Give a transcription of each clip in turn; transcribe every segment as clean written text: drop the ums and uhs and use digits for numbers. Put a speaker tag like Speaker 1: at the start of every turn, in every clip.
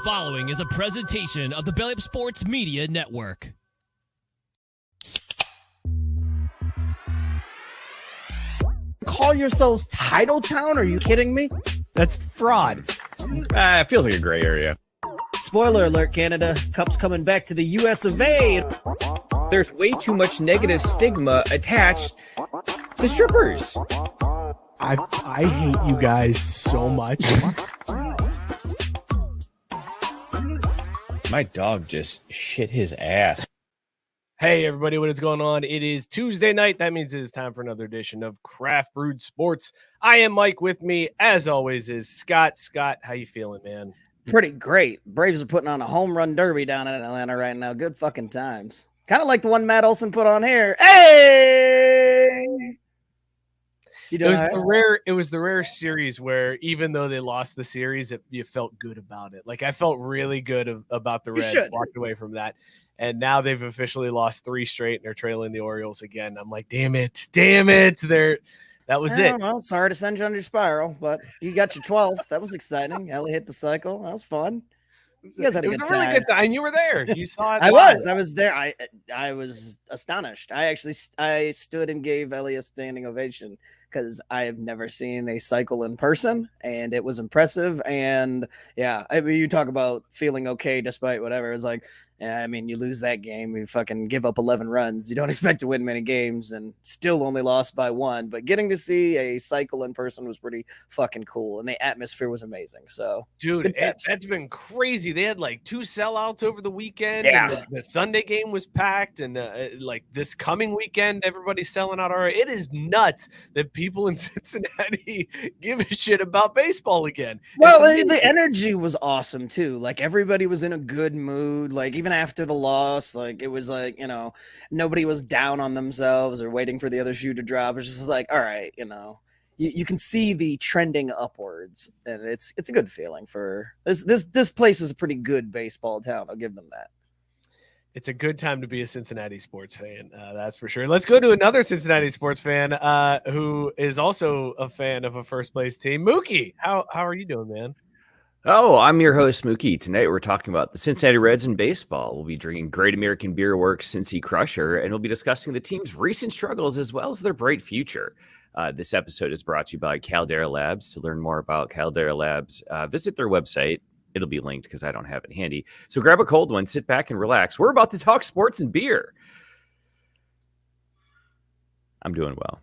Speaker 1: following is a presentation of the Belly Up Sports Media Network.
Speaker 2: Call yourselves Title Town? Are you kidding me?
Speaker 3: That's fraud.
Speaker 4: It feels like a gray area.
Speaker 2: Spoiler alert, Canada. Cup's coming back to the US of A.
Speaker 4: There's way too much negative stigma attached to strippers.
Speaker 3: I hate you guys so much.
Speaker 4: My dog just shit his ass.
Speaker 5: Hey, everybody, what is going on? It is Tuesday night. That means it is time for another edition of Craft Brewed Sports. I am Mike. With me, as always, is Scott. Scott, how you feeling, man?
Speaker 2: Pretty great. Braves are putting on a home run derby down in Atlanta right now. Good fucking times. Kind of like the one Matt Olson put on here. Hey!
Speaker 5: It was the rare series where even though they lost the series, you felt good about it. Like I felt really good about the Reds walked away from that. And now they've officially lost 3 straight and they're trailing the Orioles again. I'm like, damn it. That was it.
Speaker 2: Well, sorry to send you on your spiral, but you got your 12th. That was exciting. Ellie hit the cycle. That was fun. You guys had a good time.
Speaker 5: Really good time. And you were there. You saw it.
Speaker 2: I was there. I was astonished. I stood and gave Ellie a standing ovation because I have never seen a cycle in person, and it was impressive. And yeah, I mean, you talk about feeling okay despite whatever. It's like, yeah, I mean, you lose that game, you fucking give up 11 runs. You don't expect to win many games and still only lost by 1. But getting to see a cycle in person was pretty fucking cool. And the atmosphere was amazing. So,
Speaker 5: dude, that's been crazy. They had like 2 sellouts over the weekend.
Speaker 2: Yeah.
Speaker 5: And the Sunday game was packed. And like this coming weekend, everybody's selling out already. It is nuts that people in Cincinnati give a shit about baseball again.
Speaker 2: Well, the energy was awesome too. Like everybody was in a good mood. Like even after the loss, like it was like, nobody was down on themselves or waiting for the other shoe to drop. It's just like, all right, you can see the trending upwards, and it's a good feeling for this place is a pretty good baseball town. I'll give them that.
Speaker 5: It's a good time to be a Cincinnati sports fan. That's for sure. Let's go to another Cincinnati sports fan who is also a fan of a first place team. Mookie, how are you doing, man?
Speaker 4: Oh, I'm your host, Mookie. Tonight we're talking about the Cincinnati Reds and baseball. We'll be drinking Great American Beer Works Cincy Crusher, and we'll be discussing the team's recent struggles as well as their bright future. This episode is brought to you by Caldera Labs. To learn more about Caldera Labs, visit their website. It'll be linked because I don't have it handy. So grab a cold one, sit back and relax. We're about to talk sports and beer. I'm doing well.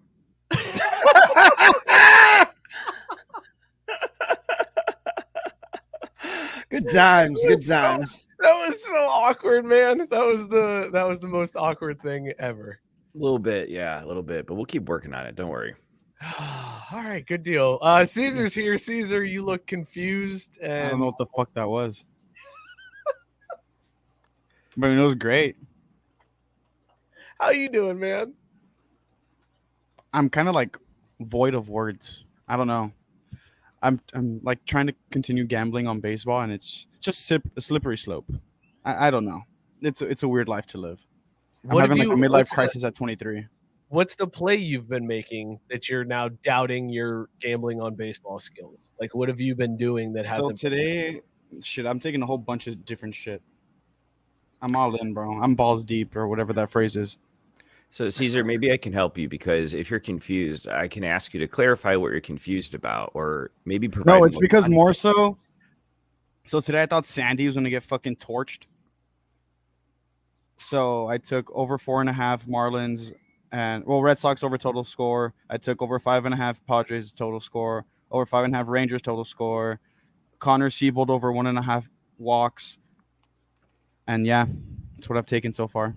Speaker 2: Good times.
Speaker 5: That was so awkward, man. That was the most awkward thing ever.
Speaker 4: A little bit, but we'll keep working on it. Don't worry.
Speaker 5: All right, good deal. Caesar's here. Caesar, you look confused. And
Speaker 3: I don't know what the fuck that was. But it was great.
Speaker 5: How you doing, man?
Speaker 3: I'm kind of like void of words. I don't know. I'm like trying to continue gambling on baseball, and it's just a slippery slope. I don't know. It's a weird life to live. I'm having like a midlife crisis at 23.
Speaker 5: What's the play you've been making that you're now doubting your gambling on baseball skills? Like, what have you been doing that hasn't?
Speaker 3: So today, I'm taking a whole bunch of different shit. I'm all in, bro. I'm balls deep, or whatever that phrase is.
Speaker 4: So, Caesar, maybe I can help you because if you're confused, I can ask you to clarify what you're confused about, or maybe provide.
Speaker 3: No, it's because more so. So today I thought Sandy was going to get fucking torched. So I took over 4.5 Marlins Red Sox over total score. I took over 5.5 Padres total score, over 5.5 Rangers total score. Connor Siebold over 1.5 walks. And yeah, that's what I've taken so far.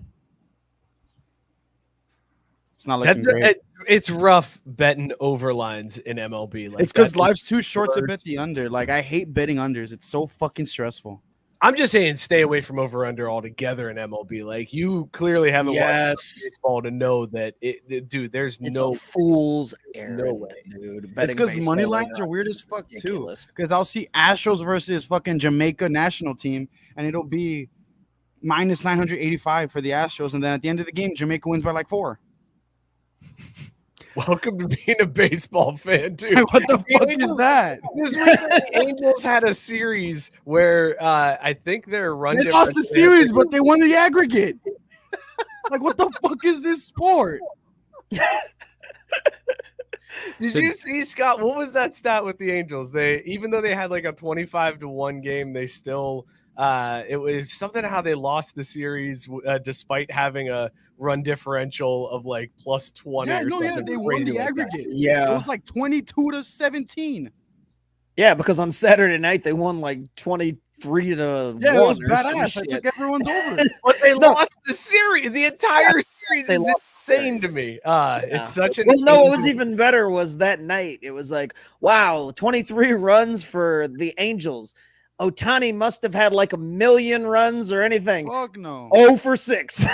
Speaker 3: It's not looking great.
Speaker 5: It's rough betting over lines in MLB. Like,
Speaker 3: it's because life's too short to bet the under. Like, I hate betting unders. It's so fucking stressful.
Speaker 5: I'm just saying stay away from over under altogether in MLB. Like, you clearly haven't watched baseball to know that dude, there's no
Speaker 2: fool's errand,
Speaker 5: no way,
Speaker 2: dude.
Speaker 3: It's because money lines are weird as fuck ridiculous. Too. Because I'll see Astros versus fucking Jamaica national team, and it'll be minus 985 for the Astros, and then at the end of the game, Jamaica wins by like 4.
Speaker 5: Welcome to being a baseball fan, dude.
Speaker 3: What the fuck is that?
Speaker 5: This week, the Angels had a series where I think their run.
Speaker 3: They lost the series, but they won the aggregate. Like, what the fuck is this sport?
Speaker 5: Did you see, Scott? What was that stat with the Angels? They, even though they had like a 25-1 game, they still it was something how they lost the series despite having a run differential of like plus 20.
Speaker 3: Yeah,
Speaker 5: or
Speaker 3: no,
Speaker 5: something
Speaker 3: yeah, they won the aggregate.
Speaker 2: Yeah,
Speaker 3: it was like 22-17.
Speaker 2: Yeah, because on Saturday night they won like 23 to 1.
Speaker 3: Yeah, it was badass. I took everyone's over.
Speaker 5: But they lost the series. The entire series
Speaker 2: They
Speaker 5: is
Speaker 2: lost
Speaker 5: insane to me. It's such an.
Speaker 2: Well, no, what was even better was that night. It was like, wow, 23 runs for the Angels. Ohtani must have had like 1 million runs or anything.
Speaker 3: Fuck no.
Speaker 2: 0 for 6.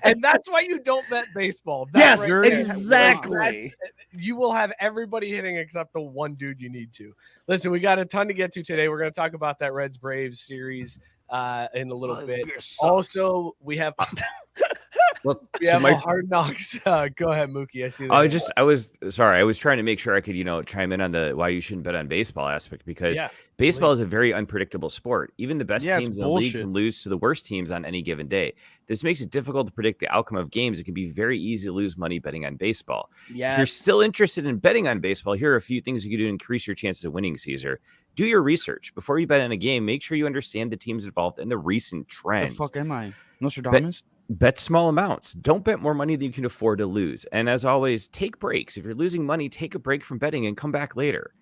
Speaker 5: And that's why you don't bet baseball.
Speaker 2: Yes,
Speaker 5: right there.
Speaker 2: exactly.
Speaker 5: You will have everybody hitting except the one dude you need to. Listen, we got a ton to get to today. We're going to talk about that Reds Braves series in a little bit. Also, we have a Hard Knocks. Go ahead, Mookie. I see that.
Speaker 4: I was trying to make sure I could, chime in on the why you shouldn't bet on baseball aspect, because baseball is a very unpredictable sport. Even the best teams in the league can lose to the worst teams on any given day. This makes it difficult to predict the outcome of games. It can be very easy to lose money betting on baseball. Yes. If you're still interested in betting on baseball, here are a few things you can do to increase your chances of winning, Caesar. Do your research. Before you bet on a game, make sure you understand the teams involved and the recent trends.
Speaker 3: The fuck am I? Nostradamus?
Speaker 4: Bet small amounts. Don't bet more money than you can afford to lose. And as always, take breaks. If you're losing money, take a break from betting and come back later.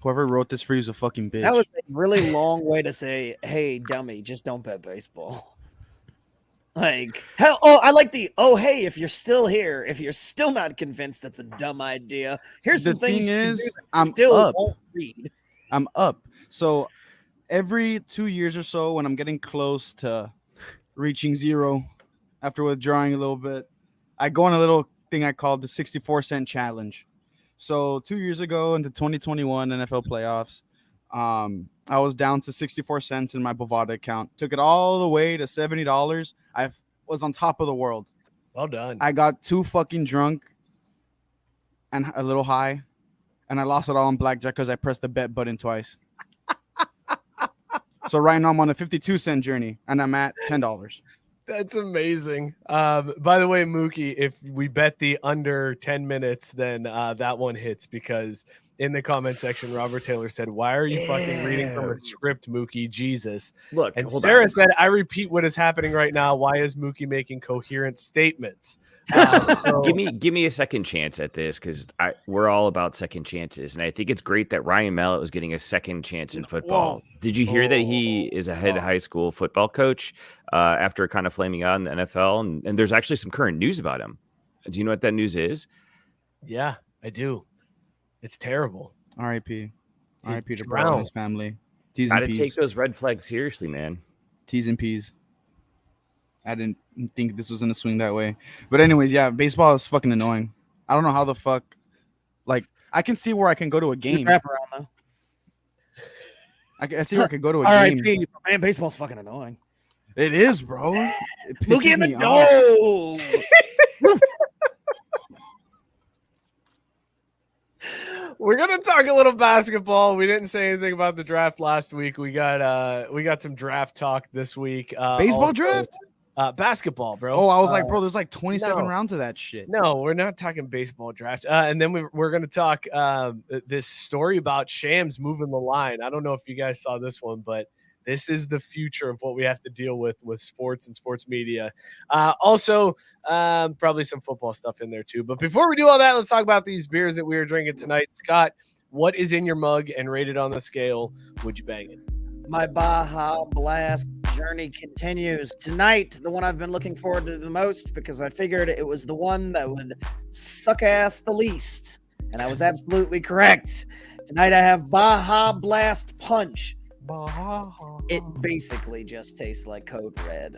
Speaker 3: Whoever wrote this for you is a fucking bitch.
Speaker 2: That was a really long way to say, hey, dummy, just don't bet baseball. Like, hell, I like the, hey, if you're still here, if you're still not convinced that's a dumb idea, here's the thing is,
Speaker 3: I'm
Speaker 2: still
Speaker 3: up.
Speaker 2: won't read.
Speaker 3: I'm up. So every 2 years or so, when I'm getting close to reaching zero after withdrawing a little bit, I go on a little thing I call the 64-cent challenge. So 2 years ago into 2021 NFL playoffs, I was down to 64 cents in my Bovada account. Took it all the way to $70. I was on top of the world.
Speaker 5: Well done.
Speaker 3: I got too fucking drunk and a little high, and I lost it all on blackjack because I pressed the bet button twice. So right now I'm on a 52-cent journey, and I'm at $10.
Speaker 5: That's amazing. By the way, Mookie, if we bet the under 10 minutes, then that one hits, because in the comment section, Robert Taylor said, why are you fucking reading from a script, Mookie? Jesus.
Speaker 4: Look,
Speaker 5: and Sarah said, I repeat what is happening right now. Why is Mookie making coherent statements?
Speaker 4: Give me a second chance at this, because we're all about second chances. And I think it's great that Ryan Mallett was getting a second chance in football. Whoa. Did you hear that he is a head high school football coach after kind of flaming out in the NFL? And there's actually some current news about him. Do you know what that news is?
Speaker 5: Yeah, I do. It's terrible.
Speaker 3: R.I.P. R.I.P. to Brown and his family. T's and
Speaker 4: Gotta
Speaker 3: P's.
Speaker 4: take those red flags seriously, man.
Speaker 3: T's and P's. I didn't think this was gonna swing that way. But anyways, yeah, baseball is fucking annoying. I don't know how the fuck. Like, I can see where I can go to a game.
Speaker 2: Wrap around, though.
Speaker 3: I see where I could go to a game.
Speaker 2: R.I.P. Man, baseball's fucking annoying.
Speaker 3: It is, bro.
Speaker 2: Look in the door.
Speaker 5: We're gonna talk a little basketball. We didn't say anything about the draft last week. We got some draft talk this week.
Speaker 3: Baseball draft?
Speaker 5: Basketball, bro.
Speaker 3: Oh, I was like, bro, there's like 27 rounds of that shit.
Speaker 5: No, we're not talking baseball draft. And then we're gonna talk this story about Shams moving the line. I don't know if you guys saw this one, but this is the future of what we have to deal with sports and sports media. Also, probably some football stuff in there too. But before we do all that, let's talk about these beers that we are drinking tonight. Scott, what is in your mug and rated on the scale? Would you bang it?
Speaker 2: My Baja Blast journey continues. Tonight, the one I've been looking forward to the most, because I figured it was the one that would suck ass the least. And I was absolutely correct. Tonight, I have Baja Blast Punch. It basically just tastes like Code Red.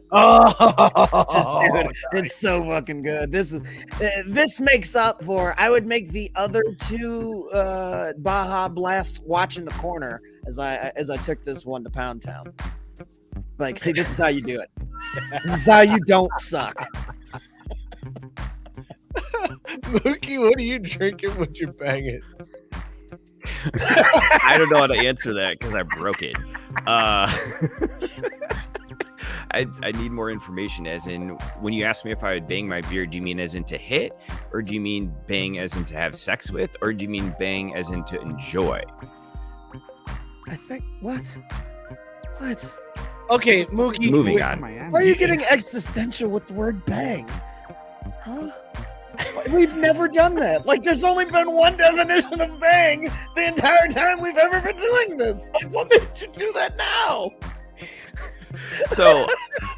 Speaker 2: It's so fucking good. This makes up for. I would make the other two Baja Blast watch in the corner as I took this one to Pound Town. Like, see, this is how you do it. This is how you don't suck.
Speaker 5: Mookie, what are you drinking? Would you bang it?
Speaker 4: I don't know how to answer that because I broke it. I need more information, as in, when you ask me if I would bang my beer, do you mean as in to hit, or do you mean bang as in to have sex with, or do you mean bang as in to enjoy?
Speaker 2: I think what?
Speaker 5: Okay, Mookie.
Speaker 4: Moving on.
Speaker 2: Why are you getting existential with the word bang? Huh? We've never done that. Like, there's only been one definition of bang the entire time we've ever been doing this. Like, what made you do that now?
Speaker 4: So,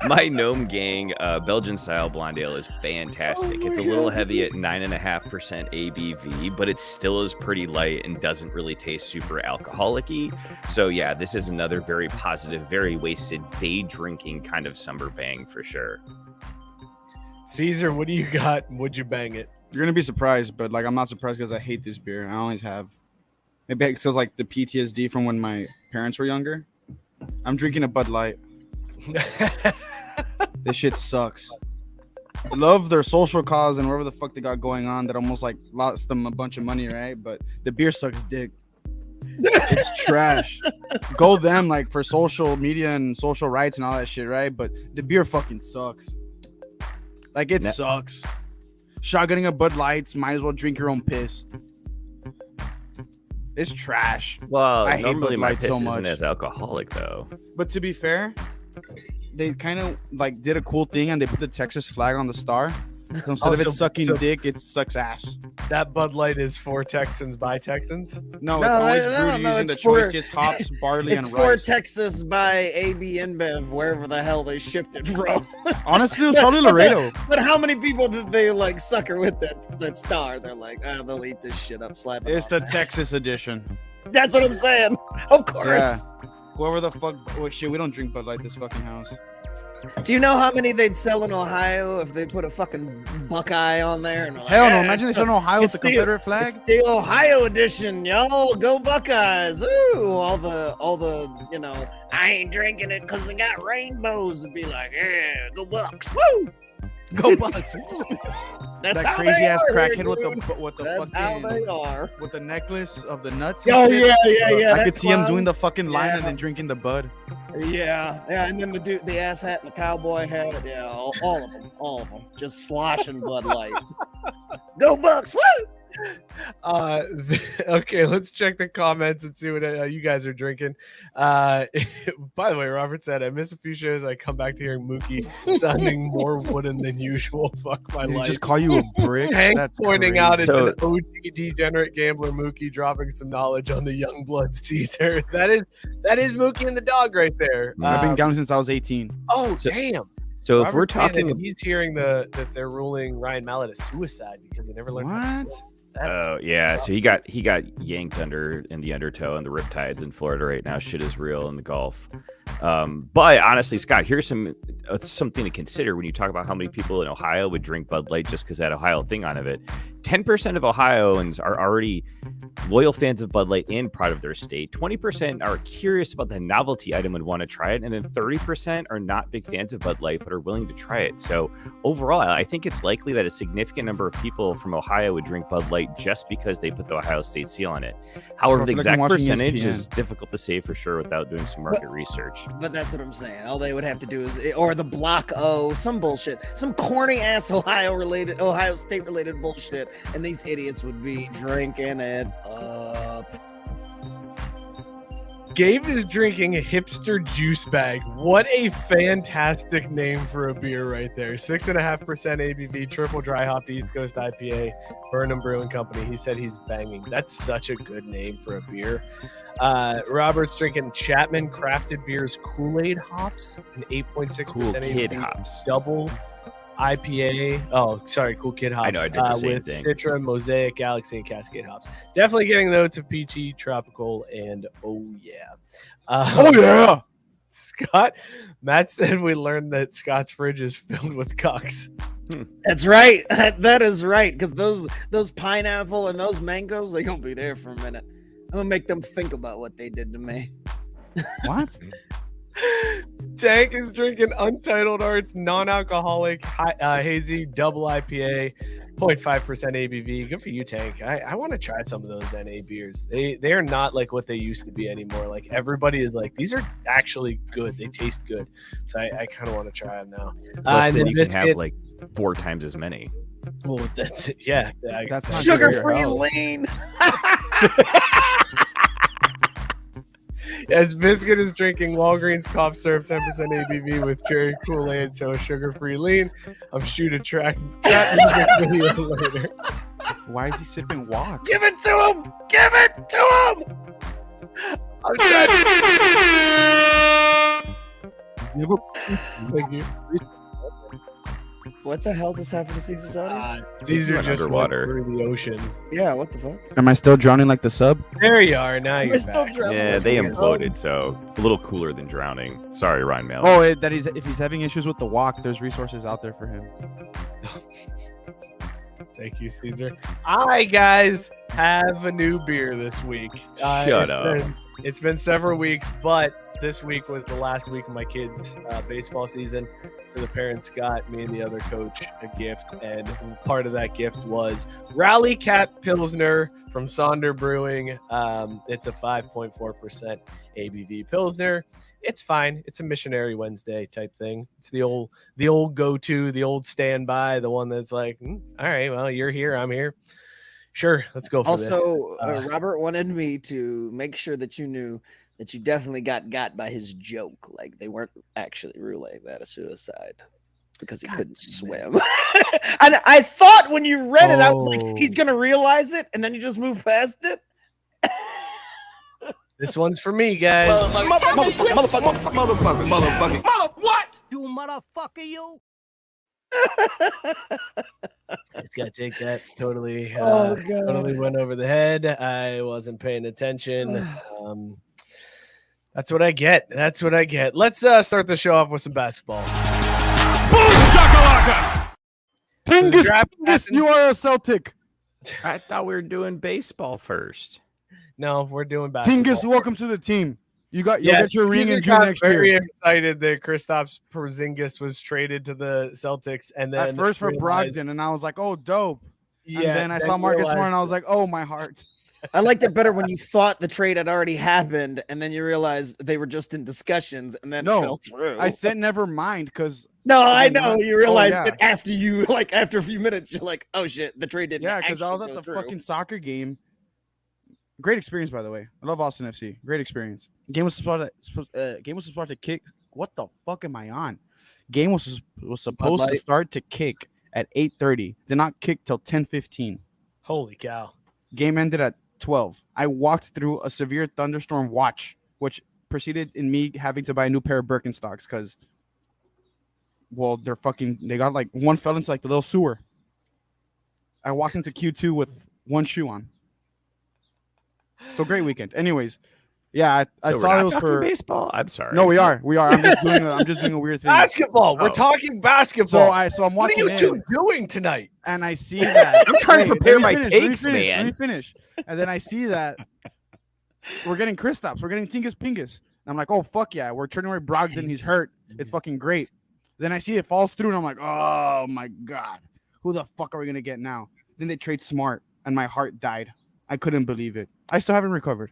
Speaker 4: my Gnome Gang Belgian style blonde ale is fantastic. It's a little heavy at 9.5% ABV, but it still is pretty light and doesn't really taste super alcoholic-y. So yeah, this is another very positive, very wasted day drinking kind of summer bang for sure.
Speaker 5: Caesar, what do you got? Would you bang it?
Speaker 3: You're gonna be surprised, but like I'm not surprised because I hate this beer. I always have. Maybe it feels like the PTSD from when my parents were younger. I'm drinking a Bud Light. This shit sucks. I love their social cause and whatever the fuck they got going on that almost like lost them a bunch of money, right? But the beer sucks dick. It's trash. Go them, like, for social media and social rights and all that shit, right? But the beer fucking sucks. Like, it sucks. Shotgunning a Bud Lights, might as well drink your own piss. It's trash.
Speaker 4: Well,
Speaker 3: I hate
Speaker 4: normally
Speaker 3: Bud
Speaker 4: my
Speaker 3: Light
Speaker 4: piss
Speaker 3: so
Speaker 4: isn't
Speaker 3: much.
Speaker 4: as alcoholic though.
Speaker 3: But to be fair, they kind of like did a cool thing and they put the Texas flag on the star. So instead of it sucking dick, it sucks ass.
Speaker 5: That Bud Light is for Texans by Texans?
Speaker 3: No, it's always brewed using the choicest hops, barley, and rice.
Speaker 2: It's for Texas by AB InBev, wherever the hell they shipped it from.
Speaker 3: Honestly, it was probably Laredo.
Speaker 2: But how many people did they like sucker with that star? They're like, oh, they'll eat this shit up, slap it.
Speaker 3: It's the Texas edition.
Speaker 2: That's what I'm saying. Of course.
Speaker 3: Yeah. Whoever the fuck. Oh, shit, we don't drink Bud Light this fucking house.
Speaker 2: Do you know how many they'd sell in Ohio if they put a fucking Buckeye on there? And like,
Speaker 3: hell no! Imagine they sell in Ohio with the Confederate flag.
Speaker 2: It's the Ohio edition, y'all. Go Buckeyes! Ooh, all the, you know, I ain't drinking it because it got rainbows. And be like, yeah, go Bucks! Woo! Go Bucks! That's
Speaker 3: that
Speaker 2: how
Speaker 3: crazy
Speaker 2: they
Speaker 3: ass
Speaker 2: are,
Speaker 3: crackhead
Speaker 2: dude.
Speaker 3: with the
Speaker 2: That's
Speaker 3: fucking
Speaker 2: how they are.
Speaker 3: with the necklace of the nuts.
Speaker 2: Oh
Speaker 3: shit.
Speaker 2: yeah.
Speaker 3: I could see him doing the fucking line and then drinking the Bud.
Speaker 2: Yeah, and then the ass hat and the cowboy hat, yeah, all of them, just sloshing Bud Light. Go Bucks! Woo!
Speaker 5: Okay, let's check the comments and see what you guys are drinking. By the way, Robert said, I miss a few shows. I come back to hearing Mookie sounding more wooden than usual. Fuck my life.
Speaker 3: Just call you a brick.
Speaker 5: Hank
Speaker 3: That's
Speaker 5: pointing
Speaker 3: crazy.
Speaker 5: out it's an OG degenerate gambler Mookie dropping some knowledge on the young blood Caesar. That is Mookie and the dog right there.
Speaker 3: I've been down since I was 18.
Speaker 5: Oh, damn.
Speaker 4: So
Speaker 5: Robert's
Speaker 4: if we're talking,
Speaker 5: he's hearing that they're ruling Ryan Mallett a suicide because he never learned.
Speaker 3: What?
Speaker 4: oh yeah, so he got yanked in the undertow and the riptides in Florida right now. Shit is real in the Gulf. But honestly, Scott, here's something to consider when you talk about how many people in Ohio would drink Bud Light just because that Ohio thing on of it. 10% of Ohioans are already loyal fans of Bud Light and proud of their state. 20% are curious about the novelty item and want to try it. And then 30% are not big fans of Bud Light but are willing to try it. So overall, I think it's likely that a significant number of people from Ohio would drink Bud Light just because they put the Ohio State seal on it. However, the exact percentage is difficult to say for sure without doing some market research.
Speaker 2: But that's what I'm saying. All they would have to do is, or the Block O, some bullshit, some corny ass Ohio State related bullshit. And these idiots would be drinking it up.
Speaker 5: Gabe is drinking a hipster juice bag. What a fantastic name for a beer right there. 6.5% ABV, triple dry hop East Coast IPA, Burnham Brewing Company. He said he's banging. That's such a good name for a beer. Robert's drinking Chapman Crafted Beers Kool-Aid hops, an 8.6%
Speaker 4: Cool
Speaker 5: ABV,
Speaker 4: Kid hops.
Speaker 5: double IPA. Oh, sorry, Cool Kid hops.
Speaker 4: I know, I did the same
Speaker 5: with
Speaker 4: thing.
Speaker 5: Citra, Mosaic, Galaxy, and Cascade hops. Definitely getting the notes of peachy, tropical, and oh yeah.
Speaker 3: Oh yeah.
Speaker 5: Scott, Matt said we learned that Scott's fridge is filled with cucks.
Speaker 2: That's right. That is right. Because those pineapple and those mangoes, they gonna be there for a minute. I'm gonna make them think about what they did to me.
Speaker 3: What?
Speaker 5: Tank is drinking Untitled Arts non-alcoholic hazy double IPA, 0.5% ABV. Good for you, Tank. I want to try some of those NA beers. They are not like what they used to be anymore. Like everybody is like, these are actually good. They taste good. So I kind of want to try them now.
Speaker 4: Plus, then you can have like 4 times as many.
Speaker 5: Well, that's it. Yeah.
Speaker 3: That's
Speaker 2: sugar-free lean.
Speaker 5: As Biscuit is drinking Walgreens cough syrup, 10% ABV with cherry Kool-Aid, so sugar-free lean. I'm shooting track music video later.
Speaker 3: Why is he sipping walk?
Speaker 2: Give it to him! Give it to him!
Speaker 5: I'm trying. Thank you.
Speaker 2: What the hell just happened to Caesar's audio?
Speaker 5: Caesar just
Speaker 4: underwater
Speaker 5: went through the ocean.
Speaker 2: Yeah, what the fuck?
Speaker 3: Am I still drowning like the sub?
Speaker 5: There you are. Now you're
Speaker 2: still
Speaker 5: back.
Speaker 2: drowning.
Speaker 4: Yeah,
Speaker 2: like
Speaker 4: they
Speaker 2: the
Speaker 4: imploded, so a little cooler than drowning. Sorry, Ryan Malley.
Speaker 3: Oh, if he's having issues with the walk, there's resources out there for him.
Speaker 5: Thank you, Caesar. I, guys, have a new beer this week.
Speaker 4: Shut up.
Speaker 5: It's been several weeks, but this week was the last week of my kids' baseball season. So the parents got me and the other coach a gift, and part of that gift was Rally Cat Pilsner from Sonder Brewing. It's a 5.4% ABV Pilsner. It's fine. It's a Missionary Wednesday type thing. It's the old go-to, the old standby, the one that's like, all right, well, you're here, I'm here. Sure, let's go for this.
Speaker 2: Also, Robert wanted me to make sure that you knew that you definitely got by his joke. Like they weren't actually ruling that a suicide because he couldn't swim. And I thought when you read it, I was like, he's gonna realize it, and then you just move past it.
Speaker 5: This one's for me, guys.
Speaker 6: Motherfucker. What? You motherfucker, you.
Speaker 5: I just gotta take that. Totally,
Speaker 2: Oh, God.
Speaker 5: totally went over the head. I wasn't paying attention. That's what I get. That's what I get. Let's start the show off with some basketball.
Speaker 6: Boom shakalaka.
Speaker 3: Tingus, you are a Celtic.
Speaker 4: I thought we were doing baseball first.
Speaker 5: No, we're doing basketball.
Speaker 3: Tingus, welcome to the team. You'll get your ring in June next
Speaker 5: very
Speaker 3: year.
Speaker 5: excited that Kristaps Porzingis was traded to the Celtics, and then
Speaker 3: At first for Brogdon, and I was like, oh, dope.
Speaker 5: Yeah,
Speaker 3: and then I saw Marcus Smart, and I was like, oh, my heart.
Speaker 2: I liked it better when you thought the trade had already happened, and then you realized they were just in discussions, and then it fell through.
Speaker 3: I said never mind because
Speaker 2: I know you realized
Speaker 3: yeah.
Speaker 2: it after you after a few minutes. You're like, oh shit, the trade didn't.
Speaker 3: Yeah, because I was
Speaker 2: actually
Speaker 3: at the
Speaker 2: go
Speaker 3: fucking soccer game. Great experience, by the way. I love Austin FC. Great experience. Game was supposed to kick. What the fuck am I on? Game was supposed to start to kick at 8:30. Did not kick till 10:15.
Speaker 5: Holy cow!
Speaker 3: Game ended at 12. I walked through a severe thunderstorm watch, which preceded in me having to buy a new pair of Birkenstocks because, well, they got like one fell into like the little sewer. I walked into Q2 with one shoe on. So great weekend. Anyways, yeah, I saw it was for
Speaker 4: baseball. I'm sorry.
Speaker 3: No, we are. I'm just doing a weird thing.
Speaker 5: Basketball. We're talking basketball.
Speaker 3: So I'm walking.
Speaker 5: What are you two doing tonight?
Speaker 3: And I see that
Speaker 4: I'm trying to prepare my takes, man.
Speaker 3: Let me finish. And then I see that we're getting Kristaps. We're getting Tingus Pingus. And I'm like, oh fuck yeah, we're turning away Brogdon. He's hurt. It's fucking great. Then I see it falls through, and I'm like, oh my god, who the fuck are we gonna get now? Then they trade Smart, and my heart died. I couldn't believe it. I still haven't recovered.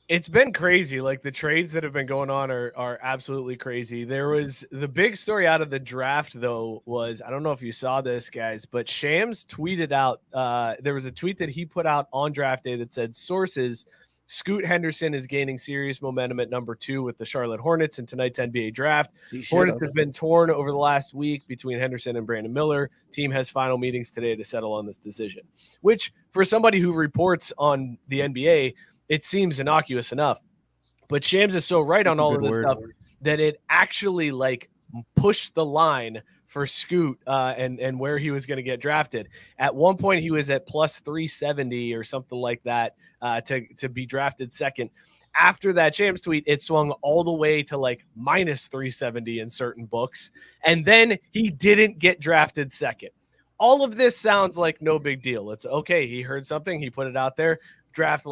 Speaker 5: It's been crazy. Like the trades that have been going on are absolutely crazy. There was the big story out of the draft, though, was I don't know if you saw this, guys, but Shams tweeted out. There was a tweet that he put out on draft day that said, sources, Scoot Henderson is gaining serious momentum at number 2 with the Charlotte Hornets in tonight's NBA draft. Hornets have been torn over the last week between Henderson and Brandon Miller. Team has final meetings today to settle on this decision, which for somebody who reports on the NBA, it seems innocuous enough. But Shams is so right on all of this stuff that it actually like pushed the line for Scoot and where he was going to get drafted. At one point, he was at plus 370 or something like that to be drafted second. After that Shams tweet, it swung all the way to like minus 370 in certain books. And then he didn't get drafted second. All of this sounds like no big deal. It's okay. He heard something. He put it out there. Draft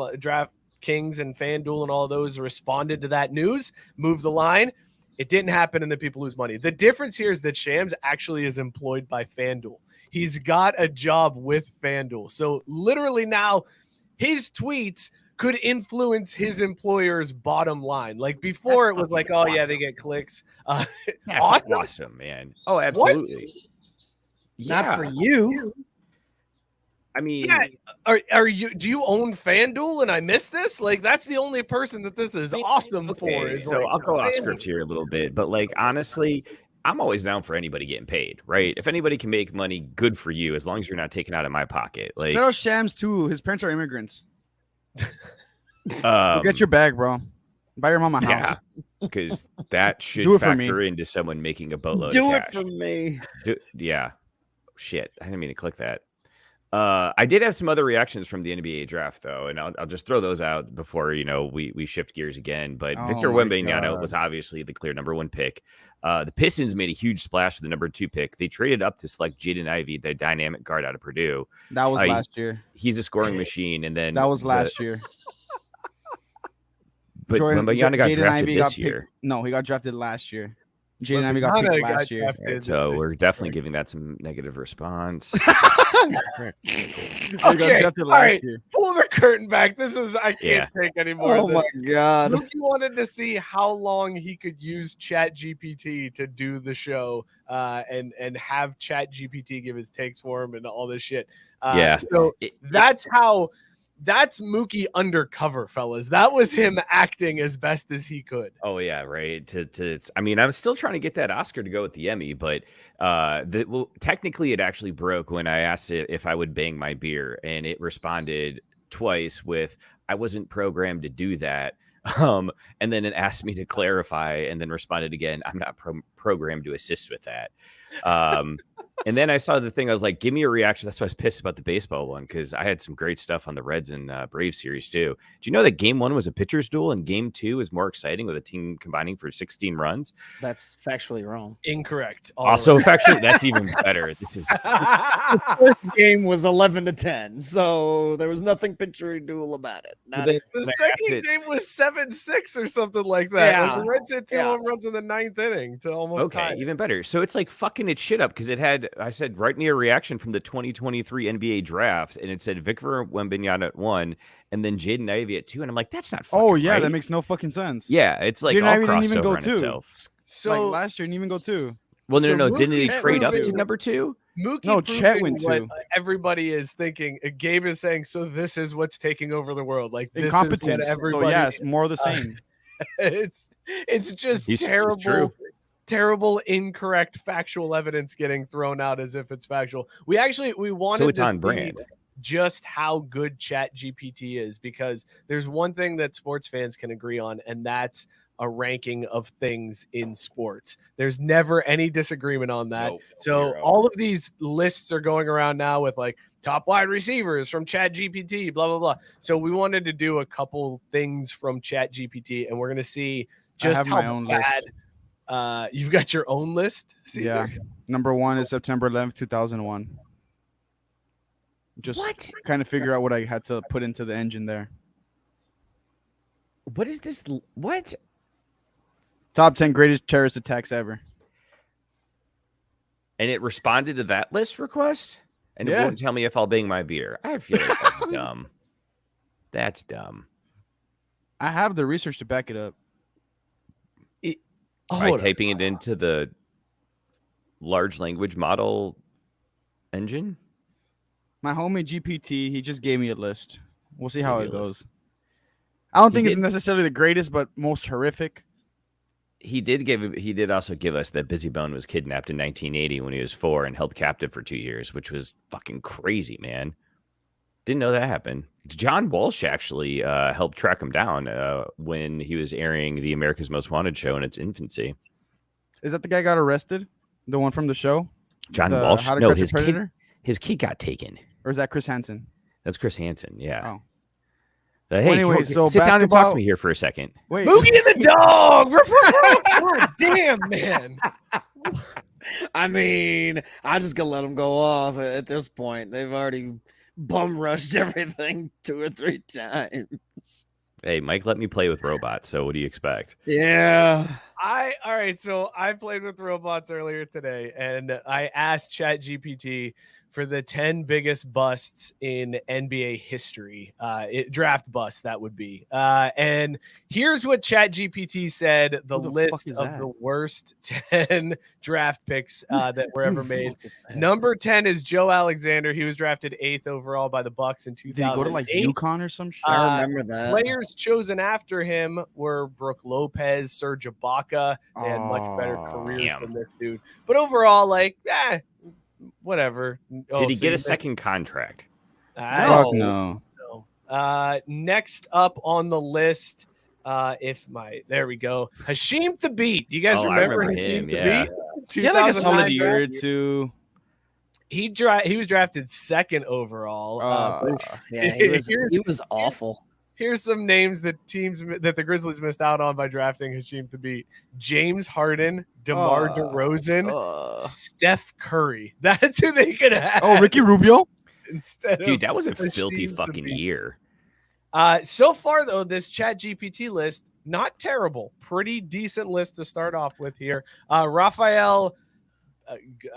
Speaker 5: Kings and FanDuel and all those responded to that news, moved the line. It didn't happen, and then people lose money. The difference here is that Shams actually is employed by FanDuel. He's got a job with FanDuel. So literally now his tweets could influence his employer's bottom line. Like before, it was like, oh, yeah, they get clicks.
Speaker 4: That's awesome, man. Oh, absolutely.
Speaker 2: Not for you.
Speaker 5: I mean, are you? Do you own FanDuel and I missed this? Like, that's the only person that this is awesome for.
Speaker 4: So like, I'll go off script here a little bit, but like honestly, I'm always down for anybody getting paid, right? If anybody can make money, good for you, as long as you're not taking out of my pocket. Like,
Speaker 3: shout out Shams too. His parents are immigrants. Go get your bag, bro. Buy your mom a house.
Speaker 4: Because that should factor into someone making a boatload
Speaker 2: Do
Speaker 4: of cash.
Speaker 2: it for me.
Speaker 4: Yeah. Shit. I didn't mean to click that. I did have some other reactions from the NBA draft, though, and I'll just throw those out before we shift gears again. But Victor Wembanyama was obviously the clear number 1 pick. The Pistons made a huge splash with the number 2 pick. They traded up to select Jaden Ivey, the dynamic guard out of Purdue.
Speaker 3: That was last year.
Speaker 4: He's a scoring machine, and then
Speaker 3: that was last year.
Speaker 4: But Wembanyama got drafted this year.
Speaker 3: No, he got drafted last year. Jaden Ivey got picked last year.
Speaker 4: So we're definitely giving that some negative response.
Speaker 5: Okay, all right. Pull the curtain back. This is I can't take any more.
Speaker 2: Oh my god!
Speaker 5: Luke wanted to see how long he could use ChatGPT to do the show, and have ChatGPT give his takes for him and all this shit. So that's Mookie undercover, fellas. That was him acting as best as he could.
Speaker 4: Oh yeah, right. I mean, I'm still trying to get that Oscar to go with the Emmy, but technically it actually broke when I asked it if I would bang my beer, and it responded twice with "I wasn't programmed to do that," and then it asked me to clarify, and then responded again, "I'm not programmed to assist with that." And then I saw the thing. I was like, give me a reaction. That's why I was pissed about the baseball one, because I had some great stuff on the Reds and Braves series too. Do you know that game 1 was a pitcher's duel and game 2 is more exciting with a team combining for 16 runs?
Speaker 2: That's factually wrong.
Speaker 5: Incorrect.
Speaker 4: Also factually, that's even better. This is
Speaker 2: the first game was 11-10, so there was nothing pitcher duel about it.
Speaker 5: The second game was 7-6 or something like that. Yeah. Like the Reds hit 2 home runs in the 9th inning to almost tie.
Speaker 4: Even better. So it's like fucking its shit up, because it had, I said, write me a reaction from the 2023 NBA draft, and it said Victor Wembanyama at 1, and then Jaden Ivey at 2, and I'm like, that's not fucking right.
Speaker 3: That makes no fucking sense.
Speaker 4: Yeah, it's like
Speaker 3: Jaden
Speaker 4: all
Speaker 3: Ivey
Speaker 4: crossed
Speaker 3: didn't even
Speaker 4: over
Speaker 3: go
Speaker 4: on
Speaker 3: 2.
Speaker 4: itself.
Speaker 3: So like last year didn't even go 2.
Speaker 4: Well, no. Didn't they trade up to number 2?
Speaker 5: Mookie
Speaker 3: Chet went 2.
Speaker 5: Everybody is thinking. Gabe is saying, so this is what's taking over the world. Like this
Speaker 3: incompetence.
Speaker 5: Is what everybody.
Speaker 3: So yes, more of the same.
Speaker 5: It's just terrible. Terrible, incorrect factual evidence getting thrown out as if it's factual. We wanted to see just how good ChatGPT is, because there's one thing that sports fans can agree on, and that's a ranking of things in sports. There's never any disagreement on that. All of these lists are going around now with like top wide receivers from ChatGPT, blah, blah, blah. So we wanted to do a couple things from ChatGPT, and we're going to see just how bad. You've got your own list, Caesar?
Speaker 3: Yeah. Number 1 is September 11th, 2001. Just kind of figure out what I had to put into the engine there.
Speaker 4: What is this? What?
Speaker 3: Top 10 greatest terrorist attacks ever.
Speaker 4: And it responded to that list request? And it won't tell me if I'll bang my beer. I feel like that's dumb. That's dumb.
Speaker 3: I have the research to back it up.
Speaker 4: By typing it into the large language model engine?
Speaker 3: My homie GPT, he just gave me a list. We'll see how it goes. I don't think it's necessarily the greatest, but most horrific.
Speaker 4: He did also give us that Busy Bone was kidnapped in 1980 when he was 4 and held captive for 2 years, which was fucking crazy, man. Didn't know that happened. John Walsh actually helped track him down when he was airing the America's Most Wanted show in its infancy.
Speaker 3: Is that the guy got arrested? The one from the show?
Speaker 4: John Walsh? No, his key got taken.
Speaker 3: Or is that Chris Hansen?
Speaker 4: That's Chris Hansen, yeah.
Speaker 3: Oh.
Speaker 4: Hey, anyway, so sit down and talk to me here for a second.
Speaker 5: Wait. Mookie and the dog! God damn, man.
Speaker 2: I mean, I'm just going to let them go off at this point. They've already bum rushed everything 2 or 3 times.
Speaker 4: Hey, Mike, let me play with robots. So what do you expect?
Speaker 2: Yeah.
Speaker 5: All right. So I played with robots earlier today, and I asked ChatGPT for the 10 biggest busts in NBA history, draft busts that would be. And here's what ChatGPT said: the list of the worst 10 draft picks that were ever made. Number 10 is Joe Alexander. He was drafted 8th overall by the Bucks in 2008.
Speaker 3: Did he go to like UConn or some shit?
Speaker 2: I remember that.
Speaker 5: Players chosen after him were Brooke Lopez, Serge Ibaka. They had much better careers than this dude. But overall, like, whatever.
Speaker 4: Did he get a second contract?
Speaker 3: Fuck no.
Speaker 5: Next up on the list, there we go. Hasheem Thabeet. Do you guys remember
Speaker 4: him?
Speaker 5: Thabeet?
Speaker 3: Yeah, like a solid year or two.
Speaker 5: He was drafted 2nd overall.
Speaker 2: He was awful.
Speaker 5: Here's some names that the Grizzlies missed out on by drafting Hasheem Thabeet: James Harden, DeMar DeRozan, Steph Curry. That's who they could have.
Speaker 3: Oh, Ricky Rubio.
Speaker 4: Dude, that was a filthy fucking year.
Speaker 5: So far, though, this ChatGPT list, not terrible. Pretty decent list to start off with here. Raphael,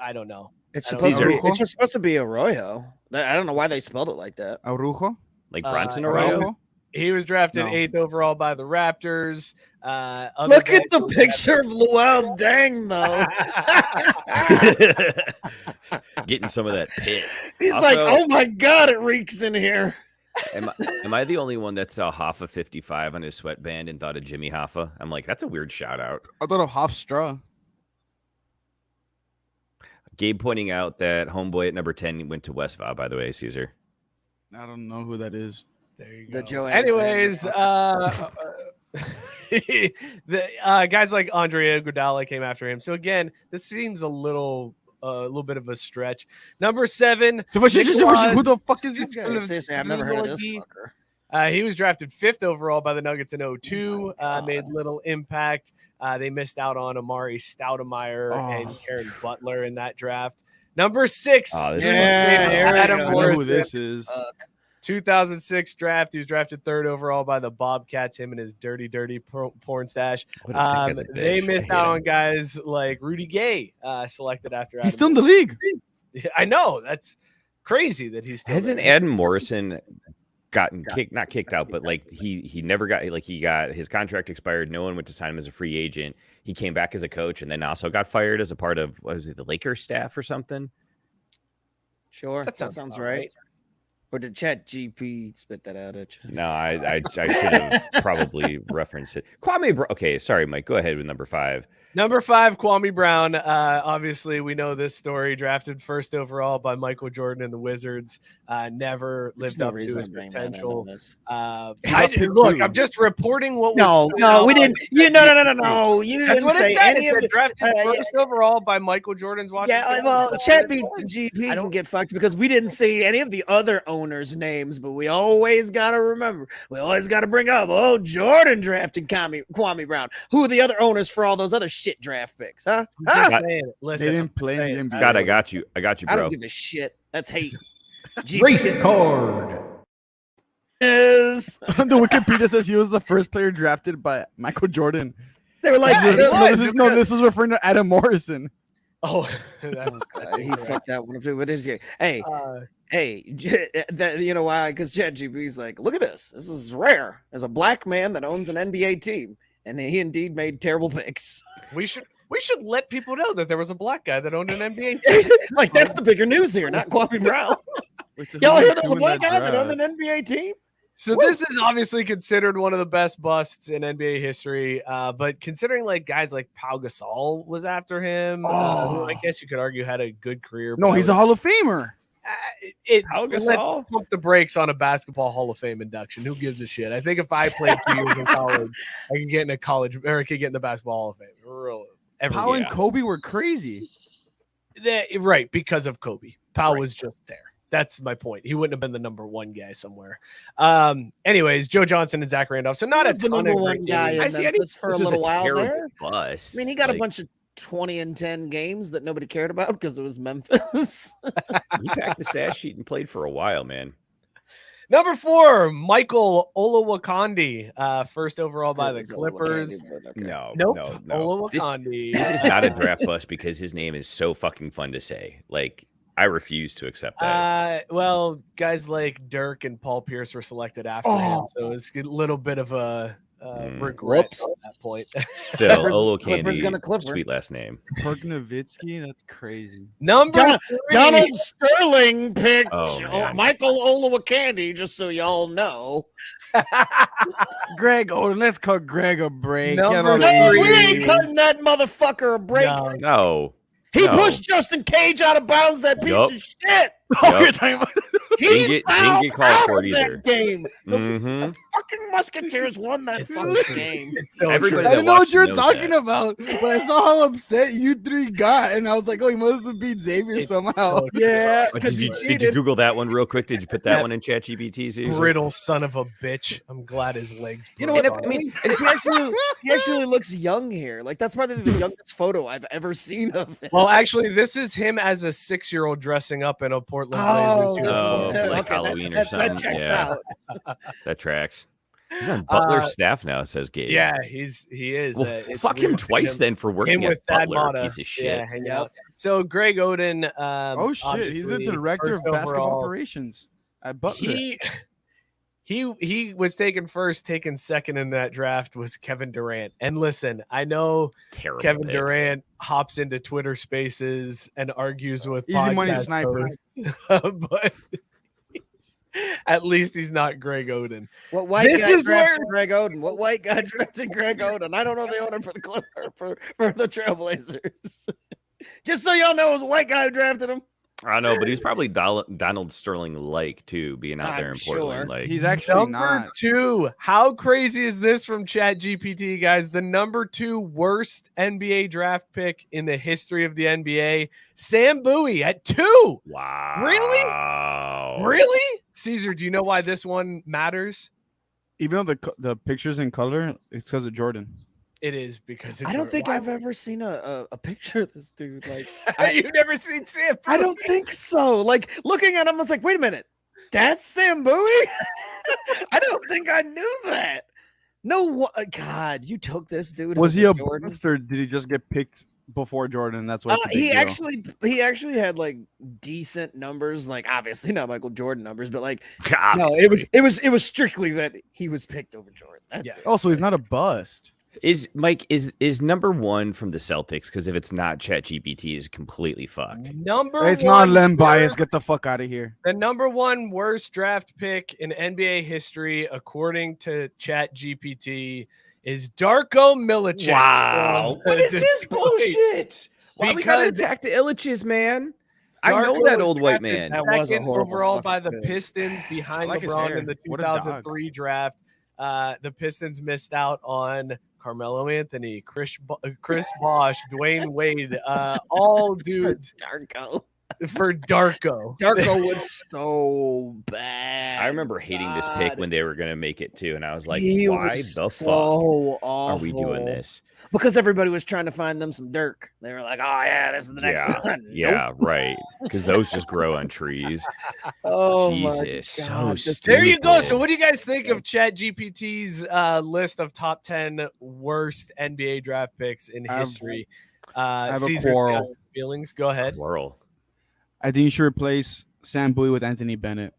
Speaker 5: I don't know.
Speaker 2: It's just supposed to be Arroyo. I don't know why they spelled it like that.
Speaker 3: Araujo?
Speaker 4: Like Bronson Arroyo?
Speaker 5: He was drafted 8th overall by the Raptors.
Speaker 2: Look at the picture of Luol Deng, though.
Speaker 4: Getting some of that pit.
Speaker 2: He's also, like, oh my God, it reeks in here.
Speaker 4: Am I the only one that saw Hoffa 55 on his sweatband and thought of Jimmy Hoffa? I'm like, that's a weird shout out.
Speaker 3: I thought of Hofstra.
Speaker 4: Gabe pointing out that homeboy at number 10 went to Westville, by the way, Caesar.
Speaker 3: I don't know who that is.
Speaker 5: There you
Speaker 2: go. Joe
Speaker 5: Anyways, the guys like Andre Iguodala came after him. So again, this seems a little bit of a stretch. Number 7.
Speaker 3: Who the fuck is this guy?
Speaker 2: Seriously, I've never heard of this fucker.
Speaker 5: He was drafted 5th overall by the Nuggets in 2002. Made little impact. They missed out on Amari Stoudemire and Karen Butler in that draft. Number 6.
Speaker 3: Adam Morrison. I know who this is.
Speaker 5: 2006 draft. He was drafted 3rd overall by the Bobcats. Him and his dirty porn stash. They missed out on guys like Rudy Gay, selected after.
Speaker 3: He's still in the league.
Speaker 5: I know, that's crazy that he's still.
Speaker 4: Hasn't Adam Morrison gotten not kicked out, but like he never got, like, he got his contract expired. No one went to sign him as a free agent. He came back as a coach and then also got fired as a part of, what was it, the Lakers staff or something?
Speaker 2: Sure, that sounds right. Or did ChatGPT spit that out at you?
Speaker 4: No, I should have probably referenced it. Okay, sorry, Mike. Go ahead with number 5.
Speaker 5: Number 5, Kwame Brown. Obviously, we know this story. Drafted 1st overall by Michael Jordan and the Wizards. Never lived up to his potential. I'm just reporting what was.
Speaker 2: No, we didn't. No. You
Speaker 5: That's
Speaker 2: didn't
Speaker 5: what
Speaker 2: say
Speaker 5: it said.
Speaker 2: any of
Speaker 5: it drafted 1st overall by Michael Jordan's Washington.
Speaker 2: Yeah, well, ChatGPT can get fucked because we didn't see any of the other owners' names, but we always got to remember. We always got to bring up, Jordan drafted Kwame Brown. Who are the other owners for all those other shit draft picks, huh?
Speaker 5: Listen,
Speaker 3: they didn't play in the
Speaker 4: Scott, I got you, bro.
Speaker 2: I don't give a shit. That's hate.
Speaker 1: Race card.
Speaker 2: Is
Speaker 3: the Wikipedia says he was the first player drafted by Michael Jordan.
Speaker 2: They were like,
Speaker 3: this is referring to Adam Morrison.
Speaker 5: Oh, that's
Speaker 2: he fucked that one up too. But you know why? Because ChatGPT's like, look at this. This is rare. There's a black man that owns an NBA team, and he indeed made terrible picks.
Speaker 5: We should let people know that there was a black guy that owned an NBA team.
Speaker 2: Like, that's the bigger news here, not Kwame Brown. Y'all hear there's a black guy that owned an NBA team?
Speaker 5: So this is obviously considered one of the best busts in NBA history. But considering like guys like Pau Gasol was after him, who I guess you could argue had a good career.
Speaker 3: No, he's a Hall of Famer.
Speaker 5: Pau Gasol? Pump the brakes on a basketball Hall of Fame induction. Who gives a shit? I think if I played 2 years in college, I could get in I could get in the basketball Hall of Fame. Really.
Speaker 3: Pau and Kobe were crazy.
Speaker 5: Right, because of Kobe. Pau was just there. That's my point. He wouldn't have been the number 1 guy somewhere. Anyways, Joe Johnson and Zach Randolph. So not a
Speaker 2: the number 1 guy in Memphis for a little while there.
Speaker 4: Bus.
Speaker 2: I mean, he got a bunch of 20-10 games that nobody cared about because it was Memphis.
Speaker 4: He packed the stat sheet and played for a while, man.
Speaker 5: Number 4, Michael Olowokandi, first overall by the Clippers.
Speaker 4: No.
Speaker 5: Olowokandi.
Speaker 4: This is not a draft bust because his name is so fucking fun to say. Like, I refuse to accept that.
Speaker 5: Well, guys like Dirk and Paul Pierce were selected after him, so it's a little bit of a regret at that point.
Speaker 4: Still,
Speaker 2: Clippers gonna
Speaker 4: Olowokandi,
Speaker 2: Clipper.
Speaker 4: sweet last name.
Speaker 3: Kirk Nowitzki, that's crazy.
Speaker 5: Number 3.
Speaker 2: Donald Sterling picked
Speaker 4: man.
Speaker 2: Michael Olowokandi, just so y'all know.
Speaker 3: Greg Oden, let's cut Greg a break.
Speaker 5: Number
Speaker 2: No, we
Speaker 5: 3.
Speaker 2: ain't cutting that motherfucker a break.
Speaker 4: No.
Speaker 2: He pushed Justin Cage out of bounds, that piece of shit.
Speaker 3: Oh, you're talking about
Speaker 2: He
Speaker 4: didn't get called
Speaker 2: out
Speaker 4: for
Speaker 2: of
Speaker 4: it either.
Speaker 2: that game. The
Speaker 4: Mm-hmm.
Speaker 2: fucking Musketeers won that fucking game.
Speaker 4: Everybody
Speaker 3: I
Speaker 4: that
Speaker 3: didn't know what
Speaker 4: watched
Speaker 3: you were
Speaker 4: knows
Speaker 3: talking
Speaker 4: that.
Speaker 3: about, but I saw how upset you 3 got, and I was like, oh, he must have beat Xavier somehow.
Speaker 2: Yeah,
Speaker 4: Did
Speaker 2: because
Speaker 4: you,
Speaker 2: you
Speaker 4: did you
Speaker 2: cheated.
Speaker 4: Google that one real quick? Did you put that one in ChatGPT? Caesar?
Speaker 5: Brittle son of a bitch. I'm glad his legs.
Speaker 2: You know what?
Speaker 5: broke
Speaker 2: I mean, and he actually looks young here. Like, that's probably the youngest photo I've ever seen of him.
Speaker 5: Well, actually, this is him as a 6-year-old dressing up in a Portland Blazers.
Speaker 4: Oh,
Speaker 2: this is
Speaker 4: like Halloween or something.
Speaker 2: That checks
Speaker 4: Yeah.
Speaker 2: out.
Speaker 4: That tracks. He's on Butler's staff now, says Gabe.
Speaker 5: Yeah, he is.
Speaker 4: Well,
Speaker 5: It's
Speaker 4: fuck him
Speaker 5: weird seeing
Speaker 4: twice then for working
Speaker 5: him
Speaker 4: at
Speaker 5: with Thad
Speaker 4: Butler,
Speaker 5: Matta.
Speaker 4: piece of shit.
Speaker 5: Yeah, hang out. So Greg Oden.
Speaker 3: Oh shit, he's the
Speaker 5: obviously,
Speaker 3: director of
Speaker 5: first
Speaker 3: basketball
Speaker 5: overall.
Speaker 3: operations at Butler.
Speaker 5: He was taken first. Taken second in that draft was Kevin Durant. And listen, I know
Speaker 4: Terrible
Speaker 5: Kevin
Speaker 4: pick.
Speaker 5: Durant hops into Twitter Spaces and argues with
Speaker 3: Easy money
Speaker 5: podcast
Speaker 3: sniper.
Speaker 5: hosts, but at least he's not Greg Oden.
Speaker 2: What white
Speaker 5: This
Speaker 2: guy
Speaker 5: is
Speaker 2: drafted
Speaker 5: where-
Speaker 2: Greg Oden? What white guy drafted Greg Oden? I don't know the owner for the Clipper for the Trailblazers. Just so y'all know, it was a white guy who drafted him.
Speaker 4: I know, but he's probably Donald Sterling like too, being out there in Portland.
Speaker 2: sure.
Speaker 4: Like
Speaker 3: He's actually
Speaker 5: Number
Speaker 3: not.
Speaker 5: 2. How crazy is this from ChatGPT, guys? The number 2 worst NBA draft pick in the history of the NBA, Sam Bowie at 2.
Speaker 4: wow,
Speaker 5: Really? Caesar, do you know why this one matters?
Speaker 3: Even though the picture's in color, it's because of Jordan.
Speaker 5: It is because of
Speaker 2: I don't think
Speaker 5: Why-
Speaker 2: I've ever seen a picture of this dude. Like,
Speaker 5: You've never seen Sam
Speaker 2: I
Speaker 5: Bowie?
Speaker 2: don't think so. Like, looking at him, I was like, wait a minute, that's Sam Bowie? I don't think I knew that. No, God, you took this dude.
Speaker 3: Was he
Speaker 2: over
Speaker 3: a
Speaker 2: Jordan?
Speaker 3: bust or did he just get picked before Jordan? That's why it's a big deal.
Speaker 2: He actually had like decent numbers, like obviously not Michael Jordan numbers, but like
Speaker 4: Obviously.
Speaker 2: it was strictly that he was picked over Jordan. That's it.
Speaker 3: Also, he's not a bust.
Speaker 4: Is Mike is number 1 from the Celtics? Because if it's not, ChatGPT is completely fucked.
Speaker 3: It's not Len Bias. Get the fuck out of here.
Speaker 5: The number 1 worst draft pick in NBA history, according to ChatGPT, is Darko Milicic.
Speaker 4: Wow,
Speaker 5: from
Speaker 4: what is
Speaker 5: the
Speaker 4: this
Speaker 5: Detroit-
Speaker 4: bullshit? Why we gotta
Speaker 5: Because
Speaker 4: attack the Illiches, man? I
Speaker 5: Darko
Speaker 4: know that
Speaker 5: was
Speaker 4: old white
Speaker 5: drafted
Speaker 4: man.
Speaker 2: That was a
Speaker 5: second
Speaker 2: horrible
Speaker 5: overall by
Speaker 2: fucking
Speaker 5: the
Speaker 2: pick.
Speaker 5: Pistons behind
Speaker 3: I like his
Speaker 5: LeBron
Speaker 3: hair.
Speaker 5: in the
Speaker 3: What a dog.
Speaker 5: 2003 draft. The Pistons missed out on Carmelo Anthony, Chris Bosh, Dwayne Wade, all dudes
Speaker 2: Darko.
Speaker 5: for Darko.
Speaker 2: Darko was so bad.
Speaker 4: I remember hating this pick when they were gonna make it too, and I was like,
Speaker 2: He
Speaker 4: why
Speaker 2: was
Speaker 4: the
Speaker 2: so
Speaker 4: fuck
Speaker 2: awful.
Speaker 4: are we doing this?
Speaker 2: Because everybody was trying to find them some Dirk. They were like, "Oh yeah, this is the next
Speaker 4: Yeah,
Speaker 2: one."
Speaker 4: yeah, right. Because those just grow on trees.
Speaker 2: Oh
Speaker 4: Jesus,
Speaker 2: my God.
Speaker 4: so
Speaker 5: There you go. So,
Speaker 4: stupid.
Speaker 5: what do you guys think of ChatGPT's list of top 10 worst NBA draft picks in
Speaker 3: I have-
Speaker 5: history?
Speaker 3: have a
Speaker 5: Caesar,
Speaker 3: quarrel.
Speaker 5: you got feelings? Go ahead.
Speaker 4: Whirl.
Speaker 3: I think you should replace Sam Bowie with Anthony Bennett.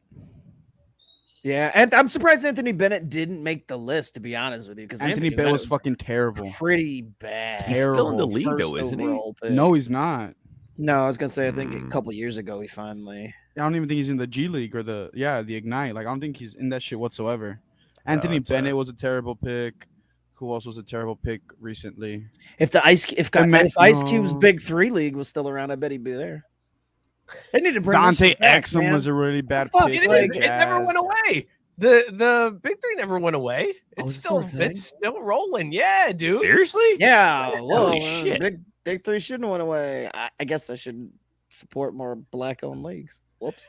Speaker 2: Yeah, and I'm surprised Anthony Bennett didn't make the list. To be honest with you, because
Speaker 3: Anthony Bennett was fucking terrible.
Speaker 2: pretty bad.
Speaker 4: He's still in the
Speaker 3: Terrible.
Speaker 4: league
Speaker 2: First
Speaker 4: though, isn't he?
Speaker 2: overall pick.
Speaker 3: No, he's not.
Speaker 2: No, I was gonna say I think a
Speaker 4: Hmm.
Speaker 2: couple years ago he finally.
Speaker 3: I don't even think he's in the G League or the Ignite. Like I don't think he's in that shit whatsoever. Anthony
Speaker 4: it's,
Speaker 3: Bennett was a terrible pick. Who else was a terrible pick recently?
Speaker 2: If Ice Cube's
Speaker 3: no.
Speaker 2: Big 3 league was still around, I bet he'd be there. They need to bring this
Speaker 3: Dante
Speaker 2: shit back,
Speaker 3: Exum
Speaker 2: man.
Speaker 3: was a really bad
Speaker 2: Fuck,
Speaker 3: pick.
Speaker 5: It,
Speaker 3: for
Speaker 5: is,
Speaker 3: the
Speaker 5: it never
Speaker 3: Jazz.
Speaker 5: went away. The big 3 never went away. It's
Speaker 2: is it still a thing?
Speaker 5: it's still rolling. Yeah, dude.
Speaker 4: Seriously?
Speaker 2: Yeah, whoa,
Speaker 4: Holy shit.
Speaker 2: Big 3 shouldn't have went away. I guess I should support more black-owned leagues. Whoops.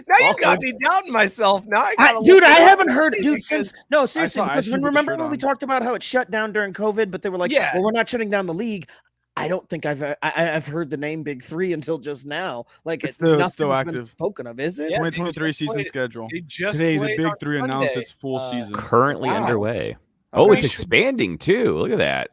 Speaker 5: Now you got me doubting myself. Now I gotta
Speaker 2: Dude,
Speaker 5: look
Speaker 2: I
Speaker 5: it up
Speaker 2: haven't heard, dude,
Speaker 5: because-
Speaker 2: since no, seriously,
Speaker 3: saw
Speaker 2: because
Speaker 3: Ice Cube with the
Speaker 2: remember
Speaker 3: shirt
Speaker 2: when we
Speaker 3: on.
Speaker 2: talked about how it shut down during COVID, but they were like,
Speaker 5: Yeah.
Speaker 2: well, we're not shutting down the league. I don't think I've heard the name Big Three until just now. Like
Speaker 3: It's still
Speaker 2: nothing's
Speaker 3: active.
Speaker 2: been spoken of, is it?
Speaker 5: Yeah,
Speaker 3: 2023 season schedule.
Speaker 5: Today,
Speaker 3: the Big Three announced its full season.
Speaker 4: Currently
Speaker 2: Wow.
Speaker 4: underway.
Speaker 2: Okay.
Speaker 4: Oh, it's expanding too. Look at that.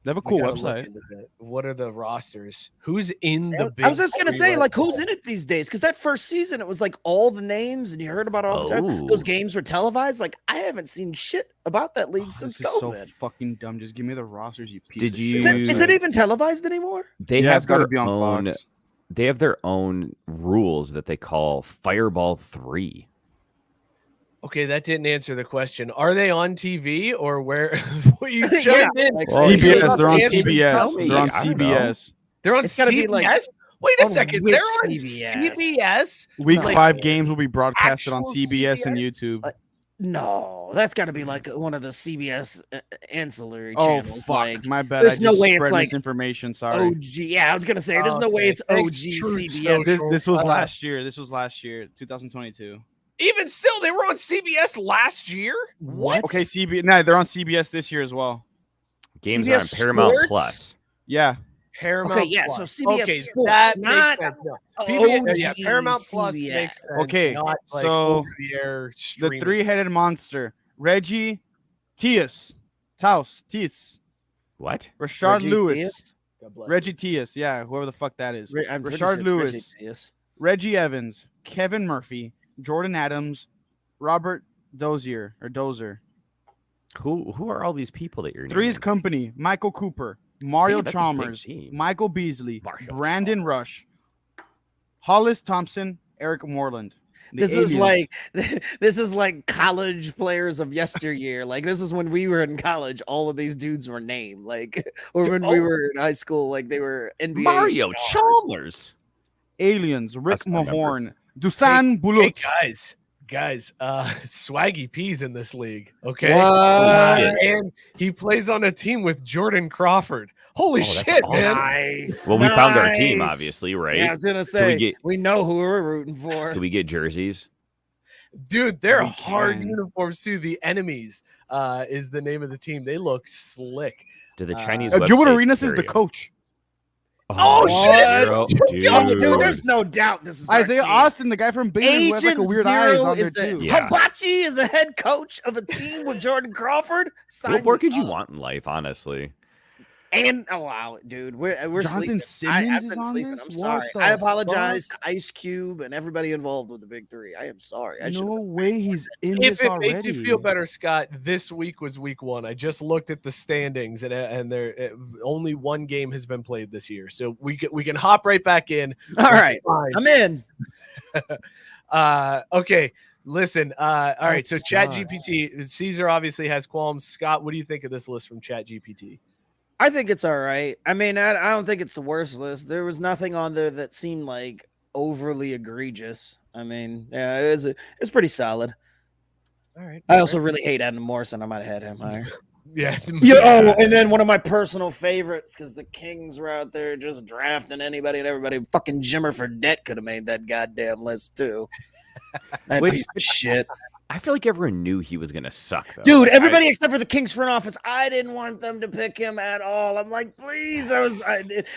Speaker 3: They have a
Speaker 5: We
Speaker 3: cool
Speaker 5: gotta look
Speaker 3: website.
Speaker 5: into that. What are the rosters? Who's in the Big
Speaker 2: I was just gonna
Speaker 5: Three
Speaker 2: say,
Speaker 5: right
Speaker 2: like, who's
Speaker 5: now?
Speaker 2: in it these days? Because that first season, it was like all the names, and you heard about it all the time. Those
Speaker 4: Oh.
Speaker 2: games were televised. Like, I haven't seen shit about that league
Speaker 3: Oh,
Speaker 2: since
Speaker 3: this is so
Speaker 2: COVID.
Speaker 3: fucking dumb. Just give me the rosters, you piece
Speaker 4: Did
Speaker 3: of
Speaker 4: you-
Speaker 3: shit.
Speaker 2: Is it even televised anymore?
Speaker 4: They
Speaker 3: Yeah,
Speaker 4: have
Speaker 3: it's got to
Speaker 4: their
Speaker 3: be on
Speaker 4: own.
Speaker 3: Fox.
Speaker 4: They have their own rules that they call Fireball 3.
Speaker 5: Okay, that didn't answer the question. Are they on TV or where? You
Speaker 2: Yeah,
Speaker 5: jumped in.
Speaker 2: like,
Speaker 4: Well,
Speaker 3: CBS. They're on
Speaker 5: Can't even
Speaker 3: CBS.
Speaker 5: tell me.
Speaker 3: They're on
Speaker 4: I don't know.
Speaker 3: CBS.
Speaker 5: They're on
Speaker 2: It's gotta
Speaker 5: CBS.
Speaker 2: be like-
Speaker 5: Wait a
Speaker 2: on
Speaker 5: second.
Speaker 2: which
Speaker 5: They're on
Speaker 2: CBS?
Speaker 5: CBS.
Speaker 3: Week
Speaker 2: No.
Speaker 3: 5 games will be broadcasted on
Speaker 5: Actual
Speaker 3: CBS and
Speaker 5: CBS?
Speaker 3: YouTube.
Speaker 2: No, that's got to be like one of the CBS ancillary
Speaker 3: Oh
Speaker 2: channels.
Speaker 3: fuck!
Speaker 2: Like,
Speaker 3: My bad.
Speaker 2: there's
Speaker 3: I
Speaker 2: no
Speaker 3: just
Speaker 2: way it's
Speaker 3: spread
Speaker 2: like
Speaker 3: misinformation. Sorry.
Speaker 2: OG. Yeah, I was gonna say, there's no way
Speaker 5: Okay.
Speaker 2: it's
Speaker 5: Thanks,
Speaker 2: OG
Speaker 5: Truth
Speaker 2: CBS.
Speaker 5: Social.
Speaker 3: This was last year. This was last year, 2022.
Speaker 5: Even still, they were on CBS last year.
Speaker 2: What?
Speaker 3: Okay, No, they're on CBS this year as well.
Speaker 4: Games are on
Speaker 2: CBS
Speaker 4: Paramount
Speaker 2: Sports?
Speaker 4: Plus.
Speaker 3: Yeah.
Speaker 5: Paramount.
Speaker 2: Okay, yeah, so
Speaker 5: Plus.
Speaker 2: CBS
Speaker 5: okay,
Speaker 2: Sports,
Speaker 5: that
Speaker 2: not
Speaker 5: makes sense. No.
Speaker 2: OG
Speaker 5: yeah, Paramount Plus
Speaker 2: CBS.
Speaker 5: makes sense.
Speaker 3: Okay,
Speaker 5: not like
Speaker 3: so
Speaker 5: over-the-air
Speaker 3: The
Speaker 5: streaming.
Speaker 3: three-headed monster: Reggie, Tias,
Speaker 4: What?
Speaker 3: Rashard
Speaker 2: Reggie
Speaker 3: Lewis,
Speaker 2: Theus?
Speaker 5: God bless
Speaker 3: Reggie Tias. Yeah, whoever the fuck that is.
Speaker 2: I'm pretty
Speaker 3: Rashard
Speaker 2: sure it's
Speaker 3: Lewis.
Speaker 2: Reggie Theus.
Speaker 3: Reggie Evans, Kevin Murphy, Jordan Adams, Robert Dozier.
Speaker 4: Who are all these people that you're
Speaker 3: Three's
Speaker 4: naming?
Speaker 3: Company: Michael Cooper, Mario
Speaker 4: Damn, that's a big
Speaker 3: Chalmers,
Speaker 4: team.
Speaker 3: Michael Beasley,
Speaker 4: Mario
Speaker 3: Brandon Rush, Hollis Thompson, Eric Moreland. The
Speaker 2: This is
Speaker 3: aliens.
Speaker 2: like this is like college players of yesteryear. Like, this is when we were in college. All of these dudes were named. Like, or when we were in high school, like they were NBA
Speaker 4: Mario
Speaker 2: stars.
Speaker 4: Chalmers.
Speaker 3: Aliens: Rick
Speaker 4: That's my number.
Speaker 3: Mahorn, Dusan
Speaker 5: Hey,
Speaker 3: Bulut.
Speaker 5: guys, Swaggy P's in this league. Okay.
Speaker 2: What?
Speaker 5: And he plays on a team with Jordan Crawford. Holy
Speaker 4: that's
Speaker 5: shit,
Speaker 4: awesome.
Speaker 5: man.
Speaker 2: Nice.
Speaker 4: Well, we found our team,
Speaker 2: nice.
Speaker 4: obviously, right?
Speaker 2: Yeah, I was gonna say we
Speaker 4: get-
Speaker 2: know who we're rooting for.
Speaker 4: Can we get jerseys?
Speaker 5: Dude, they're
Speaker 3: We
Speaker 5: hard
Speaker 3: can.
Speaker 5: uniforms too. The Enemies is the name of the team. They look slick.
Speaker 4: Do the Chinese
Speaker 3: Gilbert
Speaker 4: website
Speaker 3: Arenas is
Speaker 4: carry
Speaker 3: the
Speaker 4: 'em?
Speaker 3: coach.
Speaker 5: Oh, shit!
Speaker 2: Oh,
Speaker 4: Dude.
Speaker 2: dude, there's no doubt this is our
Speaker 3: Isaiah
Speaker 2: team.
Speaker 3: Austin, the guy from Baylor, who has like a
Speaker 2: Agent
Speaker 3: weird eyes
Speaker 2: Zero
Speaker 3: on there
Speaker 2: is the
Speaker 3: too.
Speaker 4: Yeah.
Speaker 2: Hibachi is a head coach of a team with Jordan Crawford. Sign
Speaker 4: What more
Speaker 2: me
Speaker 4: could you
Speaker 2: up.
Speaker 4: want in life, honestly?
Speaker 2: And oh wow, dude, we're
Speaker 3: Jonathan
Speaker 2: sleeping.
Speaker 3: Simmons
Speaker 2: I've
Speaker 3: is
Speaker 2: been
Speaker 3: on
Speaker 2: sleeping.
Speaker 3: this?
Speaker 2: I'm
Speaker 3: What
Speaker 2: sorry.
Speaker 3: the
Speaker 2: I apologize to Ice Cube and everybody involved with the Big Three. I am sorry. I should.
Speaker 3: No way he's in
Speaker 5: If
Speaker 3: this
Speaker 5: it
Speaker 3: already.
Speaker 5: makes you feel better, Scott, this week was week 1. I just looked at the standings, and there only one game has been played this year, so we can hop right back in.
Speaker 2: All right,
Speaker 5: Fine.
Speaker 2: I'm in.
Speaker 5: Okay. Listen. All right. So
Speaker 3: sucks.
Speaker 5: ChatGPT, Caesar obviously has qualms. Scott, what do you think of this list from ChatGPT?
Speaker 2: I think it's all right. I mean, I don't think it's the worst list. There was nothing on there that seemed like overly egregious. I mean, yeah, it's pretty solid.
Speaker 5: All right.
Speaker 2: I also really hate Adam Morrison. I might have had him higher.
Speaker 5: Yeah.
Speaker 2: Oh, and then one of my personal favorites, because the Kings were out there just drafting anybody and everybody. Fucking Jimmer Fredette could have made that goddamn list too. That
Speaker 4: Wait,
Speaker 2: piece of shit.
Speaker 4: I feel like everyone knew he was gonna suck, though.
Speaker 2: Dude,
Speaker 4: Like,
Speaker 2: everybody except for the Kings front office, I didn't want them to pick him at all. I'm like, please,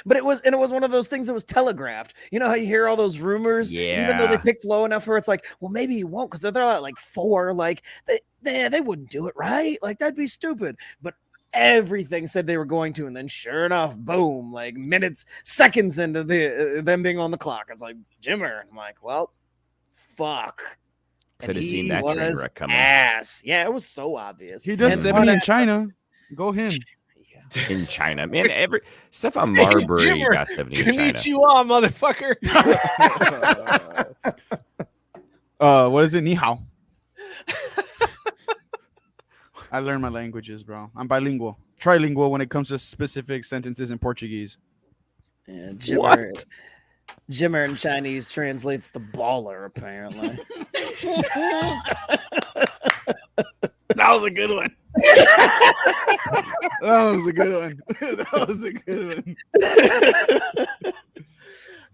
Speaker 2: but it was one of those things that was telegraphed. You know how you hear all those rumors, even though they
Speaker 4: Yeah.
Speaker 2: picked low enough where it's like, well, maybe he won't because they're at like 4. Like they wouldn't do it, right? Like that'd be stupid. But everything said they were going to, and then sure enough, boom! Like seconds into them being on the clock, it's like Jimmer. I'm like, well, fuck.
Speaker 4: Could have
Speaker 2: And
Speaker 4: seen
Speaker 2: he
Speaker 4: that train
Speaker 2: was
Speaker 4: wreck coming.
Speaker 2: ass. Yeah, it was so obvious.
Speaker 3: He does
Speaker 2: And
Speaker 3: 70
Speaker 2: one
Speaker 3: in
Speaker 2: at-
Speaker 3: China. Go him.
Speaker 4: In China, man. Stefan Marbury
Speaker 5: Jimmer,
Speaker 4: got 70 in China.
Speaker 5: Konnichiwa, motherfucker.
Speaker 3: What is it? Ni hao. I learned my languages, bro. I'm bilingual. Trilingual when it comes to specific sentences in Portuguese.
Speaker 2: Yeah, Jimmer, Jimmer in Chinese translates to baller, apparently.
Speaker 3: That was a good one. That was a good one. That was a good one.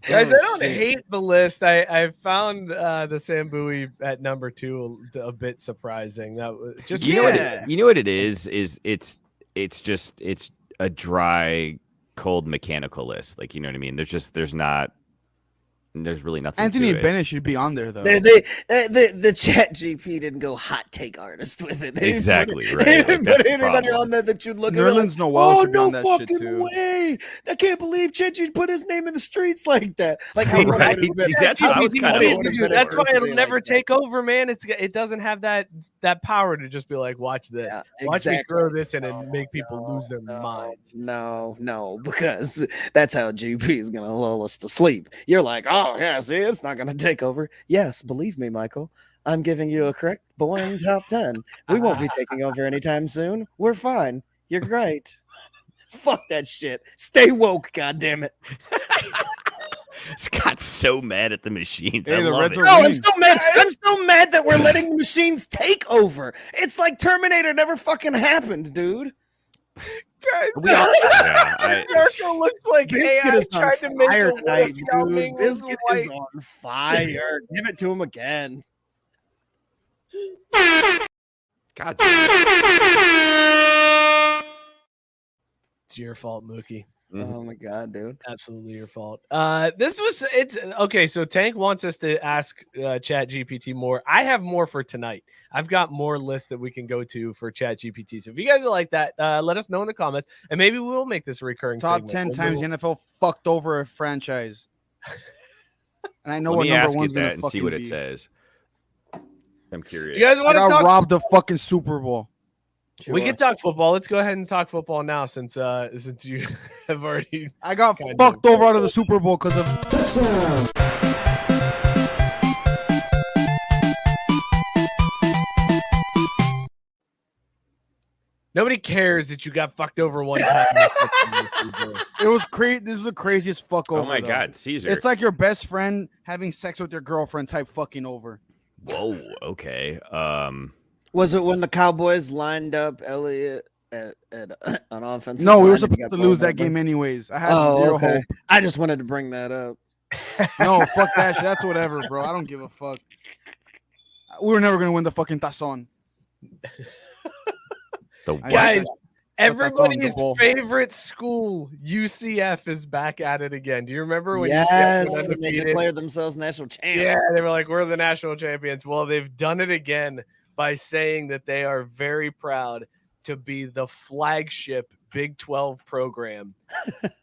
Speaker 5: Guys,
Speaker 3: Oh,
Speaker 5: I don't
Speaker 3: shit.
Speaker 5: hate the list. I found the Sambui at number 2 a bit surprising. That was just
Speaker 4: You know what it is it's a dry cold mechanical list. Like, you know what I mean? There's really nothing.
Speaker 3: Anthony
Speaker 4: to it.
Speaker 3: Bennett should be on there though.
Speaker 2: The ChatGPT didn't go hot take artist with it. They
Speaker 4: Exactly,
Speaker 2: didn't
Speaker 4: right.
Speaker 2: They didn't
Speaker 4: Like,
Speaker 2: put
Speaker 4: that's the
Speaker 2: anybody
Speaker 4: problem.
Speaker 2: on there that you'd look at.
Speaker 3: Nerlens
Speaker 2: Like,
Speaker 3: Noel
Speaker 2: oh
Speaker 3: should be
Speaker 2: no
Speaker 3: on that shit
Speaker 2: fucking
Speaker 3: too.
Speaker 2: way! I can't believe ChatGPT put his name in the streets like that. Like, how
Speaker 4: Right. See, that's what I was kind of hoping for.
Speaker 5: That's why it'll never take over, man. It doesn't have that power to just be like, watch this, watch me throw this in and make people lose their minds.
Speaker 2: No, because that's how GP is gonna lull us to sleep. You're like, oh yeah, see, it's not gonna take over. Yes, believe me, Michael. I'm giving you a correct boring top 10. We won't be taking over anytime soon. We're fine. You're great. Fuck that shit. Stay woke, goddammit.
Speaker 4: Scott's so mad at the machines.
Speaker 3: Hey,
Speaker 4: I
Speaker 3: the
Speaker 4: love
Speaker 3: Reds
Speaker 4: it.
Speaker 3: are
Speaker 2: No, I'm
Speaker 3: winning.
Speaker 2: so mad. I'm so mad that we're letting the machines take over. It's like Terminator never fucking happened, dude.
Speaker 5: Guys,
Speaker 4: Yeah,
Speaker 5: looks like
Speaker 2: Biscuit
Speaker 5: AI
Speaker 2: is on
Speaker 5: tried to make
Speaker 2: fire
Speaker 5: a
Speaker 2: tonight,
Speaker 5: Yao
Speaker 2: dude.
Speaker 5: Ming was
Speaker 2: Biscuit
Speaker 5: white.
Speaker 2: is on fire. Give it to him again.
Speaker 4: God.
Speaker 5: It's your fault, Mookie.
Speaker 2: Oh my god, dude.
Speaker 5: Absolutely your fault. It's okay. So Tank wants us to ask ChatGPT more. I have more for tonight. I've got more lists that we can go to for ChatGPT. So if you guys are like that, let us know in the comments, and maybe we'll make this a recurring
Speaker 3: Top
Speaker 5: segment.
Speaker 3: 10 times the NFL fucked over a franchise. And I know
Speaker 4: Let
Speaker 3: what
Speaker 4: me
Speaker 3: number
Speaker 4: ask
Speaker 3: one's
Speaker 4: it
Speaker 3: gonna
Speaker 4: that and see
Speaker 3: fucking
Speaker 4: what it
Speaker 3: be.
Speaker 4: says. I'm curious.
Speaker 5: You guys
Speaker 3: I
Speaker 5: want to
Speaker 3: got
Speaker 5: talk?
Speaker 3: robbed the fucking Super Bowl.
Speaker 5: We can talk football. Let's go ahead and talk football now, since you have already.
Speaker 3: I got
Speaker 5: Kind
Speaker 3: fucked
Speaker 5: of.
Speaker 3: over out of the Super Bowl because of.
Speaker 5: Nobody cares that you got fucked over one time.
Speaker 3: It was crazy. This was the craziest fuck over.
Speaker 4: Oh my
Speaker 3: though.
Speaker 4: God, Caesar.
Speaker 3: It's like your best friend having sex with your girlfriend type fucking over.
Speaker 4: Whoa. Okay.
Speaker 2: Was it when the Cowboys lined up Elliott at an offense?
Speaker 3: No, we were supposed to lose that game anyways. I had zero hope.
Speaker 2: I just wanted to bring that up.
Speaker 3: No, fuck that shit. That's whatever, bro. I don't give a fuck. We were never gonna win the fucking Tazón.
Speaker 5: Guys,
Speaker 3: That's
Speaker 5: everybody's
Speaker 3: on the ball.
Speaker 5: favorite school, UCF, is back at it again. Do you remember when UCF
Speaker 2: Yes,
Speaker 5: was
Speaker 2: when they
Speaker 5: undefeated?
Speaker 2: declared themselves national champs.
Speaker 5: Yeah, they were like, we're the national champions. Well, they've done it again by saying that they are very proud to be the flagship Big 12 program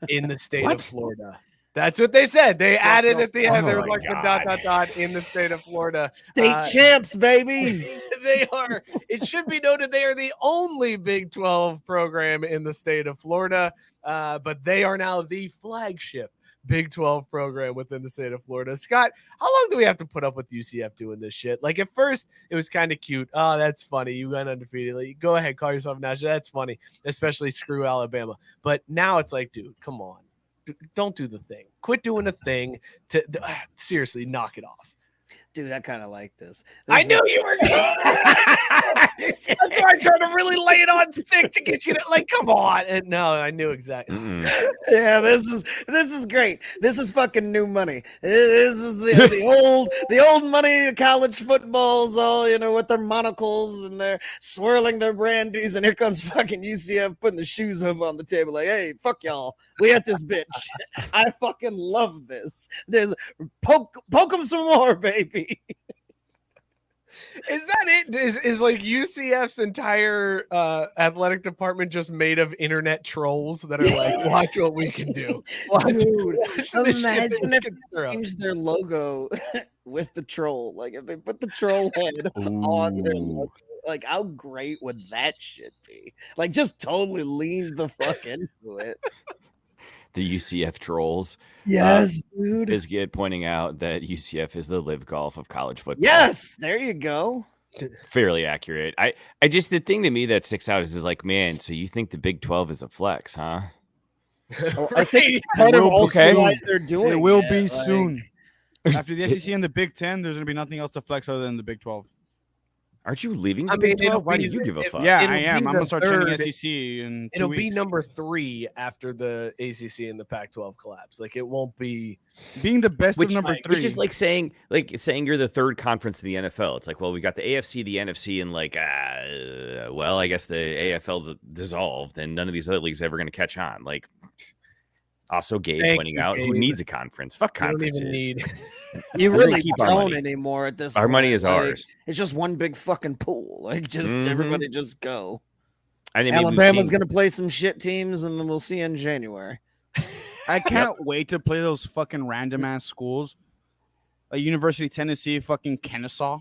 Speaker 5: in the state of Florida. That's what they said. They added at the end. They were like the ... in the state of Florida.
Speaker 2: State champs, baby.
Speaker 5: They are. It should be noted they are the only Big 12 program in the state of Florida, but they are now the flagship Big 12 program within the state of Florida. Scott, how long do we have to put up with UCF doing this shit? Like, at first, it was kind of cute. Oh, that's funny. You went undefeated. Like, go ahead, call yourself national. That's funny, especially screw Alabama. But now it's like, dude, come on. Don't do the thing. Quit doing the thing. Seriously, knock it off.
Speaker 2: Dude, I kind of like this.
Speaker 5: I knew you were. That's why I tried to really lay it on thick to get you to, like, come on. And no, I knew exactly.
Speaker 2: Yeah, this is great. This is fucking new money. This is the old money college footballs, all with their monocles and they're swirling their brandies, and here comes fucking UCF putting the shoes up on the table, like, hey, fuck y'all, we at this bitch. I fucking love this. There's poke them some more, baby.
Speaker 5: Is that it? Is like UCF's entire athletic department just made of internet trolls that are like, watch what we can do?
Speaker 2: Dude, imagine if they changed their logo with the troll. Like, if they put the troll head on their logo, like, how great would that shit be? Like, just totally lean the fuck into it.
Speaker 4: The UCF trolls.
Speaker 2: Yes, dude.
Speaker 4: Biscuit pointing out that UCF is the live golf of college football.
Speaker 2: Yes, there you go.
Speaker 4: Fairly accurate. I just, the thing to me that sticks out is like, man, so you think the Big 12 is a flex, huh?
Speaker 2: Well, I think part of also why they're doing
Speaker 3: it will be soon. After the SEC and the Big 10, there's gonna be nothing else to flex other than the Big 12.
Speaker 4: Aren't you leaving the Big 12? Why do you give a fuck?
Speaker 3: Yeah, I am. I'm gonna start training SEC in 2
Speaker 5: It'll
Speaker 3: weeks.
Speaker 5: be number 3 after the ACC and the Pac-12 collapse. Like, it won't be
Speaker 3: being the best of number 3.
Speaker 4: Which is like saying you're the third conference in the NFL. It's like, well, we got the AFC, the NFC, and like, well, I guess the AFL dissolved, and none of these other leagues ever going to catch on. Like, Also, Gabe pointing out who needs a conference. Fuck conferences.
Speaker 2: You really don't anymore at this point.
Speaker 4: Our money is ours.
Speaker 2: It's just one big fucking pool. Like, just everybody just go.
Speaker 4: Alabama's
Speaker 2: going to play some shit teams, and then we'll see in January.
Speaker 3: I can't wait to play those fucking random ass schools, like University of Tennessee, fucking Kennesaw.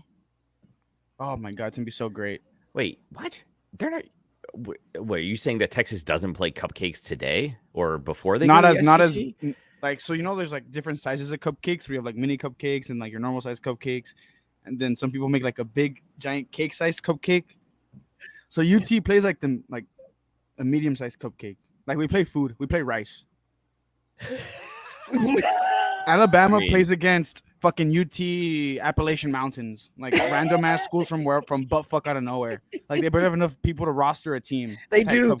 Speaker 3: Oh my god, it's gonna be so great.
Speaker 4: Wait, what? They're not. Wait, are you saying that Texas doesn't play cupcakes today or before they? Not as
Speaker 3: like, so there's like different sizes of cupcakes. We have like mini cupcakes and like your normal size cupcakes, and then some people make like a big giant cake sized cupcake. So UT plays like a medium sized cupcake. Like we play food, we play rice. Alabama plays against fucking UT Appalachian Mountains, like random ass schools from butt fuck out of nowhere. Like they better have enough people to roster a team.
Speaker 2: They do.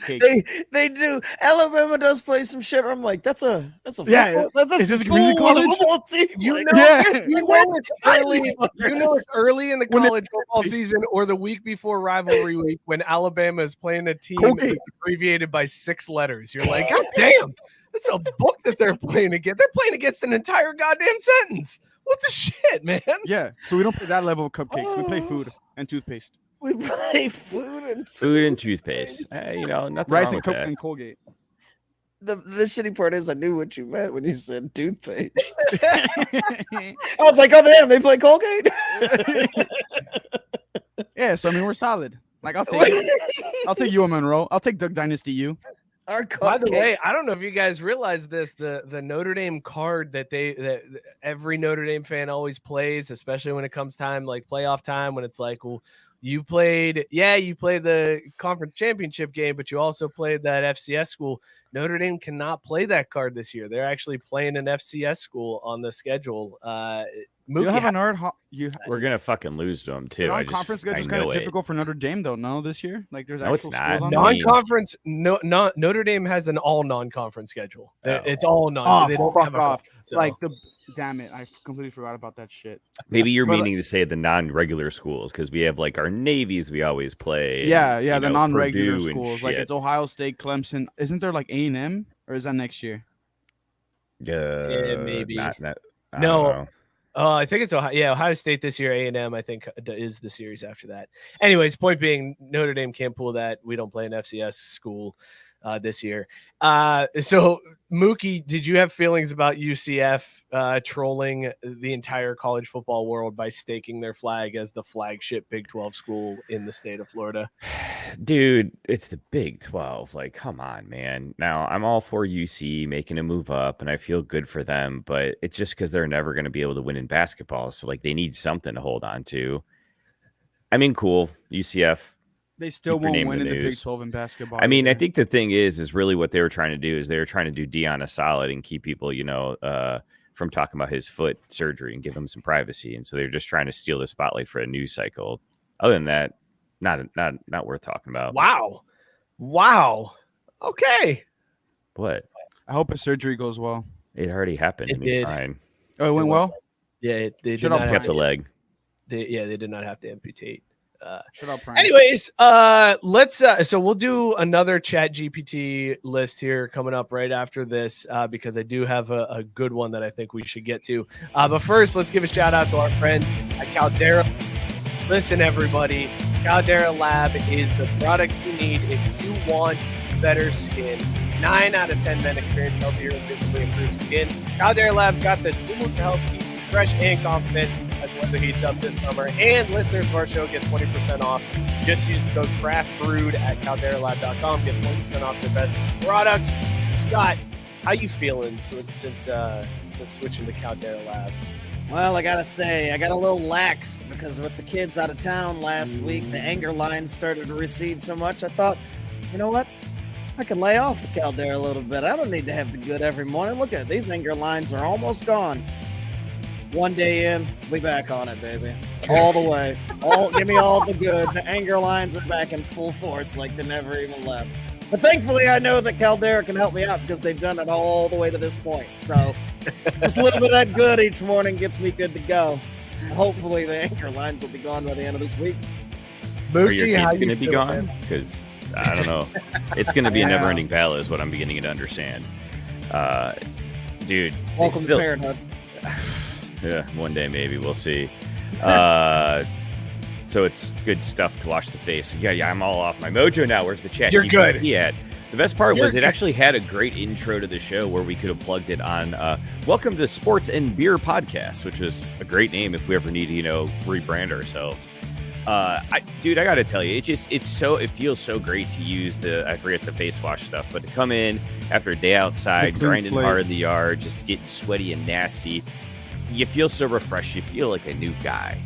Speaker 2: They do. Alabama does play some shit where I'm like, that's a
Speaker 3: yeah.
Speaker 2: That's
Speaker 3: is this community college
Speaker 2: team.
Speaker 5: You know it's early. You know it's early in the college football season or the week before rivalry week when Alabama is playing a team that's abbreviated by 6 letters. You're like, God damn. It's a book that they're playing against. They're playing against an entire goddamn sentence. What the shit, man?
Speaker 3: Yeah. So we don't play that level of cupcakes. We play food and toothpaste.
Speaker 2: We play food and
Speaker 4: toothpaste. Nothing
Speaker 3: rice
Speaker 4: wrong
Speaker 3: and
Speaker 4: with that.
Speaker 3: and Colgate.
Speaker 2: The shitty part is I knew what you meant when you said toothpaste. I was like, oh damn, they play Colgate.
Speaker 3: Yeah. So we're solid. Like I'll take it. I'll take you, Monroe. I'll take Duck Dynasty. You.
Speaker 5: By the way, I don't know if you guys realize this, the Notre Dame card that every Notre Dame fan always plays, especially when it comes time like playoff time, when it's like, well, you played the conference championship game, but you also played that FCS school. Notre Dame cannot play that card this year. They're actually playing an FCS school on the schedule.
Speaker 3: We're
Speaker 4: gonna fucking lose to them too.
Speaker 3: Non-conference schedule is kind of typical for Notre Dame, though. No, this year, like there's
Speaker 4: it's not
Speaker 5: non-conference. Notre Dame has an all non-conference schedule. It's all non.
Speaker 3: They don't fuck off. So. Like damn it, I completely forgot about that shit.
Speaker 4: Maybe you're meaning to say the non-regular schools because we have like our navies we always play.
Speaker 3: Yeah, the non-regular schools. Like it's Ohio State, Clemson. Isn't there like A&M or is that next year?
Speaker 5: Yeah, maybe.
Speaker 4: No.
Speaker 5: I think it's Ohio State this year. A&M, I think, is the series after that. Anyways, point being, Notre Dame can't pull that. We don't play an FCS school this year. So, Mookie, did you have feelings about UCF trolling the entire college football world by staking their flag as the flagship Big 12 school in the state of Florida?
Speaker 4: Dude, it's the Big 12. Like, come on, man. Now, I'm all for UC making a move up, and I feel good for them, but it's just because they're never going to be able to win in basketball. So, like, they need something to hold on to. I mean, cool. UCF.
Speaker 3: They still won't win in the Big 12 in basketball.
Speaker 4: I mean, I think the thing is really what they were trying to do is they were trying to do Deion a solid and keep people, from talking about his foot surgery and give him some privacy. And so they're just trying to steal the spotlight for a news cycle. Other than that, not worth talking about.
Speaker 5: Wow. Okay.
Speaker 4: What?
Speaker 3: I hope his surgery goes well.
Speaker 4: It already happened.
Speaker 5: It
Speaker 4: He's
Speaker 5: did.
Speaker 4: Fine.
Speaker 3: Oh, it went well?
Speaker 5: Yeah, they
Speaker 4: should have kept the leg.
Speaker 5: They did not have to amputate.
Speaker 3: Anyways,
Speaker 5: let's so we'll do another ChatGPT list here coming up right after this because I do have a good one that I think we should get to. But first, let's give a shout out to our friends at Caldera. Listen, everybody, Caldera Lab is the product you need if you want better skin. 9 out of 10 men experience healthier and physically improved skin. Caldera Lab's got the tools to help keep you fresh and confident as weather heats up this summer. And listeners of our show get 20% off. Just use the code CRAFTBREWED at calderalab.com. Get 20% off their best products. Scott, how you feeling since switching to Caldera Lab?
Speaker 2: Well, I gotta say, I got a little laxed because with the kids out of town last week, the anger lines started to recede so much. I thought, you know what? I can lay off the Caldera a little bit. I don't need to have the good every morning. Look at it. These anger lines are almost gone. One day in, we back on it, baby. All the way. Give me all the good. The anger lines are back in full force like they never even left. But thankfully, I know that Caldera can help me out because they've done it all the way to this point. So just a little bit of that good each morning gets me good to go. Hopefully, the anger lines will be gone by the end of this week.
Speaker 4: Mookie, are your kids going to be gone? Because I don't know. It's going to be a never-ending battle is what I'm beginning to understand. Dude,
Speaker 2: Welcome to parenthood.
Speaker 4: Yeah, one day maybe, we'll see. So it's good stuff to wash the face. Yeah, I'm all off my mojo now. Where's the chat?
Speaker 5: You're good.
Speaker 4: At? The best part was it actually had a great intro to the show where we could have plugged it on Welcome to Sports and Beer Podcast, which was a great name if we ever need to, rebrand ourselves. I got to tell you, it feels so great to use I forget the face wash stuff, but to come in after a day outside, grinding hard in the yard, just getting sweaty and nasty, you feel so refreshed. You feel like a new guy,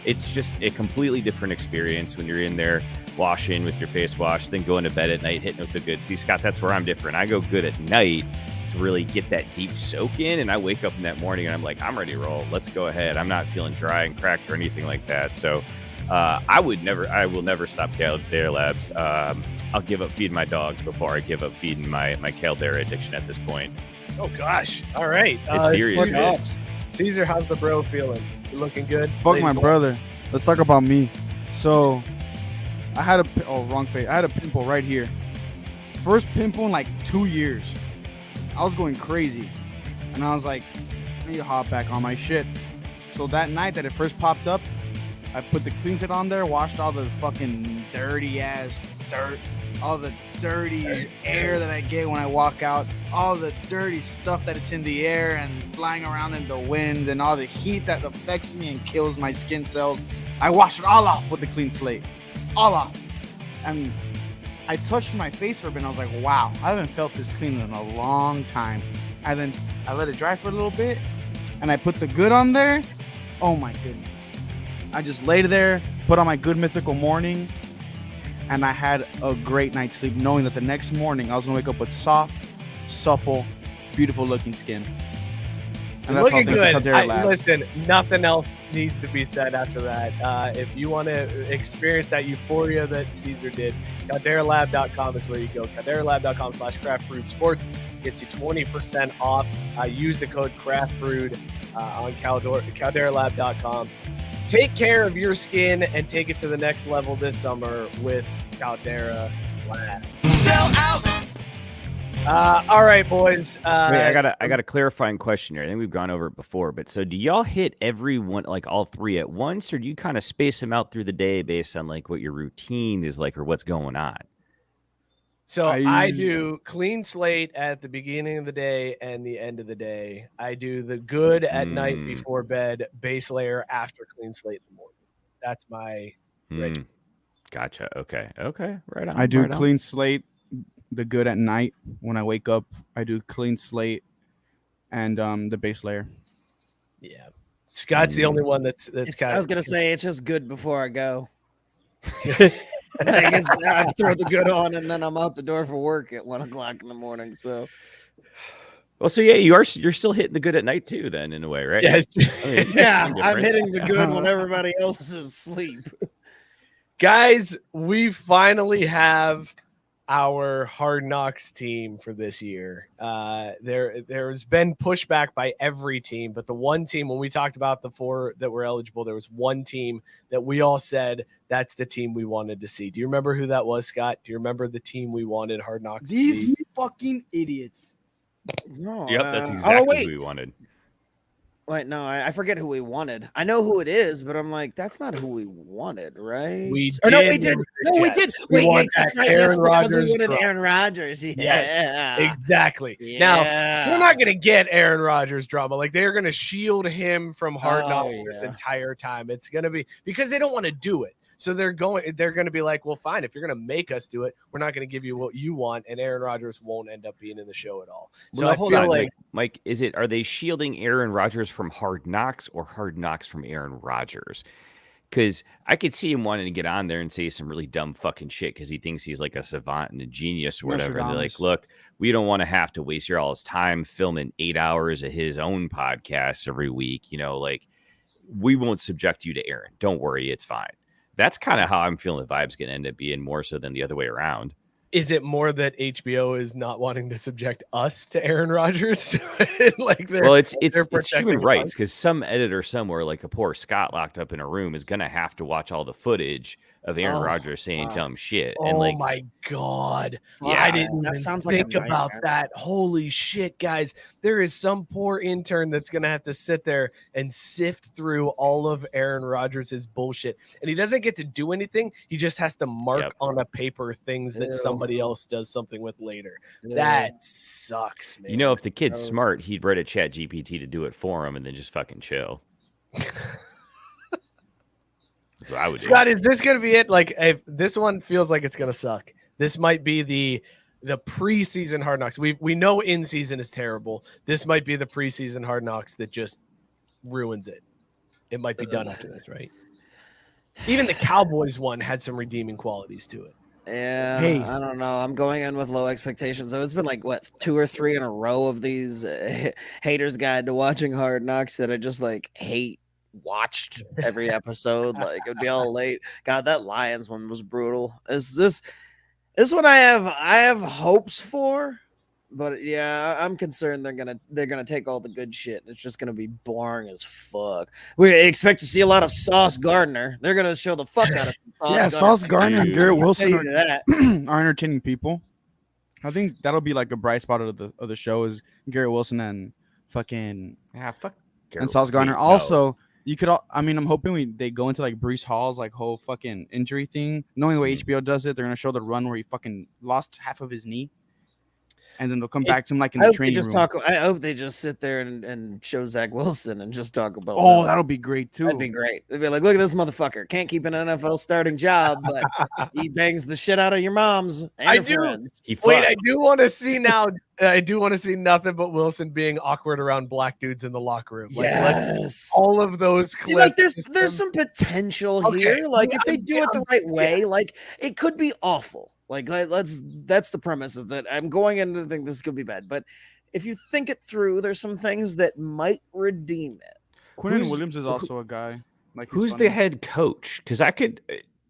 Speaker 4: It's just a completely different experience when you're in there washing with your face wash, then going to bed at night, hitting with the good. See, Scott, that's where I'm different. I go good at night to really get that deep soak in, and I wake up in that morning and I'm like, I'm ready to roll. Let's go ahead. I'm not feeling dry and cracked or anything like that. So I will never stop Caldera Labs. I'll give up feeding my dogs before I give up feeding my Caldera addiction at this point.
Speaker 5: Oh gosh. All right.
Speaker 4: It's serious, man.
Speaker 5: Caesar, how's the bro feeling? You looking good?
Speaker 3: Fuck my brother. Let's talk about me. So I had wrong face. I had a pimple right here. First pimple in like 2 years. I was going crazy. And I was like, I need to hop back on my shit. So that night that it first popped up, I put the clean set on there, washed all the fucking dirty ass dirt, all the dirty air that I get when I walk out, all the dirty stuff that it's in the air and flying around in the wind, and all the heat that affects me and kills my skin cells. I washed it all off with the clean slate. All off. And I touched my face for a bit and I was like, wow, I haven't felt this clean in a long time. And then I let it dry for a little bit and I put the good on there. Oh my goodness. I just laid there, put on my Good Mythical Morning, and I had a great night's sleep knowing that the next morning I was going to wake up with soft, supple, beautiful looking skin.
Speaker 5: And that's looking good. Listen, nothing else needs to be said after that. If you want to experience that euphoria that Caesar did, CalderaLab.com is where you go. CalderaLab.com/craftbrewedsports gets you 20% off. Use the code craftbrewed on CalderaLab.com. Take care of your skin and take it to the next level this summer with Caldera Lab.
Speaker 6: Sell out.
Speaker 5: All right, boys.
Speaker 4: Wait, I got a clarifying question here. I think we've gone over it before, but so do y'all hit everyone, like all three at once, or do you kind of space them out through the day based on like what your routine is like or what's going on?
Speaker 5: So I do clean slate at the beginning of the day and the end of the day. I do the good at night before bed, base layer after clean slate in the morning. That's my regimen.
Speaker 4: Gotcha. Okay. Right on.
Speaker 3: I do clean slate, the good at night. When I wake up, I do clean slate and the base layer.
Speaker 5: Yeah. Scott's the only one that's kind of.
Speaker 2: I was going to say it's just good before I go. I guess I throw the good on and then I'm out the door for work at 1 o'clock in the morning. So,
Speaker 4: well, so yeah, you're still hitting the good at night too, then in a way, right?
Speaker 5: Yeah,
Speaker 2: I'm hitting the good when everybody else is asleep.
Speaker 5: Guys, we finally have our Hard Knocks team for this year. There's been pushback by every team, but the one team, when we talked about the 4 that were eligible, there was one team that we all said that's the team we wanted to see. Do you remember who that was, Scott? Do you remember the team we wanted Hard Knocks
Speaker 3: These
Speaker 5: to be?
Speaker 3: fucking idiots.
Speaker 2: No,
Speaker 4: yep, that's exactly who we wanted.
Speaker 2: Wait, no, I forget who we wanted. I know who it is, but I'm like, that's not who we wanted, right?
Speaker 5: We did.
Speaker 2: No, we did.
Speaker 5: We wanted Aaron Rodgers.
Speaker 2: We wanted Aaron Rodgers. Yeah.
Speaker 5: Yes, exactly.
Speaker 2: Yeah.
Speaker 5: Now, we're not going to get Aaron Rodgers drama. Like, they're going to shield him from Hard Knocks this entire time. It's going to be because they don't want to do it. So they're going to be like, well, fine, if you're going to make us do it, we're not going to give you what you want, and Aaron Rodgers won't end up being in the show at all. So
Speaker 4: well,
Speaker 5: I feel like,
Speaker 4: Mike, are they shielding Aaron Rodgers from Hard Knocks or Hard Knocks from Aaron Rodgers? Because I could see him wanting to get on there and say some really dumb fucking shit because he thinks he's like a savant and a genius or whatever. And they're like, look, we don't want to have to waste all his time filming 8 hours of his own podcasts every week. Like, we won't subject you to Aaron. Don't worry, it's fine. That's kind of how I'm feeling the vibe's going to end up being more so than the other way around.
Speaker 5: Is it more that HBO is not wanting to subject us to Aaron Rodgers?
Speaker 4: Well, it's human rights because some editor somewhere, like a poor Scott locked up in a room, is going to have to watch all the footage of Aaron Rodgers saying dumb shit.
Speaker 5: Oh,
Speaker 4: and like,
Speaker 5: my God.
Speaker 4: Yeah,
Speaker 5: I didn't
Speaker 2: that
Speaker 5: even
Speaker 2: sounds like a
Speaker 5: think about
Speaker 2: nightmare.
Speaker 5: that. Holy shit, guys. There is some poor intern that's going to have to sit there and sift through all of Aaron Rodgers' bullshit. And he doesn't get to do anything. He just has to mark on a paper things that somebody else does something with later. That sucks, man.
Speaker 4: You know, if the kid's smart, he'd write a ChatGPT to do it for him and then just fucking chill. That's what I would do.
Speaker 5: Scott, is this going to be it? Like, if this one feels like it's going to suck. This might be the preseason Hard Knocks. We know in season is terrible. This might be the preseason Hard Knocks that just ruins it. It might be done after this, right? Even the Cowboys one had some redeeming qualities to it.
Speaker 2: Yeah,
Speaker 3: Hey.
Speaker 2: I don't know. I'm going in with low expectations. So it's been like, what, 2 or 3 in a row of these haters guide to watching Hard Knocks that I just like watched every episode. Like it would be all late. God, that Lions one was brutal. Is this one I have hopes for, but yeah, I'm concerned they're gonna take all the good shit and it's just gonna be boring as fuck. We expect to see a lot of Sauce Gardner. They're gonna show the fuck out of Sauce Gardner.
Speaker 3: Sauce Gardner and Garrett Wilson
Speaker 2: I'll tell you that.
Speaker 3: are entertaining people. I think that'll be like a bright spot of the show is Garrett Wilson and fucking
Speaker 4: fuck
Speaker 3: and Sauce Gardner. Also, you could I'm hoping they go into like Breece Hall's like whole fucking injury thing. Knowing the way HBO does it, they're gonna show the run where he fucking lost half of his knee. And then they'll come back to him like in the training room.
Speaker 2: I hope they just sit there and show Zach Wilson and just talk about.
Speaker 3: Oh, that'll be great too.
Speaker 2: That'd be great. They'd be like, "Look at this motherfucker! Can't keep an NFL starting job, but he bangs the shit out of your moms and your friends."
Speaker 5: I do want to see now. I do want to see nothing but Wilson being awkward around black dudes in the locker room. Like,
Speaker 2: yes,
Speaker 5: all of those clips.
Speaker 2: Like, there's some potential here. Like, if they do it the right way, like it could be awful. Like, that's the premise, is that I'm going into the thing this could be bad. But if you think it through, there's some things that might redeem it.
Speaker 3: Quinnen Williams is also a guy. Like,
Speaker 4: who's the head coach? Because I could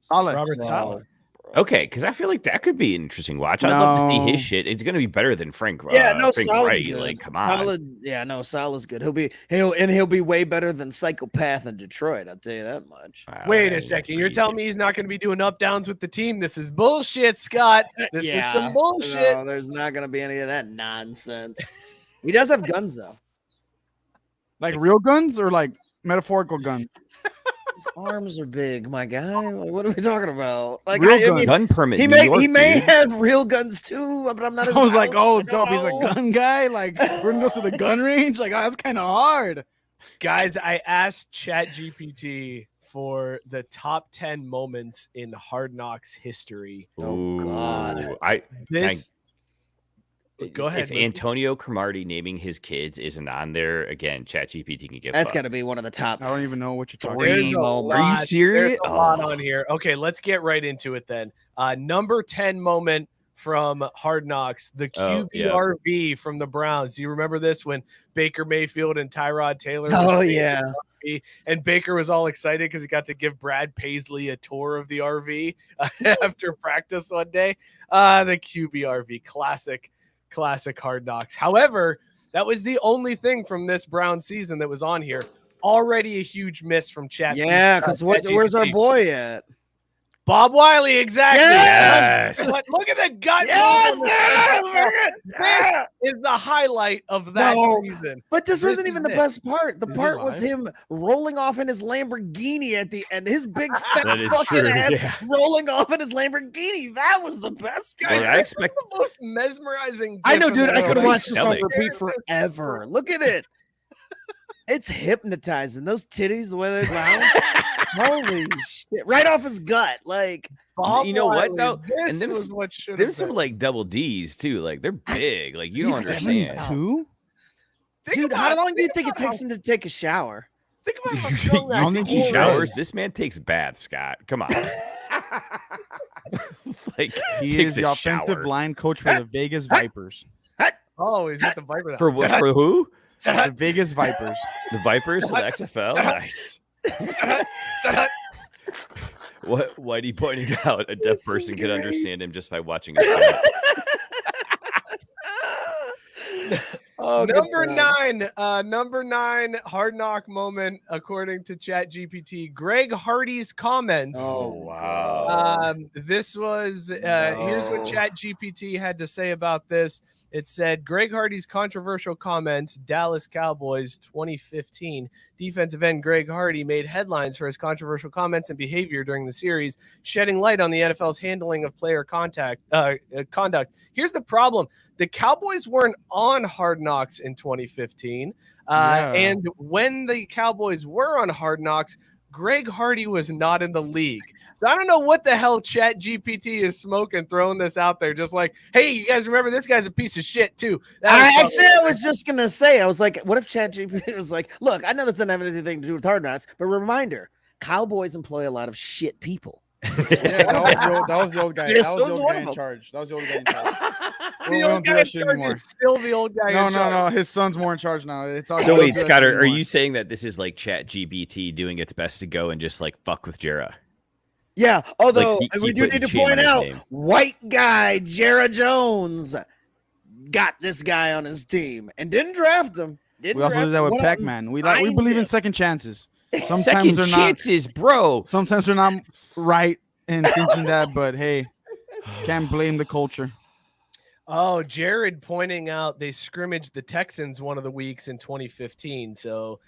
Speaker 5: Robert Saleh.
Speaker 4: Okay, because I feel like that could be an interesting watch. I'd love to see his shit. It's going to be better than Frank.
Speaker 2: Yeah,
Speaker 4: Frank
Speaker 2: Saleh's
Speaker 4: Wright.
Speaker 2: good.
Speaker 4: Like, come on.
Speaker 2: Saleh's good. He'll be way better than Psychopath in Detroit. I'll tell you that much.
Speaker 5: Wait a second. You're telling me he's not going to be doing up downs with the team? This is bullshit, Scott. This is some bullshit.
Speaker 2: No, there's not going to be any of that nonsense. He does have guns though.
Speaker 3: Like real guns or like metaphorical guns?
Speaker 2: His arms are big, my guy. Like, what are we talking about? Like
Speaker 3: real
Speaker 4: gun permit.
Speaker 2: He may have real guns too, but I'm not.
Speaker 3: I was like, oh, dope. He's a gun guy. Like, we're gonna go to the gun range. Like, oh, that's kind of hard.
Speaker 5: Guys, I asked ChatGPT for the top 10 moments in Hard Knocks history.
Speaker 2: Oh God!
Speaker 5: Go ahead.
Speaker 4: If Antonio Cromartie naming his kids isn't on there, again, ChatGPT can get.
Speaker 2: That's got to be one of the top.
Speaker 3: I don't even know what you're talking
Speaker 2: about.
Speaker 4: Are you serious?
Speaker 5: There's a lot on here. Okay, let's get right into it then. Number 10 moment from Hard Knocks, the QBRV from the Browns. Do you remember this when Baker Mayfield and Tyrod Taylor?
Speaker 2: Oh yeah.
Speaker 5: And Baker was all excited because he got to give Brad Paisley a tour of the RV after practice one day. The QBRV, classic Hard Knocks. However, that was the only thing from this Brown season that was on here. Already a huge miss from Chat.
Speaker 2: Yeah, because where's our boy at?
Speaker 5: Bob Wiley, exactly.
Speaker 2: Yes!
Speaker 5: Look at the gut. This is the highlight of that season.
Speaker 2: But this wasn't even the best part. The part was him rolling off in his Lamborghini at the end. His big fat fucking ass rolling off in his Lamborghini. That was the best.
Speaker 5: Guys, this is the most mesmerizing.
Speaker 2: I know, dude. I could watch this on repeat forever. Look at it. It's hypnotizing. Those titties, the way they bounce. Holy shit. Right off his gut. Like,
Speaker 4: you know what, though?
Speaker 5: And
Speaker 4: there's some like double D's, too. Like, they're big. Like, you don't understand.
Speaker 3: 7'2"?
Speaker 2: Dude, how long do you think it takes him to take a shower?
Speaker 5: Think about how strong that
Speaker 4: think he showers? This man takes baths, Scott. Come on. Like,
Speaker 3: he is the offensive line coach for the Vegas Vipers.
Speaker 5: Oh, he's with the Viper.
Speaker 4: For who?
Speaker 3: The Vegas Vipers.
Speaker 4: The Vipers of the XFL? Nice. What Whitey pointing out, a deaf person could understand him just by watching his
Speaker 5: Number nine hard knock moment, according to ChatGPT. Greg Hardy's comments.
Speaker 2: Oh, wow.
Speaker 5: This was here's what ChatGPT had to say about this. It said Greg Hardy's controversial comments, Dallas Cowboys 2015. Defensive end Greg Hardy made headlines for his controversial comments and behavior during the series, shedding light on the NFL's handling of player conduct. Here's the problem. The Cowboys weren't on Hard Knocks in 2015. And when the Cowboys were on Hard Knocks, Greg Hardy was not in the league. So I don't know what the hell ChatGPT is smoking, throwing this out there. Just like, hey, you guys remember this guy's a piece of shit too.
Speaker 2: I was just going to say, I was like, what if ChatGPT was like, look, I know this doesn't have anything to do with Hard Knocks, but reminder, Cowboys employ a lot of shit people.
Speaker 3: That was the old guy.
Speaker 2: Yes,
Speaker 3: That was the old guy in charge. That was the old guy in charge.
Speaker 5: The old guy in charge is still the old guy in charge.
Speaker 3: No. His son's more in charge now. It's all
Speaker 4: so wait, Scott, are you saying that this is like ChatGPT doing its best to go and just like fuck with Jera?
Speaker 2: Yeah, although
Speaker 4: like
Speaker 2: we do need to point out, white guy Jera Jones got this guy on his team and didn't draft him.
Speaker 3: We also did that with Pac-Man. We believe in second chances. Sometimes
Speaker 4: second
Speaker 3: they're
Speaker 4: chances, bro.
Speaker 3: Sometimes they're not right in thinking that, but hey, can't blame the culture.
Speaker 5: Oh, Jared pointing out they scrimmaged the Texans one of the weeks in 2015. So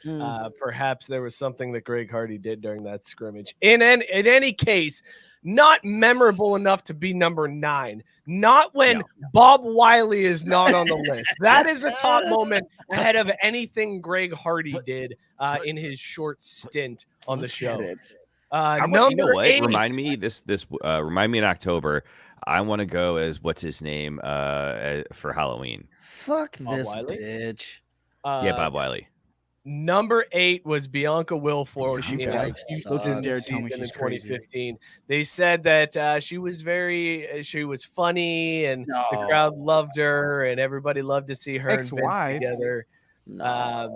Speaker 5: perhaps there was something that Greg Hardy did during that scrimmage. In any case, not memorable enough to be number 9. Not when Bob Wiley is not on the list. That is a top moment ahead of anything Greg Hardy did in his short stint on the show.
Speaker 4: You know what?
Speaker 5: 8.
Speaker 4: Remind me in October. I want to go as what's his name for Halloween.
Speaker 2: Fuck
Speaker 5: Bob
Speaker 2: this
Speaker 5: Wiley?
Speaker 2: bitch.
Speaker 4: Bob Wiley.
Speaker 5: Number 8 was Bianca Wilford. She
Speaker 2: Bianca
Speaker 5: in
Speaker 2: Don't
Speaker 3: dare tell me she's
Speaker 5: 2015. They said that she was funny and the crowd loved her and everybody loved to see her and Vince together. I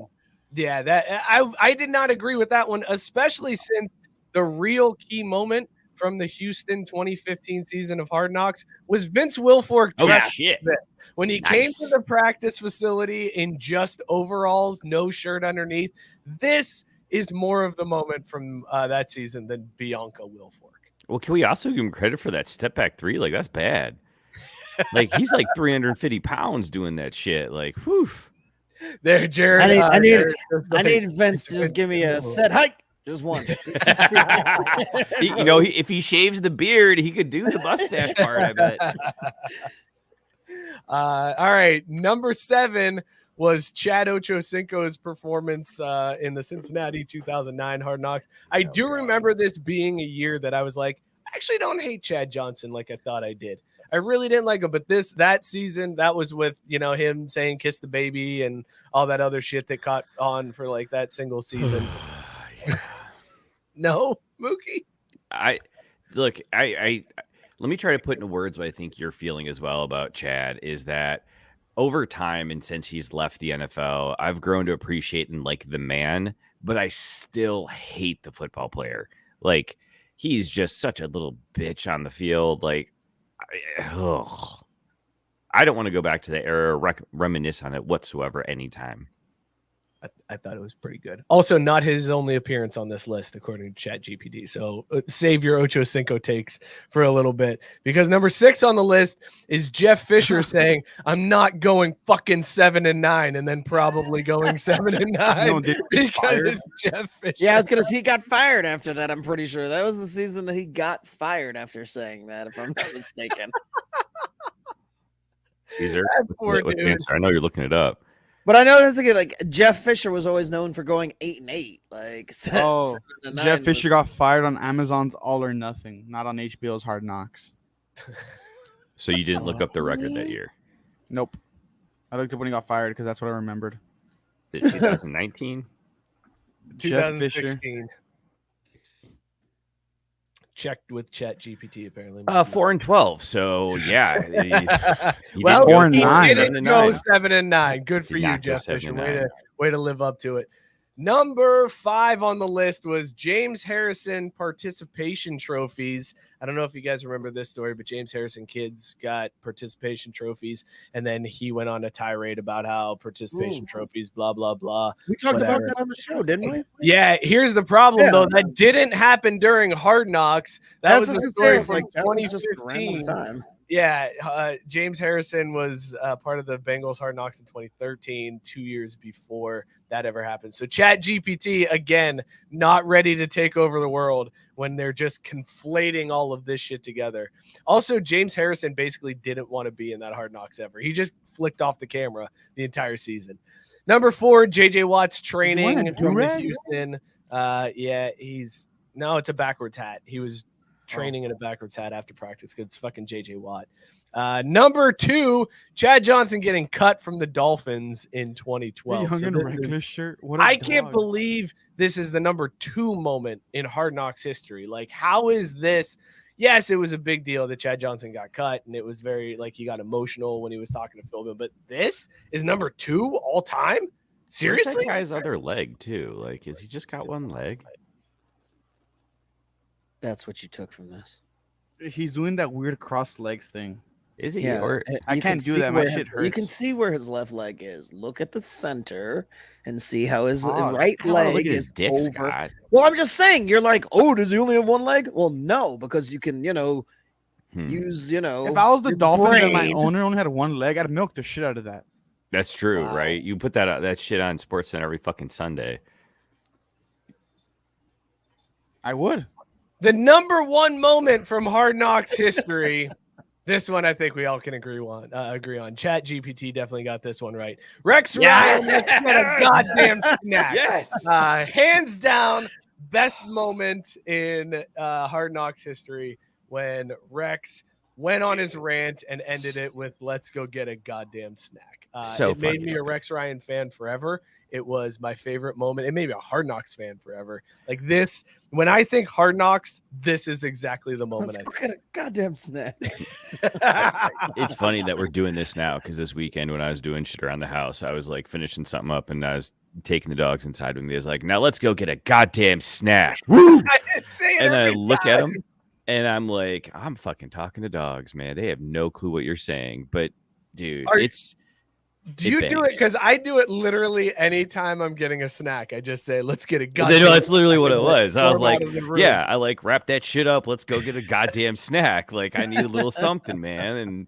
Speaker 5: did not agree with that one, especially since the real key moment from the Houston 2015 season of Hard Knocks was Vince Wilfork. When he came to the practice facility in just overalls, no shirt underneath. This is more of the moment from that season than Bianca Wilfork.
Speaker 4: Well, can we also give him credit for that step back 3? Like, that's bad. Like, he's like 350 pounds doing that shit. Like, whew.
Speaker 5: There, Jared.
Speaker 2: I need Vince to just give me a set hike. Just once.
Speaker 4: If he shaves the beard, he could do the mustache part, I bet.
Speaker 5: All right. Number 7 was Chad Ochocinco's performance in the Cincinnati 2009 Hard Knocks. I do remember this being a year that I was like, I actually don't hate Chad Johnson like I thought I did. I really didn't like him, but that season, that was with him saying "kiss the baby" and all that other shit that caught on for like that single season. No, Mookie.
Speaker 4: Let me try to put into words what I think you're feeling as well about Chad is that over time and since he's left the NFL, I've grown to appreciate and like the man, but I still hate the football player. Like, he's just such a little bitch on the field. Like, I don't want to go back to the era or reminisce on it whatsoever anytime.
Speaker 5: I thought it was pretty good. Also, not his only appearance on this list, according to ChatGPT. So save your Ochocinco takes for a little bit, because number 6 on the list is Jeff Fisher saying, "I'm not going fucking 7-9," and then probably going 7-9 because it's Jeff Fisher.
Speaker 2: Yeah, I was gonna say he got fired after that. I'm pretty sure that was the season that he got fired after saying that, if I'm not mistaken.
Speaker 4: Caesar, I know you're looking it up.
Speaker 2: But I know that's like Jeff Fisher was always known for going 8-8. Like,
Speaker 3: Jeff Fisher got fired on Amazon's All or Nothing, not on HBO's Hard Knocks.
Speaker 4: So you didn't look up the record that year?
Speaker 3: Nope. I looked up when he got fired because that's what I remembered.
Speaker 4: 2019?
Speaker 3: Jeff Fisher.
Speaker 5: 2016. Checked with ChatGPT apparently.
Speaker 4: 4-12. So yeah,
Speaker 3: 4-9.
Speaker 5: Didn't go 7-9. Good for you, Jeff Fisher. Way to live up to it. Number 5 on the list was James Harrison participation trophies. I don't know if you guys remember this story, but James Harrison kids got participation trophies, and then he went on a tirade about how participation trophies, blah, blah, blah.
Speaker 2: We talked about that on the show, didn't we?
Speaker 5: Yeah, here's the problem, though. That didn't happen during Hard Knocks. That was a story from 2015. Yeah, James Harrison was part of the Bengals Hard Knocks in 2013, 2 years before that ever happened. So ChatGPT, again, not ready to take over the world when they're just conflating all of this shit together. Also, James Harrison basically didn't want to be in that Hard Knocks ever. He just flicked off the camera the entire season. Number 4, J.J. Watt's training from Houston. It's a backwards hat. He was training in a backwards hat after practice because it's fucking JJ Watt. Number 2, Chad Johnson getting cut from the Dolphins in 2012. I can't believe this is the number 2 moment in Hard Knocks history. Like, how is this? Yes, it was a big deal that Chad Johnson got cut, and it was very, like, he got emotional when he was talking to Philbin, but this is number 2 all time? Seriously?
Speaker 4: Where's that guy's other leg, too? Like, has he just got one leg?
Speaker 2: That's what you took from this.
Speaker 3: He's doing that weird cross legs thing.
Speaker 4: Is he?
Speaker 2: Yeah,
Speaker 4: Or
Speaker 3: I can't do that. My shit hurts.
Speaker 2: You can see where his left leg is. Look at the center and see how his right leg is over.
Speaker 4: Scott.
Speaker 2: Well, I'm just saying. You're like, oh, does he only have one leg? Well, no, because you can, use,
Speaker 3: If I was the Dolphins and my owner only had one leg, I'd milk the shit out of that.
Speaker 4: That's true, right? You put that shit on SportsCenter every fucking Sunday.
Speaker 3: I would.
Speaker 5: The number 1 moment from Hard Knocks history. This one I think we all can agree on. ChatGPT definitely got this one right. Rex Ryan, let's get a goddamn snack.
Speaker 4: Yes.
Speaker 5: Hands down, best moment in Hard Knocks history when Rex went on his rant and ended it with "Let's go get a goddamn snack." It made me a Rex Ryan fan forever. It was my favorite moment. It made me a Hard Knocks fan forever. Like this, when I think Hard Knocks, this is exactly the moment.
Speaker 2: Let's go get a goddamn snack.
Speaker 4: It's funny that we're doing this now because this weekend when I was doing shit around the house, I was like finishing something up and I was taking the dogs inside with me. I was like, now let's go get a goddamn snack. Woo! And then I look at them and I'm like, I'm fucking talking to dogs, man. They have no clue what you're saying. But dude,
Speaker 5: do you do it? Because I do it literally anytime I'm getting a snack. I just say, let's get a goddamn
Speaker 4: snack. That's literally what it was. I was like, yeah, I like wrap that shit up. Let's go get a goddamn snack. Like I need a little something, man. And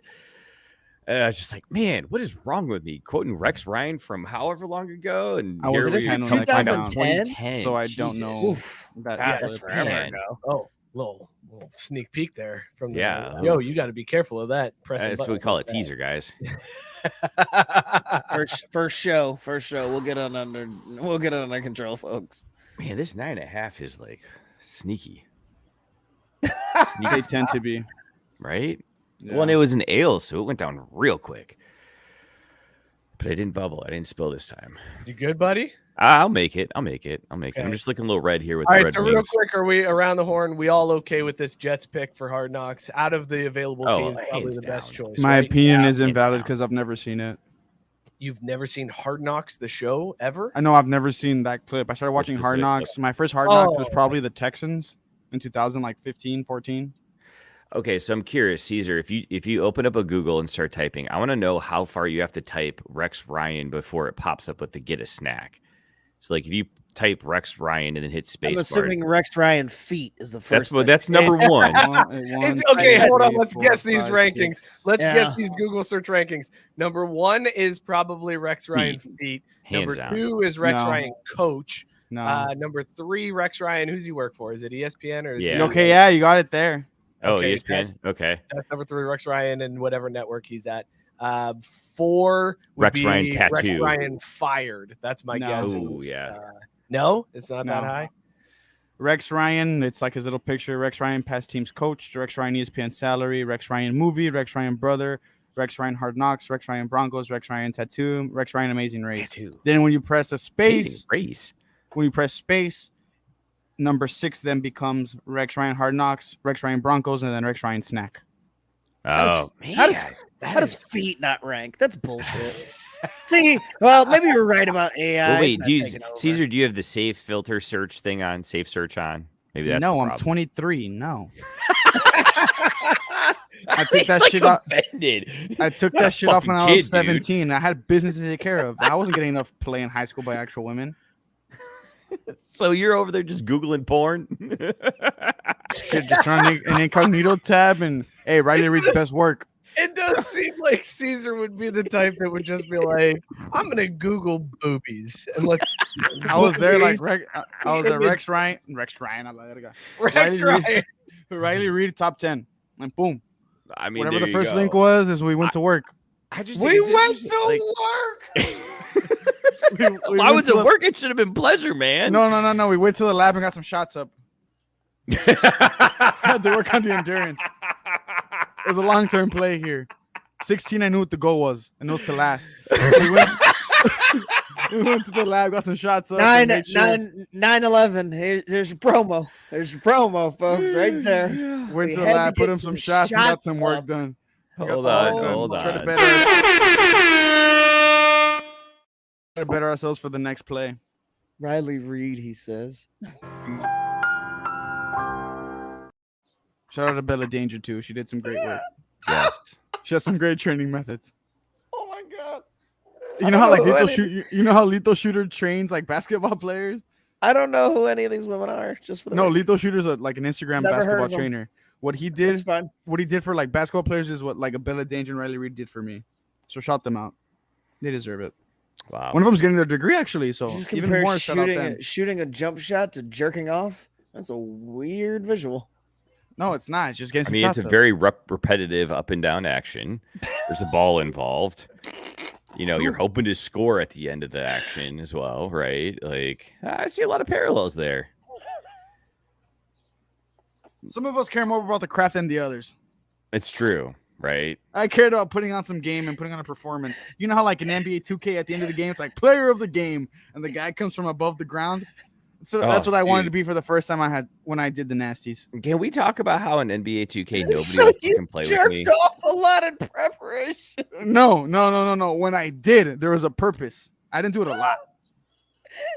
Speaker 4: I was just like, man, what is wrong with me? Quoting Rex Ryan from however long ago. And
Speaker 3: I was
Speaker 2: 2010,
Speaker 3: so I don't know.
Speaker 2: Oof,
Speaker 5: that's forever ago. Oh, little sneak peek there from the yo, you got to be careful of that.
Speaker 4: That's what we call a teaser, guys.
Speaker 2: first show. We'll get it under control, folks.
Speaker 4: Man, this 9.5 is like sneaky.
Speaker 3: They tend to be,
Speaker 4: right? Yeah. Well, and it was an ale, so it went down real quick. But I didn't bubble. I didn't spill this time.
Speaker 5: You good, buddy?
Speaker 4: I'll make it. Okay. I'm just looking a little red here with
Speaker 5: all
Speaker 4: the
Speaker 5: right,
Speaker 4: red
Speaker 5: so
Speaker 4: wings.
Speaker 5: real quick, are we around the horn? We all okay with this Jets pick for Hard Knocks? Out of the available teams, probably the best choice.
Speaker 3: My opinion is invalid because I've never seen it.
Speaker 5: You've never seen Hard Knocks, the show, ever?
Speaker 3: I know I've never seen that clip. I started watching Hard Knocks. My first Hard Knocks was probably the Texans in 2015, 14.
Speaker 4: Okay, so I'm curious, Caesar, if you open up a Google and start typing, I want to know how far you have to type Rex Ryan before it pops up with the get a snack. So like if you type Rex Ryan and then hit space.
Speaker 2: I'm assuming Rex Ryan feet is the first.
Speaker 4: That's number 1.
Speaker 5: It's okay. Hold on. Let's guess these rankings. Let's guess these Google search rankings. Number 1 is probably Rex Ryan feet. Number 2 is Rex Ryan coach.
Speaker 3: No.
Speaker 5: Number 3, Rex Ryan. Who's he work for? Is it ESPN or is
Speaker 3: it? Okay, yeah, you got it there.
Speaker 4: Oh, okay, ESPN. Okay.
Speaker 5: That's number 3, Rex Ryan, and whatever network he's at. 4 would
Speaker 4: Rex
Speaker 5: be
Speaker 4: Ryan tattoo.
Speaker 5: Rex Ryan fired. That's my guess.
Speaker 4: Oh, yeah.
Speaker 5: No, it's not that high.
Speaker 3: Rex Ryan, it's like his little picture. Rex Ryan, past teams coach. Rex Ryan, ESPN salary. Rex Ryan movie. Rex Ryan brother. Rex Ryan Hard Knocks. Rex Ryan Broncos. Rex Ryan tattoo. Rex Ryan Amazing Race. Then when you press a space, when you press space, number 6 then becomes Rex Ryan Hard Knocks, Rex Ryan Broncos, and then Rex Ryan snack.
Speaker 4: Oh,
Speaker 2: how does feet not rank? That's bullshit. See, well, maybe you're right about AI.
Speaker 4: Well,
Speaker 2: It's
Speaker 4: wait,
Speaker 2: not
Speaker 4: Caesar, do you have the safe filter search thing on? Safe search on? Maybe that's
Speaker 3: no,
Speaker 4: the
Speaker 3: I'm
Speaker 4: problem.
Speaker 3: 23. No.
Speaker 2: I
Speaker 3: took that shit off.
Speaker 4: Offended.
Speaker 3: I took
Speaker 4: Not
Speaker 3: that
Speaker 4: a
Speaker 3: shit off when
Speaker 4: fucking
Speaker 3: I was
Speaker 4: kid,
Speaker 3: 17. I had business to take care of. I wasn't getting enough play in high school by actual women.
Speaker 4: So you're over there just Googling porn?
Speaker 3: Shit, just trying an incognito tab and hey, Riley Reed's best work.
Speaker 5: It does seem like Caesar would be the type that would just be like, I'm gonna Google boobies and look.
Speaker 3: I was there like I was at Rex Ryan. I like that guy.
Speaker 5: Rex Ryan.
Speaker 3: Riley Reed top 10. And boom.
Speaker 4: I mean,
Speaker 3: Whatever
Speaker 4: there
Speaker 3: the
Speaker 4: you
Speaker 3: first
Speaker 4: go.
Speaker 3: link was is we went to work.
Speaker 4: I just
Speaker 5: We
Speaker 4: think it's
Speaker 5: went
Speaker 4: interesting,
Speaker 5: to work.
Speaker 3: We
Speaker 4: Why
Speaker 3: went
Speaker 4: was
Speaker 3: to
Speaker 4: it work? It should have been pleasure, man.
Speaker 3: No. We went to the lab and got some shots up. Had to work on the endurance. It was a long-term play here. 16, I knew what the goal was, and it was to last. We went to the lab, got some shots up.
Speaker 2: 9/11. There's your promo. There's your promo, folks, right there.
Speaker 3: Went
Speaker 2: We
Speaker 3: to the
Speaker 2: had to
Speaker 3: lab,
Speaker 2: get
Speaker 3: put him some shots, and got some work
Speaker 2: up.
Speaker 3: done.
Speaker 4: Hold on.
Speaker 3: Try to better ourselves for the next play.
Speaker 2: Riley Reed, he says.
Speaker 3: Shout out to Bella Danger too. She did some great work.
Speaker 4: Yes.
Speaker 3: She has some great training methods.
Speaker 2: Oh my god.
Speaker 3: You know how like you know how Lethal Shooter trains like basketball players?
Speaker 2: I don't know who any of these women are. Just for the
Speaker 3: No,
Speaker 2: record.
Speaker 3: Lethal Shooter's like an Instagram
Speaker 2: Never heard
Speaker 3: basketball
Speaker 2: of him.
Speaker 3: trainer. What he
Speaker 2: It's
Speaker 3: did,
Speaker 2: fine.
Speaker 3: for like basketball players is what like a Bella Danger and Riley Reed did for me. So shout them out. They deserve it.
Speaker 4: Wow.
Speaker 3: One of them's getting their degree actually. So
Speaker 2: Just
Speaker 3: even
Speaker 2: compare
Speaker 3: more shout out them.
Speaker 2: shooting a jump shot to jerking off. That's a weird visual.
Speaker 3: No, it's not. It's just getting
Speaker 4: I
Speaker 3: some
Speaker 4: mean,
Speaker 3: shots
Speaker 4: it's a
Speaker 3: up.
Speaker 4: very repetitive up and down action. There's a ball involved. You know, you're hoping to score at the end of the action as well, right? Like, I see a lot of parallels there.
Speaker 3: Some of us care more about the craft than the others.
Speaker 4: It's true, right?
Speaker 3: I cared about putting on some game and putting on a performance. You know how like in NBA 2K at the end of the game, it's like player of the game, and the guy comes from above the ground. So that's what I wanted to be for the first time when I did the nasties.
Speaker 4: Can we talk about how in NBA 2K nobody
Speaker 2: So
Speaker 4: will
Speaker 2: you
Speaker 4: fucking play with me?
Speaker 2: jerked off a lot in preparation.
Speaker 3: No. When I did, there was a purpose. I didn't do it a lot.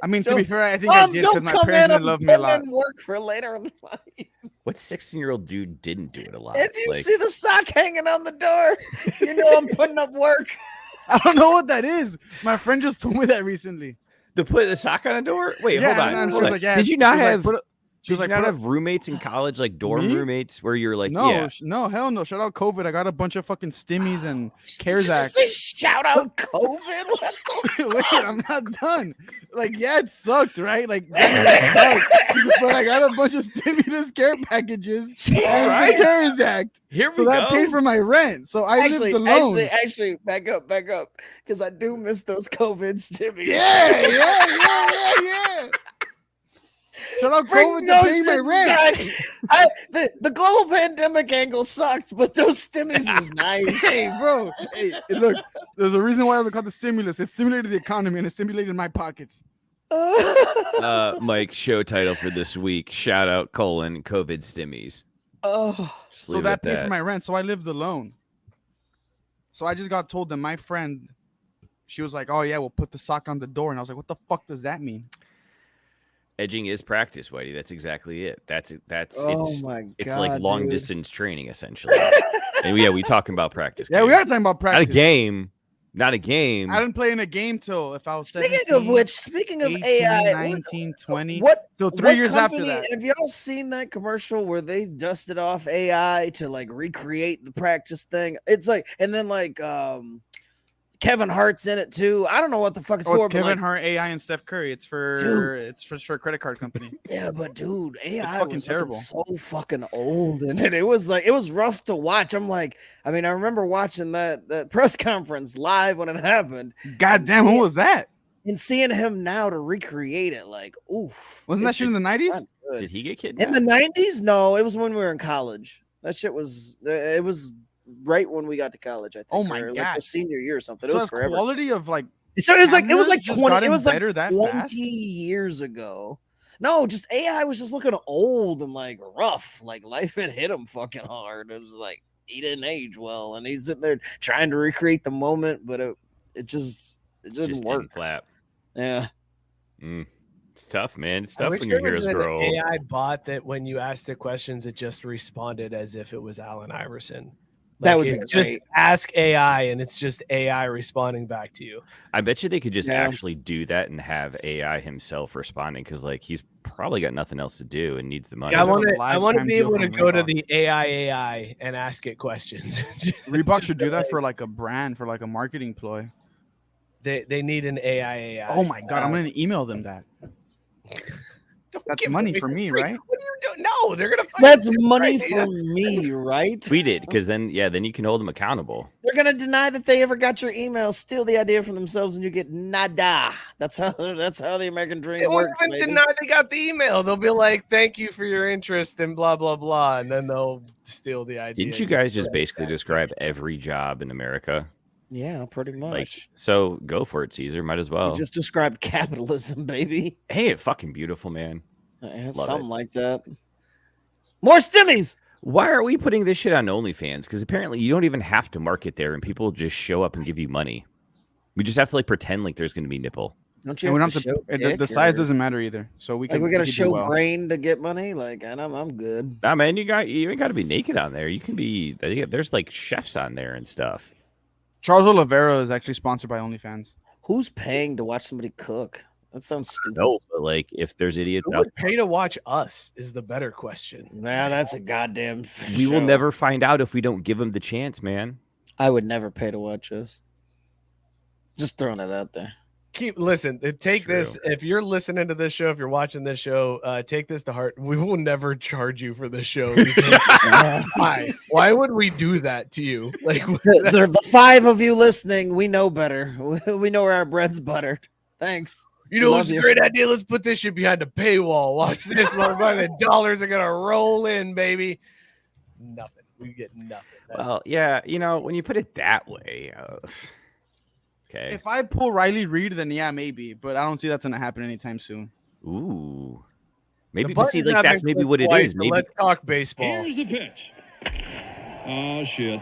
Speaker 3: I mean, to be fair, I think I did because my parents didn't love me a lot.
Speaker 2: Work for later in life.
Speaker 4: What 16-year-old dude didn't do it a lot?
Speaker 2: If you
Speaker 4: Like,
Speaker 2: see the sock hanging on the door, you know I'm putting up work.
Speaker 3: I don't know what that is. My friend just told me that recently.
Speaker 4: to put a sock on a door? Wait,
Speaker 3: Yeah,
Speaker 4: hold on.
Speaker 3: and she
Speaker 4: hold
Speaker 3: was
Speaker 4: on.
Speaker 3: like, yeah,
Speaker 4: Did you
Speaker 3: she
Speaker 4: not
Speaker 3: was like,
Speaker 4: have?
Speaker 3: put a- She
Speaker 4: Did
Speaker 3: was
Speaker 4: you
Speaker 3: like,
Speaker 4: not
Speaker 3: put a-
Speaker 4: have roommates in college, like dorm
Speaker 3: Me?
Speaker 4: roommates, where you're like,
Speaker 3: No,
Speaker 4: yeah,
Speaker 3: no, hell no. Shout out COVID. I got a bunch of fucking stimmies and CARES Act.
Speaker 2: Shout out COVID. What the
Speaker 3: Wait, I'm not done. Like, yeah, it sucked, right? Like, it sucked. But I got a bunch of stimulus care packages and
Speaker 4: Right.
Speaker 3: the CARES Act.
Speaker 4: here we
Speaker 3: So that
Speaker 4: go.
Speaker 3: paid for my rent. So I lived alone.
Speaker 2: actually, back up, because I do miss those COVID stimmies.
Speaker 3: Yeah. Shout out
Speaker 2: Bring
Speaker 3: COVID to
Speaker 2: those
Speaker 3: pay my
Speaker 2: shits
Speaker 3: rent.
Speaker 2: back. The global pandemic angle sucked, but those stimmies was nice.
Speaker 3: Hey, bro. Hey, look, there's a reason why they call the stimulus. It stimulated the economy and it stimulated my pockets.
Speaker 4: Mike, show title for this week: shout out : COVID stimmies.
Speaker 2: Oh,
Speaker 4: Just
Speaker 3: So
Speaker 4: leave it
Speaker 3: that
Speaker 4: at
Speaker 3: paid for my rent. So I lived alone. So I just got told that my friend, she was like, "Oh yeah, we'll put the sock on the door," and I was like, "What the fuck does that mean?"
Speaker 4: Edging is practice, Whitey. That's exactly it. That's
Speaker 2: oh
Speaker 4: it's
Speaker 2: my god,
Speaker 4: it's like long
Speaker 2: dude.
Speaker 4: distance training essentially. And yeah, we talking about practice.
Speaker 3: Yeah, we
Speaker 4: guys.
Speaker 3: are talking about practice.
Speaker 4: Not a game.
Speaker 3: I didn't play in a game till if I was 17,
Speaker 2: Speaking of which, speaking of
Speaker 3: 18,
Speaker 2: AI,
Speaker 3: 19, 20.
Speaker 2: what?
Speaker 3: So 3
Speaker 2: what
Speaker 3: years after
Speaker 2: company-
Speaker 3: that.
Speaker 2: Have y'all seen that commercial where they dusted off AI to like recreate the practice thing? It's like, and then like Kevin Hart's in it too. I don't know what the fuck it's
Speaker 3: Oh,
Speaker 2: for.
Speaker 3: it's
Speaker 2: but,
Speaker 3: Kevin
Speaker 2: like,
Speaker 3: Hart, AI, and Steph Curry. It's for a credit card company.
Speaker 2: yeah, but dude, AI
Speaker 3: It's fucking
Speaker 2: was
Speaker 3: terrible.
Speaker 2: so fucking old, and it was like it was rough to watch. I'm like, I mean, I remember watching that press conference live when it happened,
Speaker 3: God damn, who was that?
Speaker 2: and seeing him now to recreate it. Like, oof,
Speaker 3: Wasn't that
Speaker 2: it's
Speaker 3: shit in the 90s?
Speaker 2: not good.
Speaker 4: Did he get kidnapped?
Speaker 2: In the 90s? No, it was when we were in college. That shit was it was right when we got to college, I think.
Speaker 3: Oh my
Speaker 2: or like
Speaker 3: God.
Speaker 2: the senior year or something.
Speaker 3: So
Speaker 2: it was
Speaker 3: has
Speaker 2: forever.
Speaker 3: quality of like
Speaker 2: So it was like
Speaker 3: cameras
Speaker 2: 20
Speaker 3: just gotten
Speaker 2: it was like
Speaker 3: better that
Speaker 2: 20
Speaker 3: fast?
Speaker 2: years ago. No, just AI was just looking old and like rough. Like life had hit him fucking hard. It was like he didn't age well, and he's sitting there trying to recreate the moment, but it didn't
Speaker 4: Just
Speaker 2: work.
Speaker 4: didn't clap.
Speaker 2: Yeah.
Speaker 4: It's tough, man. It's
Speaker 5: I
Speaker 4: tough
Speaker 5: wish
Speaker 4: when
Speaker 5: there
Speaker 4: your
Speaker 5: was
Speaker 4: heroes
Speaker 5: an
Speaker 4: grow old.
Speaker 5: AI bot that when you asked it questions, it just responded as if it was Allen Iverson.
Speaker 2: That would be
Speaker 5: just
Speaker 2: great.
Speaker 5: ask AI, and it's just AI responding back to you.
Speaker 4: I bet you they could just actually do that and have AI himself responding because, like, he's probably got nothing else to do and needs the money.
Speaker 5: Yeah, I want to be able to go to the AI and ask it questions.
Speaker 3: Reebok should do that for like a brand, for like a marketing ploy.
Speaker 5: They need an AI.
Speaker 3: Oh my god, I'm gonna email them that. That's money for me, right?
Speaker 5: What are you doing? No, they're gonna.
Speaker 2: That's money for me, right?
Speaker 4: Tweet it, because then you can hold them accountable.
Speaker 2: They're gonna deny that they ever got your email, steal the idea from themselves, and you get nada. That's how the American dream
Speaker 5: They won't
Speaker 2: works.
Speaker 5: even deny they got the email. They'll be like, "Thank you for your interest," and blah blah blah, and then they'll steal the idea.
Speaker 4: Didn't you guys just basically describe every job in America?
Speaker 2: Yeah, pretty much.
Speaker 4: Like, so go for it, Caesar. Might as well.
Speaker 2: You just described capitalism, baby.
Speaker 4: Hey, it's fucking beautiful, man.
Speaker 2: Something like that. More stimmies.
Speaker 4: Why are we putting this shit on OnlyFans? Because apparently you don't even have to market there, and people just show up and give you money. We just have to like pretend like there's going to be nipple.
Speaker 2: Don't you have to show
Speaker 3: the size doesn't matter either. So we can.
Speaker 2: We got to show brain to get money. Like, and I'm good.
Speaker 4: Nah, man, you ain't got to be naked on there. You can be. There's like chefs on there and stuff.
Speaker 3: Charles Oliveira is actually sponsored by OnlyFans.
Speaker 2: Who's paying to watch somebody cook? That sounds stupid.
Speaker 4: No, but like if there's idiots
Speaker 5: who would pay to watch us is the better question.
Speaker 2: Nah, that's a goddamn.
Speaker 4: We will never find out if we don't give them the chance, man.
Speaker 2: I would never pay to watch us. Just throwing it out there.
Speaker 5: Listen, take this. If you're listening to this show, if you're watching this show, take this to heart. We will never charge you for this show. Why would we do that to you? Like
Speaker 2: the 5 of you listening, we know better. We know where our bread's buttered. Thanks.
Speaker 5: You know, it's a great idea. Let's put this shit behind a paywall. Watch this, motherfucker. The dollars are gonna roll in, baby. Nothing. We get nothing.
Speaker 4: Well, yeah, when you put it that way. Okay.
Speaker 3: If I pull Riley Reid, then yeah, maybe, but I don't see that's gonna happen anytime soon.
Speaker 4: Ooh, maybe. See, like that's maybe what it is. Maybe.
Speaker 5: Let's talk baseball.
Speaker 7: Here's the pitch. Oh shit.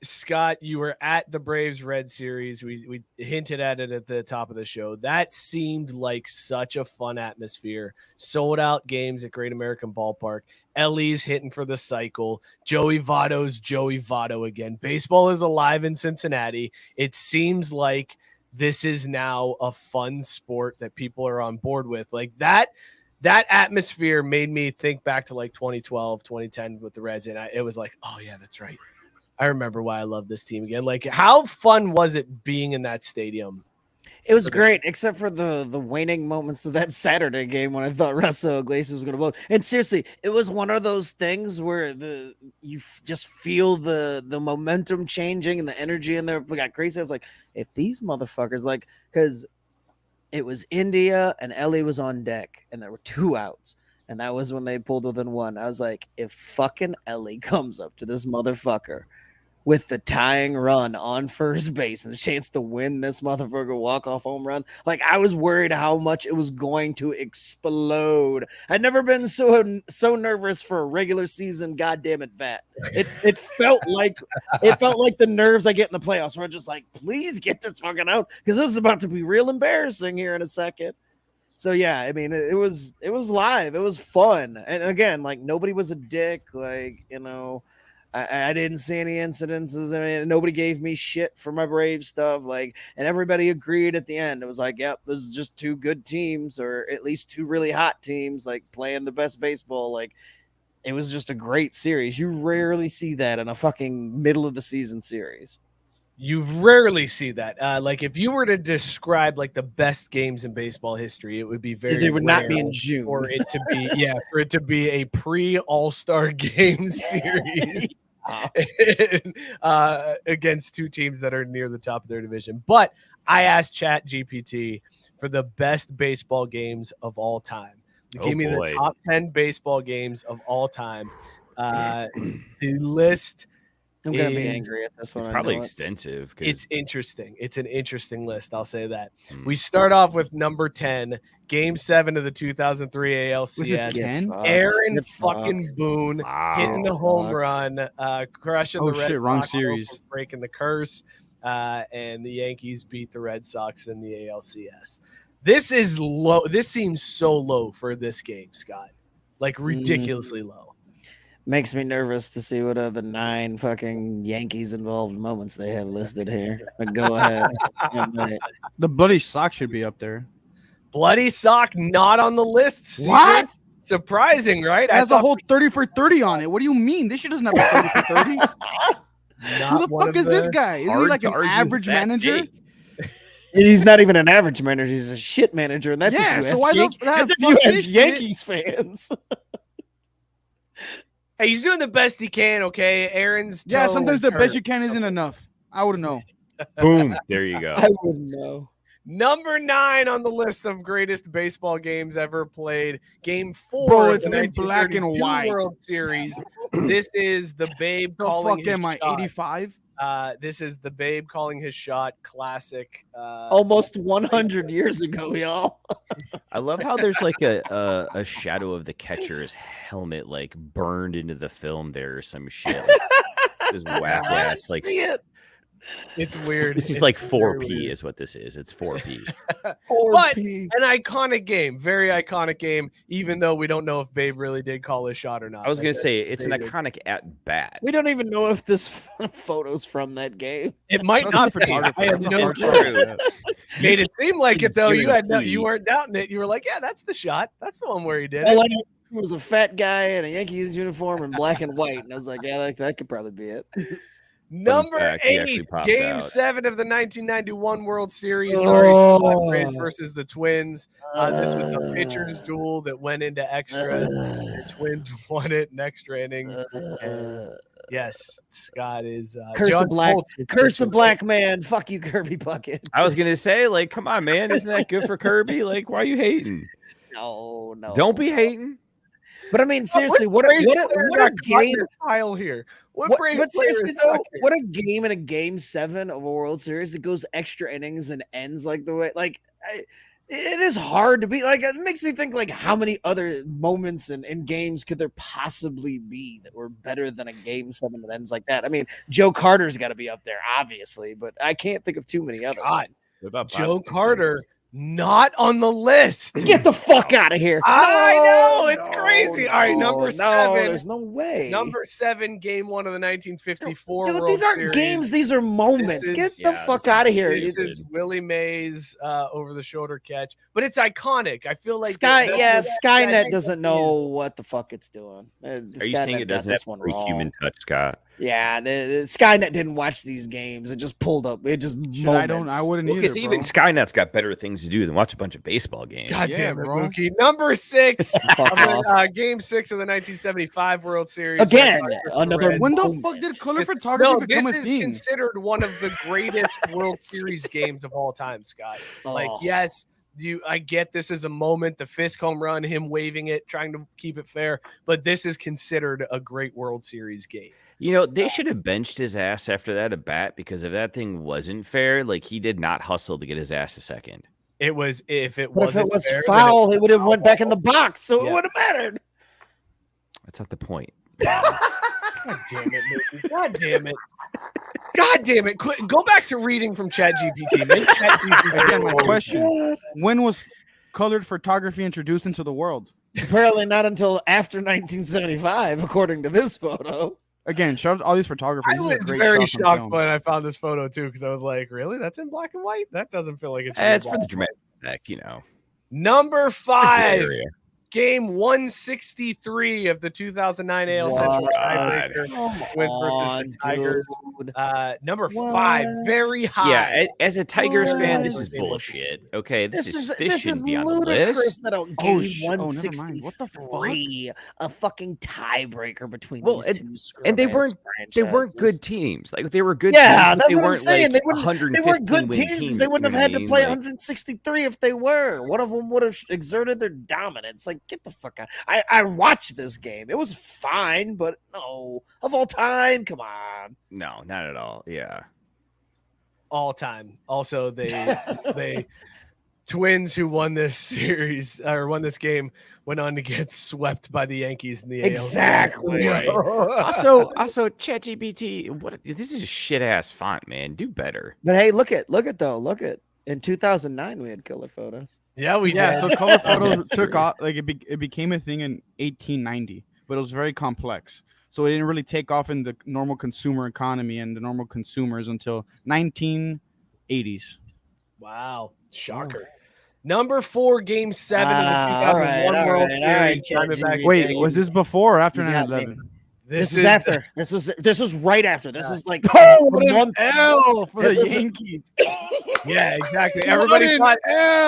Speaker 5: Scott, you were at the Braves-Red series. We hinted at it at the top of the show. That seemed like such a fun atmosphere. Sold-out games at Great American Ballpark. Ellie's hitting for the cycle. Joey Votto's Joey Votto again. Baseball is alive in Cincinnati. It seems like this is now a fun sport that people are on board with. Like that atmosphere made me think back to like 2012, 2010 with the Reds, and it was like, oh, yeah, that's right. I remember why I love this team again. Like, how fun was it being in that stadium?
Speaker 2: It was great, except for the waning moments of that Saturday game when I thought Russell Iglesias was going to blow. And seriously, it was one of those things where you just feel the momentum changing and the energy in there. We got crazy. I was like, if these motherfuckers, like, because it was India and Ellie was on deck, and there were 2 outs. And that was when they pulled within 1. I was like, if fucking Ellie comes up to this motherfucker with the tying run on first base and a chance to win this motherfucker walk-off home run, like I was worried how much it was going to explode. I'd never been so nervous for a regular season goddamn it vat. It felt like the nerves I get in the playoffs where I'm just like, please get this fucking out, because this is about to be real embarrassing here in a second. So yeah, I mean, it was live. It was fun. And again, like nobody was a dick. Like, I didn't see any incidences. I mean, nobody gave me shit for my Brave stuff. Like, and everybody agreed at the end. It was like, yep, this is just 2 good teams, or at least 2 really hot teams, like playing the best baseball. Like, it was just a great series. You rarely see that in a fucking middle of the season series.
Speaker 5: You rarely see that. Like if you were to describe like the best games in baseball history, it would be very.
Speaker 2: They would not be in June,
Speaker 5: for it to be a pre-All-Star game series against 2 teams that are near the top of their division. But I asked ChatGPT for the best baseball games of all time. Give me the top 10 baseball games of all time. The list.
Speaker 2: I'm gonna be angry at this one.
Speaker 4: It's probably extensive.
Speaker 5: It's interesting. It's an interesting list. I'll say that. We start off with number 10, Game 7 of the 2003 ALCS. Aaron fucking Boone hitting the home run, crushing the Red Sox,
Speaker 3: wrong series,
Speaker 5: breaking the curse. and the Yankees beat the Red Sox in the ALCS. This is low. This seems so low for this game, Scott. Like ridiculously low.
Speaker 2: Makes me nervous to see what other 9 fucking Yankees involved moments they have listed here. But go ahead.
Speaker 3: The bloody sock should be up there.
Speaker 5: Bloody sock not on the list. Secret.
Speaker 3: What?
Speaker 5: Surprising, right?
Speaker 3: It has a whole 30 for 30 on it. What do you mean? This shit doesn't have a 30 for 30. Who the fuck is this guy? Isn't he like an average manager?
Speaker 2: He's not even an average manager. He's a shit manager, and that's
Speaker 5: if
Speaker 2: you ask Yankees fans.
Speaker 5: Hey, he's doing the best he can. Okay, Aaron's.
Speaker 3: Sometimes the best you can isn't enough. I wouldn't know.
Speaker 4: Boom. There you go.
Speaker 2: I wouldn't know.
Speaker 5: Number 9 on the list of greatest baseball games ever played. Game 4.
Speaker 3: Bro, it's been black and white.
Speaker 5: World Series. This is the Babe calling his shot.
Speaker 3: 85?
Speaker 5: This is the Babe calling his shot. Classic.
Speaker 2: Almost 100 years ago, y'all.
Speaker 4: I love how there's like a shadow of the catcher's helmet like burned into the film there or some shit. Like, this whack ass like.
Speaker 5: It's weird.
Speaker 4: This is like 4P is what this is. It's 4P.
Speaker 2: 4P.
Speaker 5: But an iconic game. Very iconic game, even though we don't know if Babe really did call his shot or not.
Speaker 4: I was going to say, it's an iconic at bat.
Speaker 2: We don't even know if this photo's from that game.
Speaker 5: It might not be. I have no clue. Made it seem like it, though. You weren't doubting it. You were like, yeah, that's the shot. That's the one where he did it.
Speaker 2: It was a fat guy in a Yankees uniform in black and white. And I was like, yeah, that could probably be it.
Speaker 5: Number 8, Game 7 of the 1991 World Series. Padres versus the Twins. This was a pitcher's duel that went into extras. The Twins won it in extra innings. Yes, Scott is
Speaker 2: curse of black man. Fuck you, Kirby Puckett.
Speaker 4: I was gonna say, like, come on, man, isn't that good for Kirby? Like, why are you hating?
Speaker 2: No,
Speaker 4: don't be hating.
Speaker 2: But I mean, seriously, what a game
Speaker 5: style here.
Speaker 2: But seriously though, what a game in a Game 7 of a World Series that goes extra innings and ends like the way, like it is hard to be like. It makes me think like how many other moments in games could there possibly be that were better than a Game 7 that ends like that? I mean, Joe Carter's got to be up there, obviously, but I can't think of too many others.
Speaker 5: God, Joe Carter. Not on the list.
Speaker 2: Get the fuck out of here.
Speaker 5: I know. It's crazy. All right, number 7.
Speaker 2: There's no way.
Speaker 5: Number 7, Game 1 of the 1954
Speaker 2: Dude,
Speaker 5: World
Speaker 2: these aren't
Speaker 5: Series.
Speaker 2: Games. These are moments. Get the fuck out of here.
Speaker 5: This is Willie Mays over the shoulder catch. But it's iconic. I feel like
Speaker 2: Skynet doesn't know what the fuck it's doing.
Speaker 4: Are you saying it doesn't have a human touch, Scott?
Speaker 2: Yeah, the Skynet didn't watch these games. It just pulled up. It just
Speaker 3: I wouldn't either. Because
Speaker 4: even Skynet's got better things to do than watch a bunch of baseball games.
Speaker 5: God damn it, Mookie. Number 6, Game 6 of the 1975 World Series.
Speaker 2: Again, another.
Speaker 3: When the fuck did color photography become a thing?
Speaker 5: This is considered one of the greatest World Series games of all time, Scott. Like, yes. I get this is a moment, the Fisk home run, him waving it, trying to keep it fair, but this is considered a great World Series game.
Speaker 4: You know, they should have benched his ass after that at bat, because if that thing wasn't fair, like he did not hustle to get his ass a second.
Speaker 5: It was if it
Speaker 2: was
Speaker 5: fair,
Speaker 2: foul, he would have went back in the box, so it would have mattered.
Speaker 4: That's not the point.
Speaker 5: God damn it, Mookie. God damn it. God damn it. Go back to reading from ChatGPT.
Speaker 3: Again, my question. When was colored photography introduced into the world?
Speaker 2: Apparently not until after 1975, according to this photo.
Speaker 3: Again, shout out all these photographers.
Speaker 5: I was very shocked when I found this photo, too, because I was like, really? That's in black and white? That doesn't feel like
Speaker 4: it's for the dramatic effect, you know.
Speaker 5: Number 5. Game 163 of the 2009 AL Central tiebreaker. Twins versus the Tigers. Number 5, very high.
Speaker 4: Yeah, as a Tigers fan, this is bullshit. Okay, this shouldn't be on the list.
Speaker 2: That game 163, what the fuck? A fucking tiebreaker between these two.
Speaker 4: And they weren't good teams. Like they were good.
Speaker 2: Yeah,
Speaker 4: teams,
Speaker 2: that's what I'm saying.
Speaker 4: Like
Speaker 2: they weren't good teams. They wouldn't have had to play 163 if they were. One of them would have exerted their dominance. Like, get the fuck out. I watched this game. It was fine, but no. Of all time, come on.
Speaker 4: No, not at all. Yeah.
Speaker 5: All time. Also, they Twins, who won this series or won this game, went on to get swept by the Yankees in the AL.
Speaker 2: Exactly.
Speaker 4: Right. also, ChatGPT. What? This is a shit ass font, man. Do better.
Speaker 2: But hey, look at in 2009 we had color photos.
Speaker 5: Yeah, we did.
Speaker 3: So color photos took off. Like it became a thing in 1890, but it was very complex. So it didn't really take off in the normal consumer economy and the normal consumers until 1980s.
Speaker 5: Wow, shocker. Number 4, Game 7 of the 2001 World Series.
Speaker 3: Wait, was this before or after
Speaker 2: You got
Speaker 3: 9/11?
Speaker 2: This is after. This was right after. This is like
Speaker 3: what
Speaker 2: a
Speaker 3: an
Speaker 2: month.
Speaker 3: L for
Speaker 2: This
Speaker 3: the
Speaker 2: is a-
Speaker 3: Yankees.
Speaker 5: Yeah, exactly.
Speaker 3: What an L.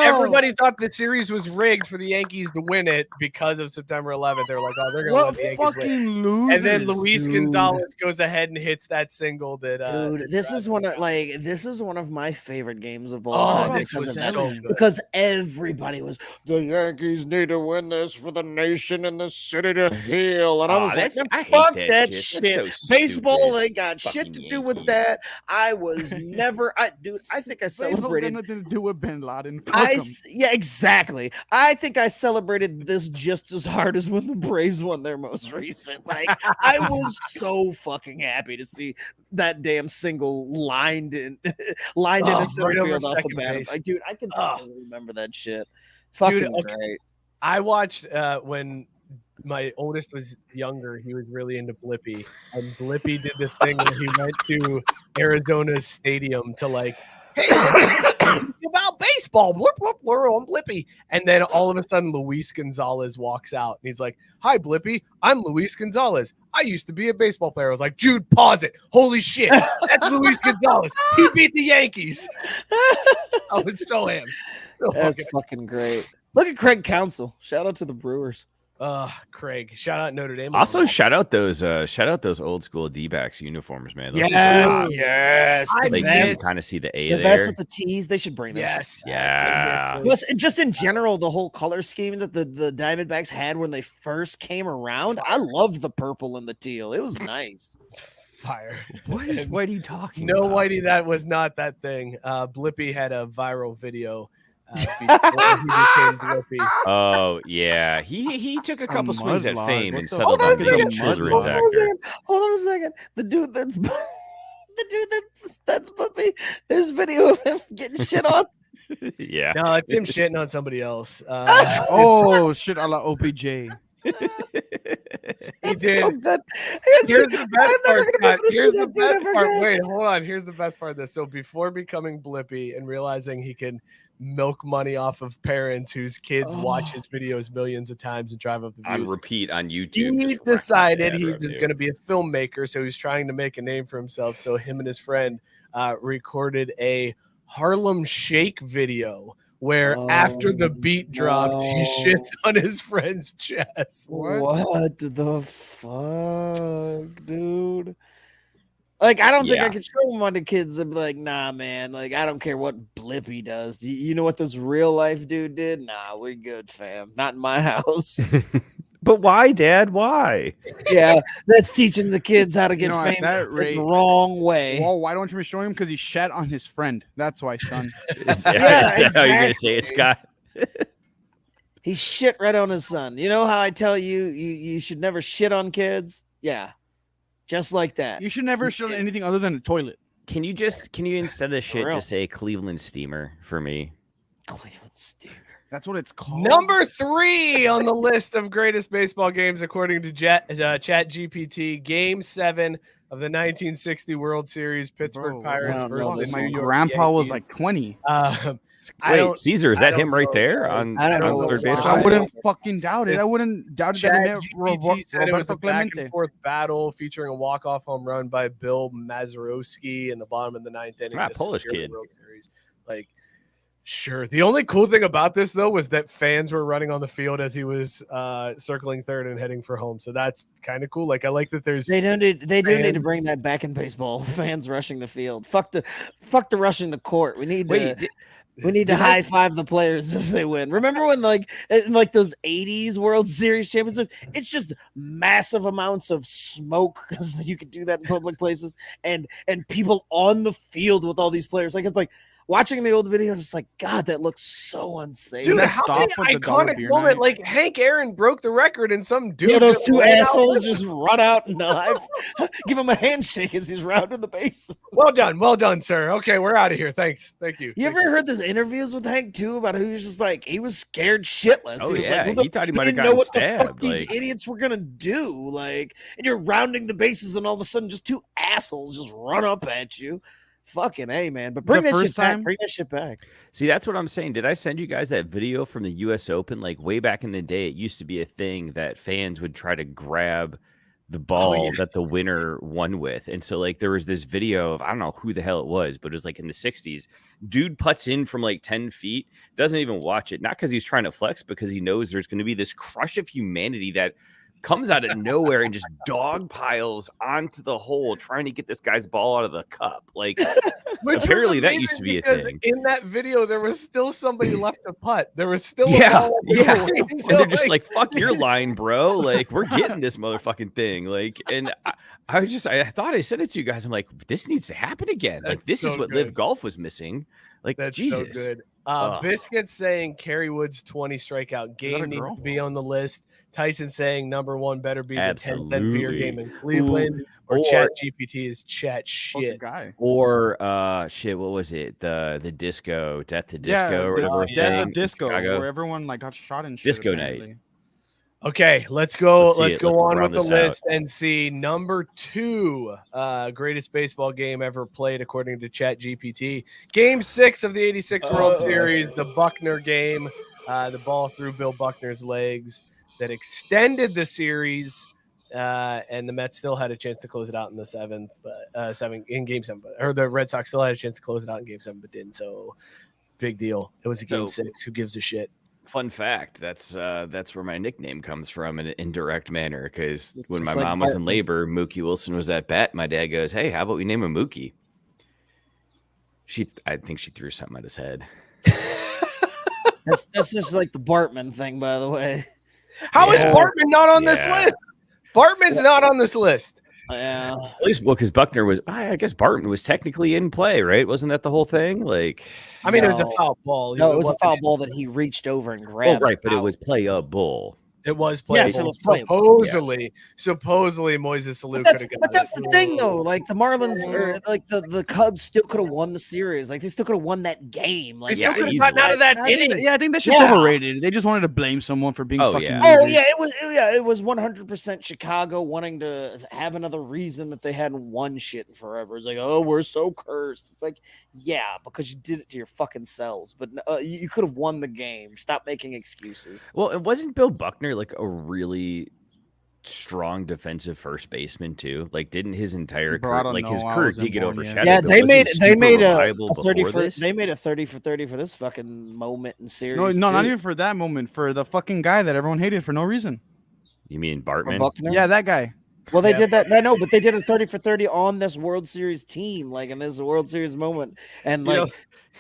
Speaker 5: Everybody thought the series was rigged for the Yankees to win it because of September 11th. They were like, "Oh, they're going to
Speaker 3: What
Speaker 5: let the Yankees win."
Speaker 3: fucking losers.
Speaker 5: And then Luis
Speaker 2: dude.
Speaker 5: Gonzalez goes ahead and hits that single that.
Speaker 2: Dude, this is one of my favorite games of all
Speaker 5: Oh,
Speaker 2: time
Speaker 5: this
Speaker 2: because
Speaker 5: was
Speaker 2: of that.
Speaker 5: so good.
Speaker 2: Because everybody was the Yankees need to win this for the nation and the city to heal, and I was like,
Speaker 4: I hate
Speaker 2: fuck
Speaker 4: that
Speaker 2: that
Speaker 4: shit.
Speaker 2: shit.
Speaker 4: That's so
Speaker 2: Baseball
Speaker 4: stupid.
Speaker 2: ain't got shit
Speaker 4: Fucking
Speaker 2: to do with
Speaker 4: Yankees.
Speaker 2: that. I was never, I think I
Speaker 3: Baseball's
Speaker 2: celebrated.
Speaker 3: got nothing to do with Bin Laden. Fuck 'em.
Speaker 2: Yeah, exactly. I think I celebrated this just as hard as when the Braves won their most recent. Like, I was so fucking happy to see that damn single lined in a center
Speaker 5: right over
Speaker 2: field off the
Speaker 5: second
Speaker 2: bat.
Speaker 5: base.
Speaker 2: Like, dude, I can
Speaker 5: Oh.
Speaker 2: still remember that shit. Fucking
Speaker 5: okay.
Speaker 2: great.
Speaker 5: I watched when my oldest was younger. He was really into Blippi, and Blippi did this thing where he went to Arizona's stadium to like, hey, about baseball, blip, blip, blip, I'm Blippi. And then all of a sudden, Luis Gonzalez walks out, and he's like, "Hi, Blippi. I'm Luis Gonzalez. I used to be a baseball player." I was like, "Jude, pause it. Holy shit, that's Luis Gonzalez. He beat the Yankees." I was so amped. So
Speaker 2: That's fucking great. Look at Craig Counsell. Shout out to the Brewers.
Speaker 5: Craig, shout out Notre Dame.
Speaker 4: Also, shout out those old school D-backs uniforms, man. Those
Speaker 2: Yes.
Speaker 5: I
Speaker 2: The
Speaker 4: like
Speaker 2: vest,
Speaker 4: you can kind of see the A
Speaker 2: the
Speaker 4: there.
Speaker 2: vest with the T's. They should bring them.
Speaker 5: Yes.
Speaker 4: Yeah.
Speaker 2: Plus, just in general, the whole color scheme that the Diamondbacks had when they first came around, I loved the purple and the teal. It was nice.
Speaker 5: Fire.
Speaker 4: What are you talking
Speaker 5: No,
Speaker 4: about?
Speaker 5: Whitey, that was not that thing. Blippi had a viral video before he became Blippi.
Speaker 4: Oh yeah, he took a couple swings at
Speaker 3: mudlark.
Speaker 4: fame
Speaker 3: What
Speaker 4: and
Speaker 3: the
Speaker 4: settled
Speaker 3: fuck
Speaker 4: on
Speaker 3: is
Speaker 4: being
Speaker 3: a
Speaker 4: a children's
Speaker 3: mudlark?
Speaker 4: actor.
Speaker 2: Hold on a second. The dude that's Blippi. There's video of him getting shit on.
Speaker 4: Yeah.
Speaker 5: No, it's him shitting on somebody else.
Speaker 3: Oh shit, a la OBJ.
Speaker 5: He
Speaker 2: That's
Speaker 5: did.
Speaker 2: so good.
Speaker 5: Here's the best
Speaker 2: I'm never
Speaker 5: part.
Speaker 2: gonna be able to see
Speaker 5: Here's
Speaker 2: that
Speaker 5: the
Speaker 2: dude
Speaker 5: best
Speaker 2: ever
Speaker 5: part.
Speaker 2: again.
Speaker 5: Wait, hold on. Here's the best part of this. So before becoming Blippi and realizing he can milk money off of parents whose kids watch his videos millions of times and drive up the
Speaker 4: On
Speaker 5: views,
Speaker 4: repeat on YouTube.
Speaker 5: he
Speaker 4: just
Speaker 5: decided
Speaker 4: wrecking
Speaker 5: he
Speaker 4: ad
Speaker 5: was
Speaker 4: revenue.
Speaker 5: going to be a filmmaker. So he's trying to make a name for himself. So him and his friend recorded a Harlem Shake video where after the beat drops, he shits on his friend's chest.
Speaker 2: What the fuck, dude? Like, I don't think I
Speaker 4: Yeah.
Speaker 2: could show them on the kids and be like, nah, man. Like, I don't care what Blippi does. Do you know what this real life dude did? Nah, we're good, fam. Not in my house.
Speaker 4: But why, Dad? Why?
Speaker 2: Yeah, that's teaching the kids how to get
Speaker 3: know, at
Speaker 2: famous
Speaker 3: that
Speaker 2: the
Speaker 3: rate-
Speaker 2: wrong way.
Speaker 3: Well, why don't you show him? Because he shat on his friend. That's why, son.
Speaker 4: Is that how you're gonna
Speaker 2: exactly.
Speaker 4: say it, Scott?
Speaker 2: He shit right on his son. You know how I tell you you should never shit on kids? Yeah, just like that.
Speaker 3: You should never show anything other than a toilet.
Speaker 4: Can you instead of shit
Speaker 2: real.
Speaker 4: just say Cleveland Steamer for me?
Speaker 2: Cleveland Steamer.
Speaker 3: That's what it's called.
Speaker 5: Number 3 on the list of greatest baseball games, according to ChatGPT, Game 7 of the 1960 World Series, Pittsburgh
Speaker 3: Bro,
Speaker 5: Pirates
Speaker 2: no,
Speaker 5: versus
Speaker 2: no,
Speaker 5: the
Speaker 3: My
Speaker 5: New York
Speaker 3: grandpa was
Speaker 5: Yankees.
Speaker 3: like 20.
Speaker 5: I
Speaker 4: Wait,
Speaker 5: don't-
Speaker 4: Caesar, is
Speaker 5: I
Speaker 4: that
Speaker 5: don't
Speaker 4: him right
Speaker 5: know,
Speaker 4: there
Speaker 5: guys.
Speaker 4: on,
Speaker 2: I don't know
Speaker 4: on
Speaker 2: what's
Speaker 4: third base?
Speaker 2: wrong.
Speaker 3: I wouldn't fucking doubt it. I wouldn't doubt it that they made
Speaker 5: ChatGPT said it was
Speaker 3: Roberto
Speaker 5: a back and
Speaker 3: Clemente.
Speaker 5: forth battle featuring a walk-off home run by Bill Mazeroski in the bottom of the 9th inning. to
Speaker 4: Polish
Speaker 5: secure the
Speaker 4: kid.
Speaker 5: World Series. Like, sure. The only cool thing about this, though, was that fans were running on the field as he was circling third and heading for home. So that's kind of cool. Like, I like that there's
Speaker 2: They do need to
Speaker 5: fans-
Speaker 2: bring that back in baseball. Fans rushing the field. Fuck the rushing the court. We need to
Speaker 4: Did I-
Speaker 2: high five the players as they win. Remember when in those 80s World Series championships, it's just massive amounts of smoke because you could do that in public places and people on the field with all these players. Like, it's like, watching the old video, just like, God, that looks so unsafe.
Speaker 5: Dude,
Speaker 3: that
Speaker 5: how
Speaker 3: stop
Speaker 5: many
Speaker 3: with the dollar
Speaker 5: iconic
Speaker 3: beer
Speaker 5: moment?
Speaker 3: night?
Speaker 5: Like Hank Aaron broke the record, and some dude.
Speaker 2: Yeah, those
Speaker 5: just
Speaker 2: two
Speaker 5: ran out
Speaker 2: assholes
Speaker 5: with
Speaker 2: just run out and give him a handshake as he's rounding the bases.
Speaker 5: Well done, sir. Okay, we're out of here. Thanks, thank you.
Speaker 2: You ever heard those interviews with Hank too about who was just like he was scared shitless?
Speaker 4: Oh,
Speaker 2: he was
Speaker 4: yeah.
Speaker 2: like,
Speaker 4: He thought he might have
Speaker 2: didn't
Speaker 4: gotten
Speaker 2: know what the fuck
Speaker 4: stabbed,
Speaker 2: these
Speaker 4: like-
Speaker 2: idiots were gonna do. Like, and you're rounding the bases, and all of a sudden, just two assholes just run up at you. Fucking A, man. But bring
Speaker 3: The
Speaker 2: that shit
Speaker 3: first
Speaker 2: back.
Speaker 3: time-
Speaker 2: Bring that shit back.
Speaker 4: See, that's what I'm saying. Did I send you guys that video from the U.S. Open? Like way back in the day, it used to be a thing that fans would try to grab the ball that the winner won with. And so like there was this video of, I don't know who the hell it was, but it was like in the 60s. Dude putts in from like 10 feet, doesn't even watch it. Not because he's trying to flex, because he knows there's going to be this crush of humanity that comes out of nowhere and just dog piles onto the hole trying to get this guy's ball out of the cup. Like apparently that used to be a thing.
Speaker 5: In that video, there was still somebody left to putt. There was still
Speaker 4: Yeah,
Speaker 5: a ball
Speaker 4: yeah.
Speaker 5: away.
Speaker 4: And
Speaker 5: So,
Speaker 4: they're just like, fuck your line, bro. Like, we're getting this motherfucking thing. Like, and I thought I sent it to you guys. I'm like, this needs to happen again. Like, this is
Speaker 5: so
Speaker 4: what
Speaker 5: good.
Speaker 4: Live Golf was missing. Like,
Speaker 5: That's
Speaker 4: Jesus.
Speaker 5: so good.
Speaker 4: Ugh.
Speaker 5: Biscuit saying Kerry Wood's 20 strikeout game needs
Speaker 3: girl?
Speaker 5: to be on the list. Tyson saying number one better be the 10-cent beer
Speaker 4: Absolutely.
Speaker 5: game in Cleveland. Or ChatGPT is chat
Speaker 3: Fuck the
Speaker 5: shit.
Speaker 3: guy.
Speaker 4: Or shit, what was it? The disco, Death to Disco, or whatever.
Speaker 3: Yeah,
Speaker 4: thing
Speaker 3: the
Speaker 4: in
Speaker 3: disco
Speaker 4: Chicago.
Speaker 3: where everyone like got shot and shit.
Speaker 4: Disco night.
Speaker 3: apparently.
Speaker 5: Okay, let's go.
Speaker 4: Let's see
Speaker 5: Let's
Speaker 4: it.
Speaker 5: go
Speaker 4: Let's
Speaker 5: on
Speaker 4: round
Speaker 5: with the
Speaker 4: this out.
Speaker 5: list and see number 2 greatest baseball game ever played according to ChatGPT. Game 6 of the '86 World Series, the Buckner game. The ball through Bill Buckner's legs that extended the series, and the Mets still had a chance to close it out in the seventh, but Game 7, or the Red Sox still had a chance to close it out in Game 7, but didn't. So big deal. It was a Game 6. Who gives a shit?
Speaker 4: Fun fact, that's where my nickname comes from in an indirect manner, because when my
Speaker 2: just like
Speaker 4: mom was in
Speaker 2: Barton.
Speaker 4: labor, Mookie Wilson was at bat. My dad goes, "Hey, how about we name him Mookie?" I think she threw something at his head.
Speaker 2: That's just like the Bartman thing, by the way.
Speaker 5: How is Bartman not on this
Speaker 4: Yeah.
Speaker 5: list? Bartman's not on this list.
Speaker 2: Yeah.
Speaker 4: At least, well, because Buckner was, I guess Barton was technically in play, right? Wasn't that the whole thing? Like,
Speaker 5: I mean, it was a
Speaker 2: No.
Speaker 5: foul ball.
Speaker 2: No, it was a
Speaker 5: wasn't-
Speaker 2: foul ball that he reached over and
Speaker 4: oh,
Speaker 2: grabbed.
Speaker 4: right, but it
Speaker 2: out.
Speaker 4: was playable.
Speaker 5: It was
Speaker 2: Yes,
Speaker 5: playable.
Speaker 2: it was playable.
Speaker 5: Supposedly, Moises Alou
Speaker 2: But
Speaker 5: could have got
Speaker 2: but that's
Speaker 5: it.
Speaker 2: the thing, though. Like the Marlins, or like the Cubs, still could have won the series. Like they still could have won that game. Like
Speaker 5: They still
Speaker 4: Yeah,
Speaker 5: could have
Speaker 4: easily.
Speaker 5: gotten out of that
Speaker 3: I think,
Speaker 5: inning.
Speaker 3: yeah, I think that shit's
Speaker 2: Yeah.
Speaker 3: overrated. They just wanted to blame someone for being
Speaker 4: Oh,
Speaker 3: fucking.
Speaker 4: yeah.
Speaker 2: Oh
Speaker 3: losers.
Speaker 2: yeah, it was 100% Chicago wanting to have another reason that they hadn't won shit in forever. It's like, oh, we're so cursed. It's like, yeah, because you did it to your fucking selves. But you could have won the game. Stop making excuses.
Speaker 4: Well, and wasn't Bill Buckner like a really strong defensive first baseman too? Like, didn't his entire
Speaker 3: Bro, I
Speaker 4: career,
Speaker 3: don't
Speaker 4: like his
Speaker 3: know. I
Speaker 4: career
Speaker 3: wasn't
Speaker 4: did get
Speaker 3: born yet.
Speaker 4: overshadowed?
Speaker 2: Yeah,
Speaker 4: but
Speaker 2: they
Speaker 4: was
Speaker 2: made
Speaker 4: he
Speaker 2: they
Speaker 4: super
Speaker 2: made a
Speaker 4: reliable
Speaker 2: 30
Speaker 4: before
Speaker 2: for
Speaker 4: this?
Speaker 2: they made a 30 for 30 for this fucking moment in series.
Speaker 3: No, not
Speaker 2: too.
Speaker 3: even for that moment. For the fucking guy that everyone hated for no reason.
Speaker 4: You mean
Speaker 2: For
Speaker 4: Bartman?
Speaker 2: Buckner.
Speaker 3: Yeah, that guy.
Speaker 2: Well, they
Speaker 5: Yeah.
Speaker 2: did that. I know, but they did a 30 for 30 on this World Series team, like in this World Series moment. And
Speaker 5: You
Speaker 2: like,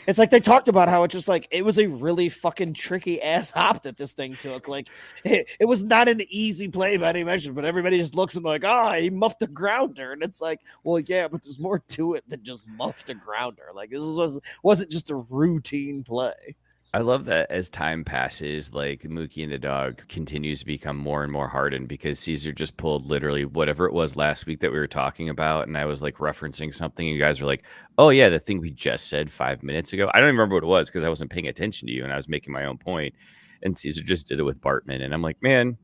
Speaker 2: it's like they talked about how it just like it was a really fucking tricky ass hop that this thing took. Like, it was not an easy play by any measure, but everybody just looks and like, he muffed a grounder. And it's like, well, yeah, but there's more to it than just muffed a grounder. Like, wasn't just a routine play.
Speaker 4: I love that as time passes, like Mookie and the dog continues to become more and more hardened, because Caesar just pulled literally whatever it was last week that we were talking about. And I was like referencing something. And you guys were like, oh, yeah, the thing we just said 5 minutes ago. I don't even remember what it was because I wasn't paying attention to you and I was making my own point. And Caesar just did it with Bartman. And I'm like, man,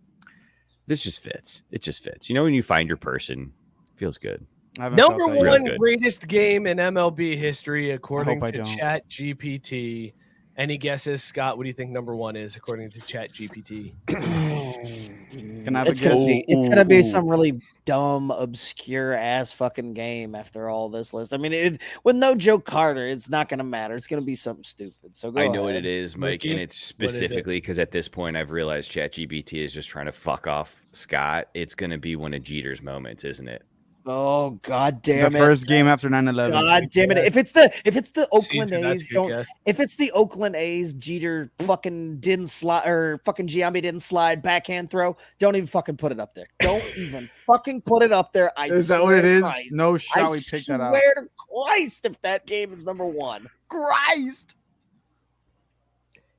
Speaker 4: this just fits. It just fits. You know, when you find your person, it feels good.
Speaker 3: I haven't
Speaker 5: Number
Speaker 3: felt that yet.
Speaker 4: Real
Speaker 5: one
Speaker 4: good.
Speaker 5: greatest game in MLB history, according
Speaker 3: I
Speaker 5: to
Speaker 3: don't.
Speaker 5: ChatGPT. Any guesses, Scott? What do you think number one is, according to ChatGPT?
Speaker 3: Can I have a
Speaker 2: It's
Speaker 3: guess?
Speaker 2: gonna be some really dumb, obscure ass fucking game after all this list. I mean, with no Joe Carter, it's not gonna matter. It's gonna be something stupid. So go
Speaker 4: I know what
Speaker 2: ahead.
Speaker 4: it is, Mike,
Speaker 5: Mookie,
Speaker 4: and it's
Speaker 5: what is it?
Speaker 4: specifically because at this point I've realized ChatGPT is just trying to fuck off Scott. It's going to be one of Jeter's moments, isn't it?
Speaker 2: Oh God damn it!
Speaker 3: The first game after 9/11.
Speaker 2: God damn it! If it's the Oakland
Speaker 5: Caesar, that's
Speaker 2: A's,
Speaker 5: a good
Speaker 2: don't.
Speaker 5: guess.
Speaker 2: If it's the Oakland A's, Jeter fucking didn't slide, or fucking Giambi didn't slide backhand throw. Don't even fucking put it up there. Don't even fucking put it up there.
Speaker 3: Is that what it is? No shot. We picked that out.
Speaker 2: I swear to Christ, if that game is number one, Christ.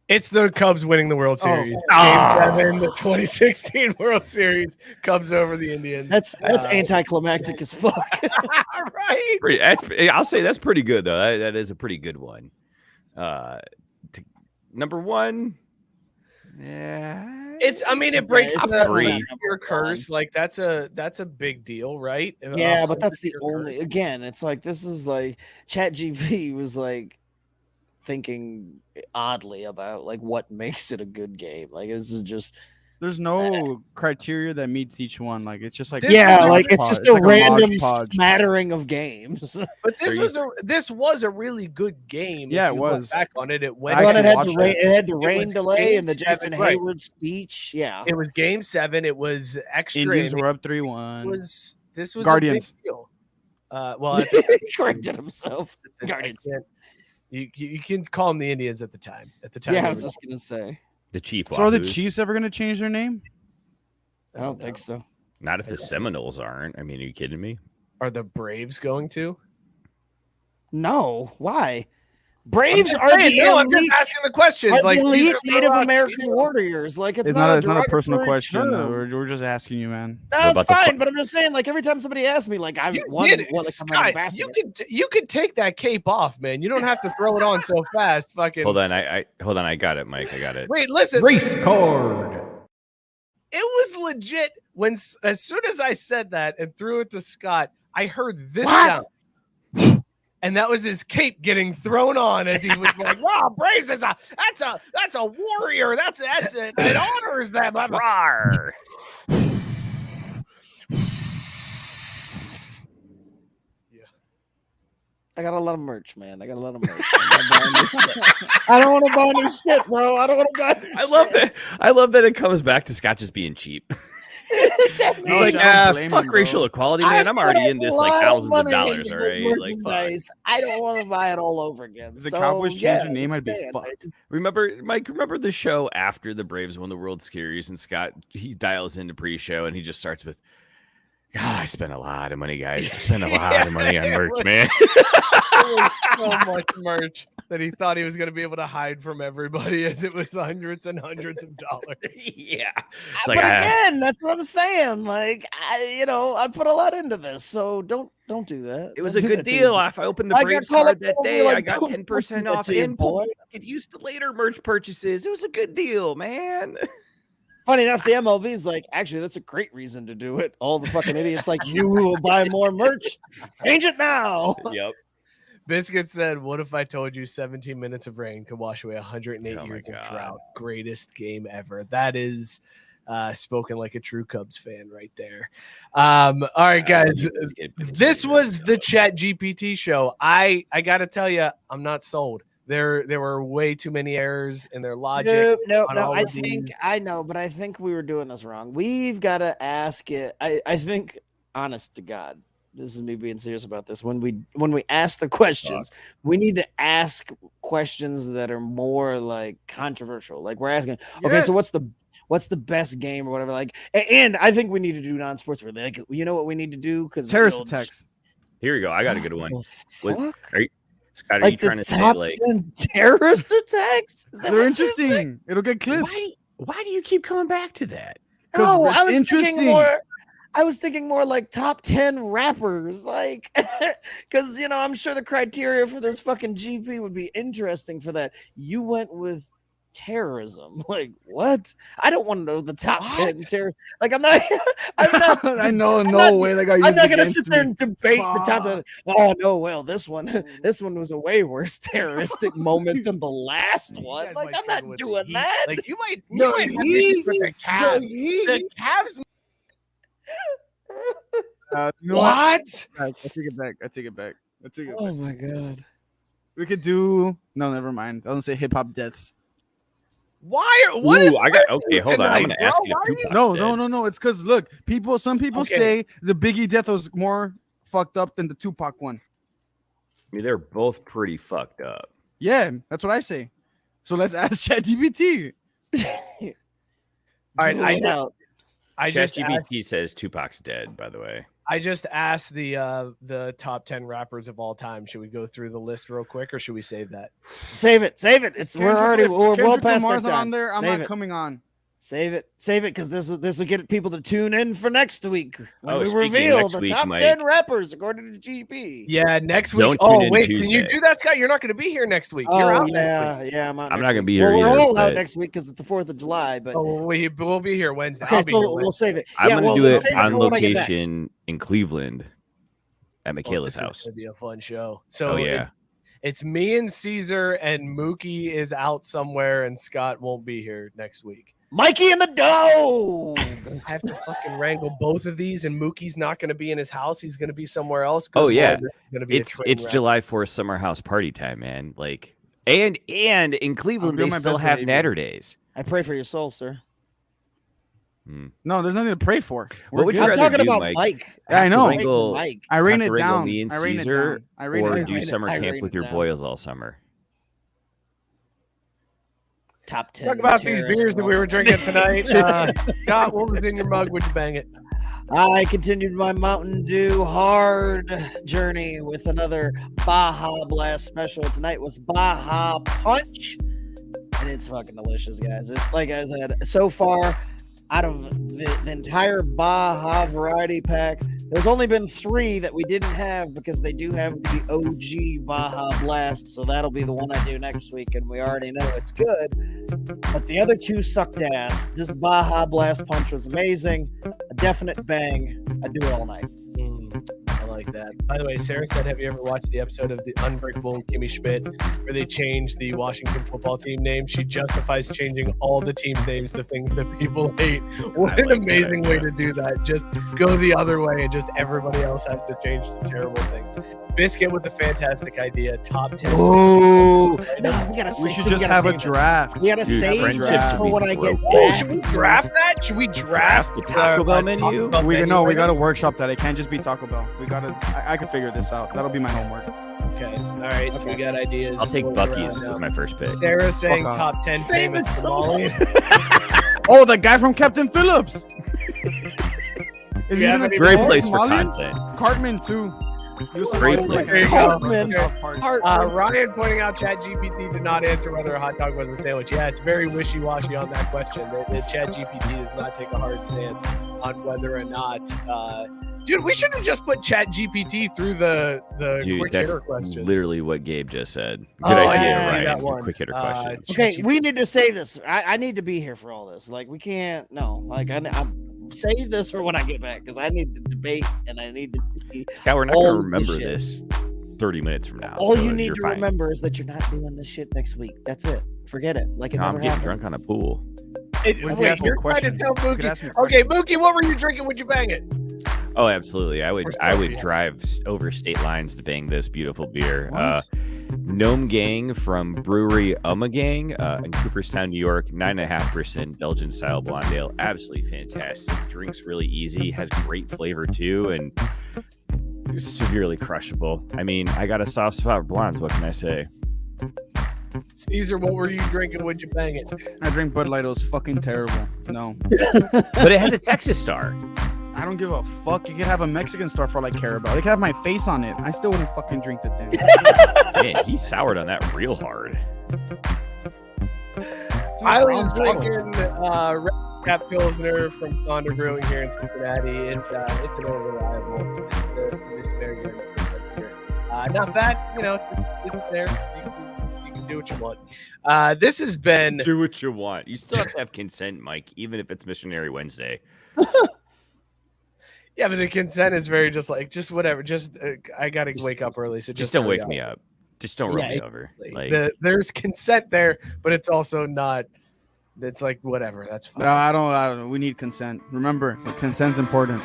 Speaker 5: It's the Cubs winning the World Series. Game 7, the 2016 World Series. Cubs over the Indians.
Speaker 2: That's anticlimactic as fuck.
Speaker 5: Right.
Speaker 4: I'll say that's pretty good though. That is a pretty good one. Number one. Yeah.
Speaker 5: It breaks
Speaker 4: the
Speaker 5: your curse. Like that's a big deal, right?
Speaker 2: Yeah, but that's the only. Again, it's like this is like ChatGPT was like thinking oddly about like what makes it a good game. Like this is just
Speaker 3: there's no criteria that meets each one. Like it's just like
Speaker 2: it's just a random smattering of games.
Speaker 5: But this was a really good game.
Speaker 3: Yeah, it was.
Speaker 5: Back on it, it went.
Speaker 2: It had the rain delay and the Jason Hayward speech. Yeah,
Speaker 5: it was Game 7. It was extra.
Speaker 3: Indians were up 3-1.
Speaker 5: This was
Speaker 3: Guardians.
Speaker 5: A big deal. Well,
Speaker 2: he corrected himself. Guardians.
Speaker 5: You can call them the Indians at the time.
Speaker 2: Yeah, I was just gonna say
Speaker 4: the Chief.
Speaker 3: So are the Chiefs ever gonna change their name?
Speaker 2: I don't think so.
Speaker 4: Not if the Seminoles aren't. I mean, are you kidding me?
Speaker 5: Are the Braves going to?
Speaker 2: No. Why? Braves are the elite.
Speaker 5: I'm just asking the questions. Like
Speaker 2: elite Native American warriors. Like it's not No, it's fine. But I'm just saying, like every time somebody asks me, like
Speaker 5: you could take that cape off, man. You don't have to throw it on so fast. Fucking
Speaker 4: hold on. I got it, Mike. I got it.
Speaker 5: Wait, listen.
Speaker 1: Race card.
Speaker 5: It was legit when as soon as I said that and threw it to Scott, I heard this sound. And that was his cape getting thrown on as he was like, "Wow, Braves is that's a warrior. That's it. It honors them."
Speaker 4: Rawr.
Speaker 2: I got a lot of merch, man. I don't want to buy new shit, bro. I don't want to buy.
Speaker 4: I love that it comes back to Scott just being cheap. He's like, fuck racial equality, man. I'm already in this like thousands of dollars, all right? Like, fuck.
Speaker 2: I don't want to buy it all over again.
Speaker 3: If the Cowboys change their name, I'd be fucked.
Speaker 4: Remember the show after the Braves won the World Series, and Scott he dials into pre-show and he just starts with, "God, I spent a lot of money, guys. I spent a lot of money on merch, man."
Speaker 5: So much merch that he thought he was going to be able to hide from everybody, as it was hundreds and hundreds of dollars.
Speaker 4: Yeah,
Speaker 2: it's like, again, that's what I'm saying. Like, I put a lot into this, so don't do that.
Speaker 4: It was a good deal. If I opened the Braves card that day, I got 10% off. And get used to later merch purchases. It was a good deal, man.
Speaker 2: Funny enough, the MLB is like, actually, that's a great reason to do it. All the fucking idiots like you who will buy more merch, change it now.
Speaker 4: Yep.
Speaker 5: Biscuit said, "What if I told you 17 minutes of rain could wash away 108 years of drought? Greatest game ever." That is spoken like a true Cubs fan right there. All right, guys. This was the ChatGPT show. I got to tell you, I'm not sold. There were way too many errors in their logic.
Speaker 2: No. I know, but I think we were doing this wrong. We've got to ask it. I think, honest to God, this is me being serious about this. When we ask the questions, we need to ask questions that are more like controversial. Like we're asking, okay, so what's the best game or whatever? Like, and I think we need to do non-sports related. Like, you know what we need to do? Because
Speaker 3: terrorist attacks.
Speaker 4: Here we go. I got a good one. Scott, are
Speaker 2: like
Speaker 4: you trying to say like
Speaker 2: terrorist attacks?
Speaker 3: They're interesting. It'll get clips.
Speaker 4: Why do you keep coming back to that?
Speaker 2: No, I was thinking more like top 10 rappers, like, because I'm sure the criteria for this fucking GP would be interesting for that. You went with terrorism, like what? I don't want to know the top 10 terrorists. Like I'm not.
Speaker 3: I know no way. Like
Speaker 2: I'm not gonna sit there and debate the top 10. Oh no, well this one was a way worse terroristic moment than the last one. Like I'm not doing that.
Speaker 5: Like you might. The Cavs. What?
Speaker 3: I take it back.
Speaker 2: Oh my god.
Speaker 3: We could do never mind. I don't say hip hop deaths.
Speaker 5: What is?
Speaker 4: I got okay. Hold on, I'm
Speaker 5: tonight,
Speaker 4: gonna ask
Speaker 5: bro?
Speaker 4: you. If
Speaker 5: Why are
Speaker 4: Tupac's dead.
Speaker 3: No. It's because look, some people say the Biggie death was more fucked up than the Tupac one.
Speaker 4: I mean, they're both pretty fucked up.
Speaker 3: Yeah, that's what I say. So let's ask ChatGPT.
Speaker 5: All right,
Speaker 4: ChatGPT says Tupac's dead. By the way,
Speaker 5: I just asked the top 10 rappers of all time. Should we go through the list real quick, or should we save that?
Speaker 2: Save it. We're well past our
Speaker 3: Lamar's
Speaker 2: time.
Speaker 3: on there. I'm not coming on.
Speaker 2: Save it, because this will get people to tune in for next week when we
Speaker 4: speaking
Speaker 2: reveal the
Speaker 4: week,
Speaker 2: top
Speaker 4: Mike.
Speaker 2: 10 rappers according to GP.
Speaker 5: Yeah, next week.
Speaker 4: Don't tune in
Speaker 5: wait,
Speaker 4: Tuesday.
Speaker 5: can you do that, Scott? You're not going to be here next week. You're out.
Speaker 2: Yeah, I'm out.
Speaker 4: I'm
Speaker 2: next
Speaker 4: not gonna
Speaker 2: week.
Speaker 4: be here
Speaker 2: We're
Speaker 4: either,
Speaker 2: all out
Speaker 4: but-
Speaker 2: next week because it's the 4th of July. But
Speaker 5: We'll be here Wednesday.
Speaker 2: okay,
Speaker 5: I'll be
Speaker 2: so
Speaker 5: here
Speaker 2: we'll
Speaker 5: Wednesday.
Speaker 2: save it.
Speaker 4: I'm gonna do
Speaker 2: we'll
Speaker 4: it
Speaker 2: save
Speaker 4: on
Speaker 2: for when I get back.
Speaker 4: location in Cleveland at Michaela's
Speaker 5: This is
Speaker 4: house.
Speaker 5: gonna be a fun show. So
Speaker 4: yeah.
Speaker 5: it's me and Caesar, and Mookie is out somewhere, and Scott won't be here next week.
Speaker 2: Mikey in the dough.
Speaker 5: I have to fucking wrangle both of these, and Mookie's not going to be in his house. He's going to be somewhere else.
Speaker 4: Oh, yeah.
Speaker 5: Gonna be
Speaker 4: It's July 4th summer house party time, man. Like, and in Cleveland they still have Natter days.
Speaker 2: I pray for your soul, sir.
Speaker 3: No, there's nothing to pray for.
Speaker 4: What would you
Speaker 2: I'm
Speaker 4: rather
Speaker 2: talking
Speaker 4: do,
Speaker 2: about
Speaker 4: Mike?
Speaker 2: Mike.
Speaker 3: Yeah, I know.
Speaker 2: Mike.
Speaker 3: I rain
Speaker 4: Have
Speaker 3: it
Speaker 4: to wrangle
Speaker 3: down.
Speaker 4: Me and
Speaker 3: I rain
Speaker 4: Caesar,
Speaker 3: it down. I rain
Speaker 4: or
Speaker 3: it
Speaker 4: do
Speaker 3: down.
Speaker 4: summer
Speaker 2: I
Speaker 4: camp
Speaker 2: rain
Speaker 4: with
Speaker 2: it
Speaker 4: your
Speaker 2: down.
Speaker 4: boys all summer.
Speaker 2: Top 10.
Speaker 5: Talk about these beers that we were drinking tonight. Scott, what was in your mug? Would you bang it?
Speaker 2: I continued my Mountain Dew hard journey with another Baja Blast special. Tonight was Baja Punch, and it's fucking delicious, guys. It's like I said, so far out of the entire Baja variety pack, there's only been 3 that we didn't have because they do have the OG Baja Blast, so that'll be the one I do next week, and we already know it's good. But the other 2 sucked ass. This Baja Blast Punch was amazing. A definite bang. I'd do it all night.
Speaker 5: I like that. By the way, Sarah said, have you ever watched the episode of The Unbreakable Kimmy Schmidt where they changed the Washington football team name? She justifies changing all the team's names to things that people hate. What an amazing way to do that. Just go the other way and just everybody else has to change the terrible things. Biscuit with a fantastic idea. Top 10.
Speaker 2: Oh,
Speaker 3: we should just have a draft.
Speaker 2: We gotta save
Speaker 4: friendships
Speaker 2: just for
Speaker 4: would
Speaker 2: when
Speaker 4: be
Speaker 2: I get
Speaker 4: broken.
Speaker 2: back.
Speaker 5: Should we draft that? Should we draft
Speaker 4: the Taco Bell menu?
Speaker 3: We gotta workshop that. It can't just be Taco Bell. I can figure this out. That'll be my homework.
Speaker 5: Okay. All right. So we got ideas.
Speaker 4: I'll take
Speaker 5: Going
Speaker 4: Buc-ee's
Speaker 5: around
Speaker 4: for
Speaker 5: now.
Speaker 4: my first pick.
Speaker 5: Sarah saying
Speaker 3: Fuck
Speaker 5: top 10 famous Somali.
Speaker 3: Oh, the guy from Captain Phillips. Is
Speaker 5: Yeah,
Speaker 3: even a
Speaker 4: Great
Speaker 3: full
Speaker 4: place for
Speaker 3: Somalian?
Speaker 4: content.
Speaker 3: Cartman too. He was
Speaker 4: Great
Speaker 3: Somalian,
Speaker 4: place.
Speaker 5: There you go.
Speaker 2: Cartman.
Speaker 5: Okay. Ryan pointing out ChatGPT did not answer whether a hot dog was a sandwich. Yeah, it's very wishy-washy on that question. The ChatGPT does not take a hard stance on whether or not. Dude, we should have just put ChatGPT through the quick
Speaker 4: that's
Speaker 5: hitter questions.
Speaker 4: literally what Gabe just said. Good
Speaker 2: Oh,
Speaker 4: idea,
Speaker 2: yeah,
Speaker 4: right?
Speaker 5: that one.
Speaker 4: Quick hitter
Speaker 5: Uh,
Speaker 4: questions.
Speaker 2: Okay, we need to save this. I need to be here for all this. Like, we can't. No, like I save this for when I get back because I need to debate and I need to see.
Speaker 4: Scott, we're not
Speaker 2: all
Speaker 4: going to
Speaker 2: the
Speaker 4: remember
Speaker 2: shit.
Speaker 4: this 30 minutes from now.
Speaker 2: All
Speaker 4: so
Speaker 2: you need
Speaker 4: you're
Speaker 2: to
Speaker 4: fine.
Speaker 2: remember is that you're not doing this shit next week. That's it. Forget it. Like it
Speaker 4: No, I'm
Speaker 2: never
Speaker 4: getting
Speaker 2: happened.
Speaker 4: drunk on a pool.
Speaker 3: What if you
Speaker 5: Wait,
Speaker 3: ask me
Speaker 5: you're trying to
Speaker 3: questions?
Speaker 5: tell
Speaker 3: You could ask me
Speaker 5: Mookie. Okay,
Speaker 3: questions.
Speaker 5: Mookie, what were you drinking? Would you bang it?
Speaker 4: Oh, absolutely. I would
Speaker 5: We're still-
Speaker 4: drive over state lines to bang this beautiful beer. Gnome Gang from Brewery Gang in Cooperstown, New York, 9.5% Belgian style blonde ale. Absolutely fantastic. Drinks really easy, has great flavor too, and severely crushable. I mean, I got a soft spot for blondes. What can I say?
Speaker 5: Caesar, what were you drinking? Would you bang it?
Speaker 3: I drink Bud Light. It was fucking terrible. No,
Speaker 4: But it has a Texas star.
Speaker 3: I don't give a fuck. You could have a Mexican star for all I care about. They could have my face on it. I still wouldn't fucking drink the thing.
Speaker 4: Man, he soured on that real hard.
Speaker 5: I was drinking Red Cap Pilsner from Sonder Brewing here in Cincinnati. It's an unreliable. It's very good. Not bad, it's there. You can do what you want. This has been
Speaker 4: Do what you want. You still have to have consent, Mike, even if it's Missionary Wednesday.
Speaker 5: yeah, but the consent is very just whatever. Just I gotta wake up early, so
Speaker 4: Just don't
Speaker 5: hurry
Speaker 4: wake
Speaker 5: up.
Speaker 4: me up. Just don't run
Speaker 5: Yeah,
Speaker 4: me over. Like,
Speaker 5: there's consent there, but it's also not. It's like whatever. That's fine.
Speaker 3: No, I don't. We need consent. Remember, consent's important.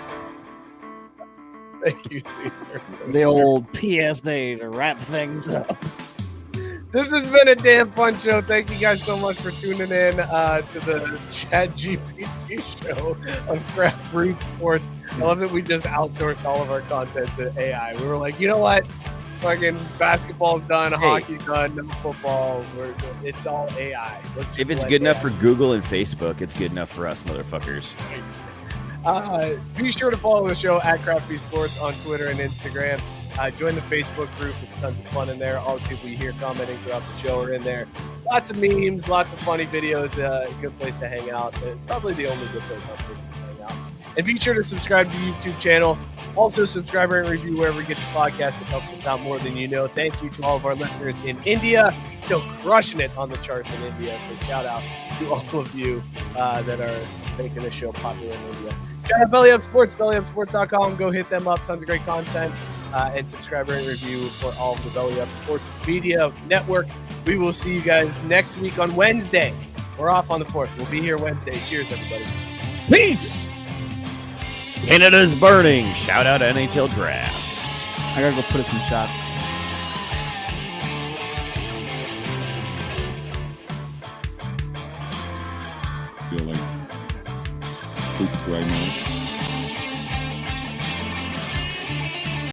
Speaker 5: Thank you, Caesar.
Speaker 2: The old PSA to wrap things up.
Speaker 5: This has been a damn fun show. Thank you guys so much for tuning in to the ChatGPT show of Craft Brewed Sports. I love that we just outsourced all of our content to AI. We were like, you know what? Fucking basketball's done, hockey's done, no football. It's all AI.
Speaker 4: If it's good enough for Google and Facebook, it's good enough for us, motherfuckers.
Speaker 5: Be sure to follow the show at Crafty Sports on Twitter and Instagram. Join the Facebook group. It's tons of fun in there. All the people you hear commenting throughout the show are in there. Lots of memes, lots of funny videos. A good place to hang out. Probably the only good place on Facebook to hang out. And be sure to subscribe to the YouTube channel. Also, subscribe and review wherever you get the podcast. It helps us out more than you know. Thank you to all of our listeners in India. Still crushing it on the charts in India. So shout out to all of you that are making the show popular in India. Shout out Belly Up Sports, bellyupsports.com. Go hit them up. Tons of great content. And subscribe and review for all of the Belly Up Sports Media Network. We will see you guys next week on Wednesday. We're off on the 4th. We'll be here Wednesday. Cheers, everybody.
Speaker 4: Peace! Canada's burning. Shout out NHL Draft.
Speaker 3: I gotta go put in some shots.
Speaker 7: Feel like poop right now.